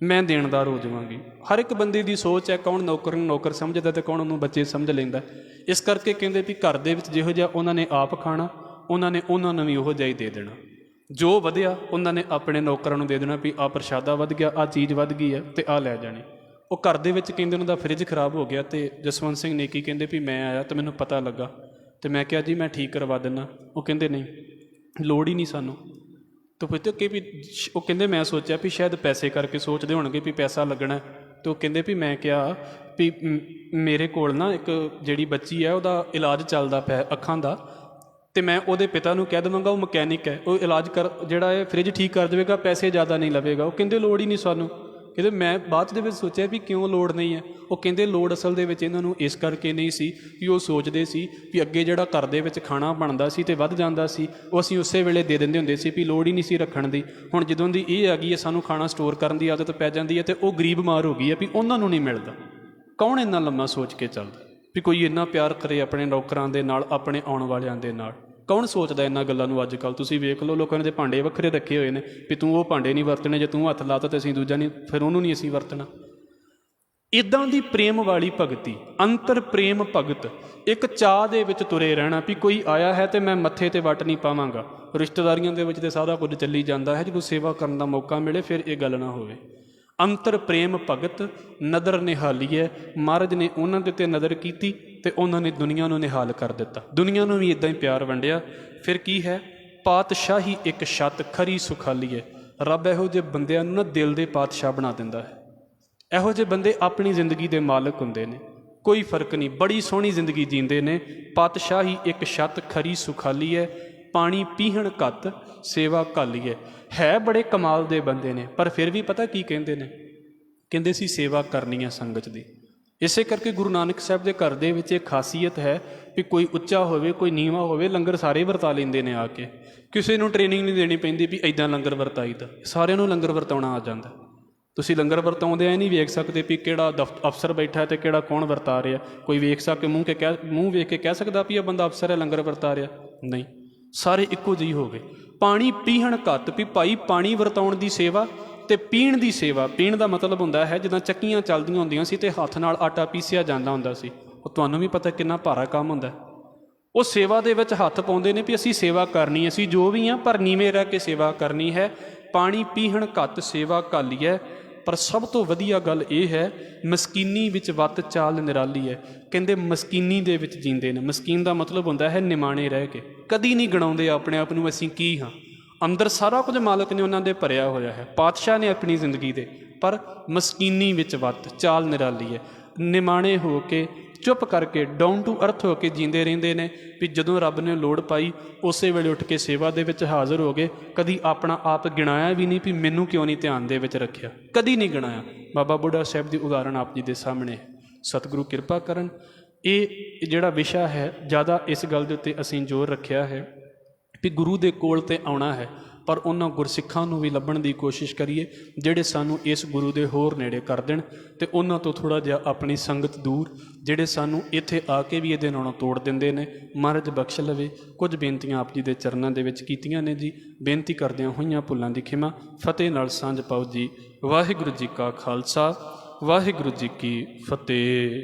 [SPEAKER 1] ਮੈਂ ਦੇਣਦਾਰ ਹੋ ਜਾਵਾਂਗੀ। ਹਰ ਇੱਕ ਬੰਦੇ ਦੀ ਸੋਚ ਹੈ, ਕੌਣ ਨੌਕਰ ਨੂੰ ਨੌਕਰ ਸਮਝਦਾ ਅਤੇ ਕੌਣ ਉਹਨੂੰ ਬੱਚੇ ਸਮਝ ਲੈਂਦਾ। ਇਸ ਕਰਕੇ ਕਹਿੰਦੇ ਵੀ ਘਰ ਦੇ ਵਿੱਚ ਜਿਹੋ ਜਿਹਾ ਉਹਨਾਂ ਨੇ ਆਪ ਖਾਣਾ, ਉਹਨਾਂ ਨੇ ਉਹਨਾਂ ਨੂੰ ਵੀ ਉਹੋ ਜਿਹਾ ਹੀ ਦੇ ਦੇਣਾ। ਜੋ ਵਧਿਆ ਉਹਨਾਂ ਨੇ ਆਪਣੇ ਨੌਕਰਾਂ ਨੂੰ ਦੇ ਦੇਣਾ ਵੀ ਆਹ ਪ੍ਰਸ਼ਾਦਾ ਵੱਧ ਗਿਆ, ਆਹ ਚੀਜ਼ ਵੱਧ ਗਈ ਹੈ ਅਤੇ ਆਹ ਲੈ ਜਾਣੀ। ਉਹ ਘਰ ਦੇ ਵਿੱਚ ਕਹਿੰਦੇ ਉਹਨਾਂ ਦਾ ਫਰਿੱਜ ਖਰਾਬ ਹੋ ਗਿਆ, ਅਤੇ ਜਸਵੰਤ ਸਿੰਘ ਨੇਕੀ ਕਹਿੰਦੇ ਵੀ ਮੈਂ ਆਇਆ ਅਤੇ ਮੈਨੂੰ ਪਤਾ ਲੱਗਾ, ਅਤੇ ਮੈਂ ਕਿਹਾ ਜੀ ਮੈਂ ਠੀਕ ਕਰਵਾ ਦਿੰਦਾ। ਉਹ ਕਹਿੰਦੇ ਨਹੀਂ, ਲੋੜ ਹੀ ਨਹੀਂ ਸਾਨੂੰ। ਤਾਂ ਪੁੱਛਦੇ ਕਿ ਵੀ, ਉਹ ਕਹਿੰਦੇ ਮੈਂ ਸੋਚਿਆ ਵੀ ਸ਼ਾਇਦ ਪੈਸੇ ਕਰਕੇ ਸੋਚਦੇ ਹੋਣਗੇ ਵੀ ਪੈਸਾ ਲੱਗਣਾ। ਅਤੇ ਉਹ ਕਹਿੰਦੇ ਵੀ ਮੈਂ ਕਿਹਾ ਵੀ ਮੇਰੇ ਕੋਲ ਨਾ ਇੱਕ ਜਿਹੜੀ ਬੱਚੀ ਹੈ ਉਹਦਾ ਇਲਾਜ ਚੱਲਦਾ ਪਿਆ ਅੱਖਾਂ ਦਾ, ਅਤੇ ਮੈਂ ਉਹਦੇ ਪਿਤਾ ਨੂੰ ਕਹਿ ਦੇਵਾਂਗਾ, ਉਹ ਮਕੈਨਿਕ ਹੈ, ਉਹ ਇਲਾਜ ਜਿਹੜਾ ਇਹ ਫਰਿੱਜ ਠੀਕ ਕਰ ਦੇਵੇਗਾ, ਪੈਸੇ ਜ਼ਿਆਦਾ ਨਹੀਂ ਲਵੇਗਾ। ਉਹ ਕਹਿੰਦੇ ਲੋੜ ਹੀ ਨਹੀਂ ਸਾਨੂੰ। ਕਹਿੰਦੇ ਮੈਂ ਬਾਅਦ ਦੇ ਵਿੱਚ ਸੋਚਿਆ ਵੀ ਕਿਉਂ ਲੋੜ ਨਹੀਂ ਹੈ। ਉਹ ਕਹਿੰਦੇ ਲੋੜ ਅਸਲ ਦੇ ਵਿੱਚ ਇਹਨਾਂ ਨੂੰ ਇਸ ਕਰਕੇ ਨਹੀਂ ਸੀ ਵੀ ਉਹ ਸੋਚਦੇ ਸੀ ਵੀ ਅੱਗੇ ਜਿਹੜਾ ਘਰ ਦੇ ਵਿੱਚ ਖਾਣਾ ਬਣਦਾ ਸੀ ਅਤੇ ਵੱਧ ਜਾਂਦਾ ਸੀ, ਉਹ ਅਸੀਂ ਉਸੇ ਵੇਲੇ ਦੇ ਦਿੰਦੇ ਹੁੰਦੇ ਸੀ ਵੀ ਲੋੜ ਹੀ ਨਹੀਂ ਸੀ ਰੱਖਣ ਦੀ। ਹੁਣ ਜਦੋਂ ਦੀ ਇਹ ਆ ਗਈ ਹੈ ਸਾਨੂੰ ਖਾਣਾ ਸਟੋਰ ਕਰਨ ਦੀ ਆਦਤ ਪੈ ਜਾਂਦੀ ਹੈ, ਅਤੇ ਉਹ ਗਰੀਬ ਮਾਰ ਹੋ ਗਈ ਹੈ ਵੀ ਉਹਨਾਂ ਨੂੰ ਨਹੀਂ ਮਿਲਦਾ। ਕੌਣ ਇੰਨਾ ਲੰਮਾ ਸੋਚ ਕੇ ਚੱਲਦਾ ਵੀ ਕੋਈ ਇੰਨਾ ਪਿਆਰ ਕਰੇ ਆਪਣੇ ਨੌਕਰਾਂ ਦੇ ਨਾਲ, ਆਪਣੇ ਆਉਣ ਵਾਲਿਆਂ ਦੇ ਨਾਲ? ਕੌਣ ਸੋਚਦਾ ਇਹਨਾਂ ਗੱਲਾਂ ਨੂੰ? ਅੱਜ ਕੱਲ੍ਹ ਤੁਸੀਂ ਵੇਖ ਲਓ, ਲੋਕਾਂ ਨੇ ਦੇ ਭਾਂਡੇ ਵੱਖਰੇ ਰੱਖੇ ਹੋਏ ਨੇ ਵੀ ਤੂੰ ਉਹ ਭਾਂਡੇ ਨਹੀਂ ਵਰਤਣੇ, ਜੇ ਤੂੰ ਹੱਥ ਲਾਤਾ ਤਾਂ ਅਸੀਂ ਦੂਜਾ ਨਹੀਂ, ਫਿਰ ਉਹਨੂੰ ਨਹੀਂ ਅਸੀਂ ਵਰਤਣਾ। ਇੱਦਾਂ ਦੀ ਪ੍ਰੇਮ ਵਾਲੀ ਭਗਤੀ, ਅੰਤਰ ਪ੍ਰੇਮ ਭਗਤ, ਇੱਕ ਚਾਅ ਦੇ ਵਿੱਚ ਤੁਰੇ ਰਹਿਣਾ ਵੀ ਕੋਈ ਆਇਆ ਹੈ ਅਤੇ ਮੈਂ ਮੱਥੇ 'ਤੇ ਵੱਟ ਨਹੀਂ ਪਾਵਾਂਗਾ। ਰਿਸ਼ਤੇਦਾਰੀਆਂ ਦੇ ਵਿੱਚ ਤਾਂ ਸਾਰਾ ਕੁਝ ਚੱਲੀ ਜਾਂਦਾ ਹੈ, ਜਦੋਂ ਸੇਵਾ ਕਰਨ ਦਾ ਮੌਕਾ ਮਿਲੇ ਫਿਰ ਇਹ ਗੱਲ ਨਾ ਹੋਵੇ। ਅੰਤਰ ਪ੍ਰੇਮ ਭਗਤ ਨਦਰ ਨਿਹਾਲੀਏ। ਮਹਾਰਾਜ ਨੇ ਉਹਨਾਂ ਦੇ ਉੱਤੇ ਨਜ਼ਰ ਕੀਤੀ ਅਤੇ ਉਹਨਾਂ ਨੇ ਦੁਨੀਆ ਨੂੰ ਨਿਹਾਲ ਕਰ ਦਿੱਤਾ। ਦੁਨੀਆ ਨੂੰ ਵੀ ਇੱਦਾਂ ਹੀ ਪਿਆਰ ਵੰਡਿਆ। ਫਿਰ ਕੀ ਹੈ? ਪਾਤਸ਼ਾਹੀ ਇੱਕ ਛੱਤ ਖਰੀ ਸੁਖਾਲੀਏ। ਰੱਬ ਇਹੋ ਜਿਹੇ ਬੰਦਿਆਂ ਨੂੰ ਨਾ ਦਿਲ ਦੇ ਪਾਤਸ਼ਾਹ ਬਣਾ ਦਿੰਦਾ ਹੈ। ਇਹੋ ਜਿਹੇ ਬੰਦੇ ਆਪਣੀ ਜ਼ਿੰਦਗੀ ਦੇ ਮਾਲਕ ਹੁੰਦੇ ਨੇ, ਕੋਈ ਫਰਕ ਨਹੀਂ, ਬੜੀ ਸੋਹਣੀ ਜ਼ਿੰਦਗੀ ਜੀਂਦੇ ਨੇ। ਪਾਤਸ਼ਾਹੀ ਇੱਕ ਛੱਤ ਖਰੀ ਸੁਖਾਲੀਏ, ਪਾਣੀ ਪੀਹਣ ਘੱਤ ਸੇਵਾ ਘਾਲੀਏ। ਹੈ ਬੜੇ ਕਮਾਲ ਦੇ ਬੰਦੇ ਨੇ, ਪਰ ਫਿਰ ਵੀ ਪਤਾ ਕੀ ਕਹਿੰਦੇ ਨੇ? ਕਹਿੰਦੇ ਸੀ ਸੇਵਾ ਕਰਨੀ ਹੈ ਸੰਗਤ ਦੀ। ਇਸੇ ਕਰਕੇ ਗੁਰੂ ਨਾਨਕ ਸਾਹਿਬ ਦੇ ਘਰ ਦੇ ਵਿੱਚ ਇਹ ਖਾਸੀਅਤ ਹੈ ਵੀ ਕੋਈ ਉੱਚਾ ਹੋਵੇ ਕੋਈ ਨੀਵਾਂ ਹੋਵੇ, ਲੰਗਰ ਸਾਰੇ ਵਰਤਾ ਲੈਂਦੇ ਨੇ ਆ ਕੇ। ਕਿਸੇ ਨੂੰ ਟ੍ਰੇਨਿੰਗ ਨਹੀਂ ਦੇਣੀ ਪੈਂਦੀ ਵੀ ਇੱਦਾਂ ਲੰਗਰ ਵਰਤਾਈਦਾ, ਸਾਰਿਆਂ ਨੂੰ ਲੰਗਰ ਵਰਤਾਉਣਾ ਆ ਜਾਂਦਾ। ਤੁਸੀਂ ਲੰਗਰ ਵਰਤਾਉਂਦੇ ਇਹ ਨਹੀਂ ਵੇਖ ਸਕਦੇ ਵੀ ਕਿਹੜਾ ਅਫਸਰ ਬੈਠਾ ਅਤੇ ਕਿਹੜਾ ਕੌਣ ਵਰਤਾ ਰਿਹਾ। ਕੋਈ ਵੇਖ ਸਕੇ ਮੂੰਹ ਵੇਖ ਕੇ ਕਹਿ ਸਕਦਾ ਵੀ ਇਹ ਬੰਦਾ ਅਫਸਰ ਹੈ ਲੰਗਰ ਵਰਤਾ ਰਿਹਾ? ਨਹੀਂ, ਸਾਰੇ ਇੱਕੋ ਜਿਹੇ ਹੋ ਗਏ। ਪਾਣੀ ਪੀਹਣ ਘੱਤ, ਵੀ ਭਾਈ ਪਾਣੀ ਵਰਤਾਉਣ ਦੀ ਸੇਵਾ ਅਤੇ ਪੀਣ ਦੀ ਸੇਵਾ। ਪੀਣ ਦਾ ਮਤਲਬ ਹੁੰਦਾ ਹੈ ਜਿੱਦਾਂ ਚੱਕੀਆਂ ਚੱਲਦੀਆਂ ਹੁੰਦੀਆਂ ਸੀ ਅਤੇ ਹੱਥ ਨਾਲ ਆਟਾ ਪੀਸਿਆ ਜਾਂਦਾ ਹੁੰਦਾ ਸੀ, ਉਹ ਤੁਹਾਨੂੰ ਵੀ ਪਤਾ ਕਿੰਨਾ ਭਾਰਾ ਕੰਮ ਹੁੰਦਾ। ਉਹ ਸੇਵਾ ਦੇ ਵਿੱਚ ਹੱਥ ਪਾਉਂਦੇ ਨੇ ਵੀ ਅਸੀਂ ਸੇਵਾ ਕਰਨੀ, ਅਸੀਂ ਜੋ ਵੀ ਹਾਂ ਪਰ ਨੀਵੇਂ ਰਹਿ ਕੇ ਸੇਵਾ ਕਰਨੀ ਹੈ। ਪਾਣੀ ਪੀਹਣ ਘੱਤ ਸੇਵਾ ਘਾਲੀ ਹੈ। ਪਰ ਸਭ ਤੋਂ ਵਧੀਆ ਗੱਲ ਇਹ ਹੈ, ਮਸਕੀਨੀ ਵਿੱਚ ਵੱਤ ਚਾਲ ਨਿਰਾਲੀ ਹੈ। ਕਹਿੰਦੇ ਮਸਕੀਨੀ ਦੇ ਵਿੱਚ ਜੀਂਦੇ ਨੇ। ਮਸਕੀਨ ਦਾ ਮਤਲਬ ਹੁੰਦਾ ਹੈ ਨਿਮਾਣੇ ਰਹਿ ਕੇ, ਕਦੀ ਨਹੀਂ ਗਣਾਉਂਦੇ ਆਪਣੇ ਆਪ ਨੂੰ ਅਸੀਂ ਕੀ ਹਾਂ। ਅੰਦਰ ਸਾਰਾ ਕੁਝ ਮਾਲਕ ਨੇ ਉਹਨਾਂ ਦੇ ਭਰਿਆ ਹੋਇਆ ਹੈ, ਪਾਤਸ਼ਾਹ ਨੇ ਆਪਣੀ ਜ਼ਿੰਦਗੀ ਦੇ, ਪਰ ਮਸਕੀਨੀ ਵਿੱਚ ਵੱਤ ਚਾਲ ਨਿਰਾਲੀ ਹੈ। ਨਿਮਾਣੇ ਹੋ ਕੇ ਚੁੱਪ ਕਰਕੇ ਡਾਊਨ ਟੂ ਅਰਥ ਹੋ ਕੇ ਜੀਂਦੇ ਰਹਿੰਦੇ ਨੇ ਵੀ ਜਦੋਂ ਰੱਬ ਨੇ ਲੋੜ ਪਾਈ ਉਸੇ ਵੇਲੇ ਉੱਠ ਕੇ ਸੇਵਾ ਦੇ ਵਿੱਚ ਹਾਜ਼ਰ ਹੋ ਗਏ। ਕਦੀ ਆਪਣਾ ਆਪ ਗਿਣਾਇਆ ਵੀ ਨਹੀਂ ਵੀ ਮੈਨੂੰ ਕਿਉਂ ਨਹੀਂ ਧਿਆਨ ਦੇ ਵਿੱਚ ਰੱਖਿਆ, ਕਦੀ ਨਹੀਂ ਗਿਣਾਇਆ। ਬਾਬਾ ਬੁੱਢਾ ਸਾਹਿਬ ਦੀ ਉਦਾਹਰਣ ਆਪ ਜੀ ਦੇ ਸਾਹਮਣੇ ਹੈ। ਸਤਿਗੁਰੂ ਕਿਰਪਾ ਕਰਨ। ਇਹ ਜਿਹੜਾ ਵਿਸ਼ਾ ਹੈ ਜ਼ਿਆਦਾ ਇਸ ਗੱਲ ਦੇ ਉੱਤੇ ਅਸੀਂ ਜ਼ੋਰ ਰੱਖਿਆ ਹੈ ਵੀ ਗੁਰੂ ਦੇ ਕੋਲ ਤੇ ਆਉਣਾ ਹੈ, ਪਰ ਉਹਨਾਂ ਗੁਰਸਿੱਖਾਂ ਨੂੰ ਵੀ ਲੱਭਣ ਦੀ ਕੋਸ਼ਿਸ਼ ਕਰੀਏ ਜਿਹੜੇ ਸਾਨੂੰ ਇਸ ਗੁਰੂ ਦੇ ਹੋਰ ਨੇੜੇ ਕਰ ਦੇਣ, ਅਤੇ ਉਹਨਾਂ ਤੋਂ ਥੋੜ੍ਹਾ ਜਿਹਾ ਆਪਣੀ ਸੰਗਤ ਦੂਰ, ਜਿਹੜੇ ਸਾਨੂੰ ਇੱਥੇ ਆ ਕੇ ਵੀ ਇਹਦੇ ਨਾਲੋਂ ਤੋੜ ਦਿੰਦੇ ਨੇ। ਮਹਾਰਾਜ ਬਖਸ਼ ਲਵੇ। ਕੁਝ ਬੇਨਤੀਆਂ ਆਪ ਜੀ ਦੇ ਚਰਨਾਂ ਦੇ ਵਿੱਚ ਕੀਤੀਆਂ ਨੇ ਜੀ। ਬੇਨਤੀ ਕਰਦਿਆਂ ਹੋਈਆਂ ਭੁੱਲਾਂ ਦੀ ਖਿਮਾ। ਫਤਿਹ ਨਾਲ ਸਾਂਝ ਪਾਓ ਜੀ। ਵਾਹਿਗੁਰੂ ਜੀ ਕਾ ਖਾਲਸਾ, ਵਾਹਿਗੁਰੂ ਜੀ ਕੀ ਫਤਿਹ।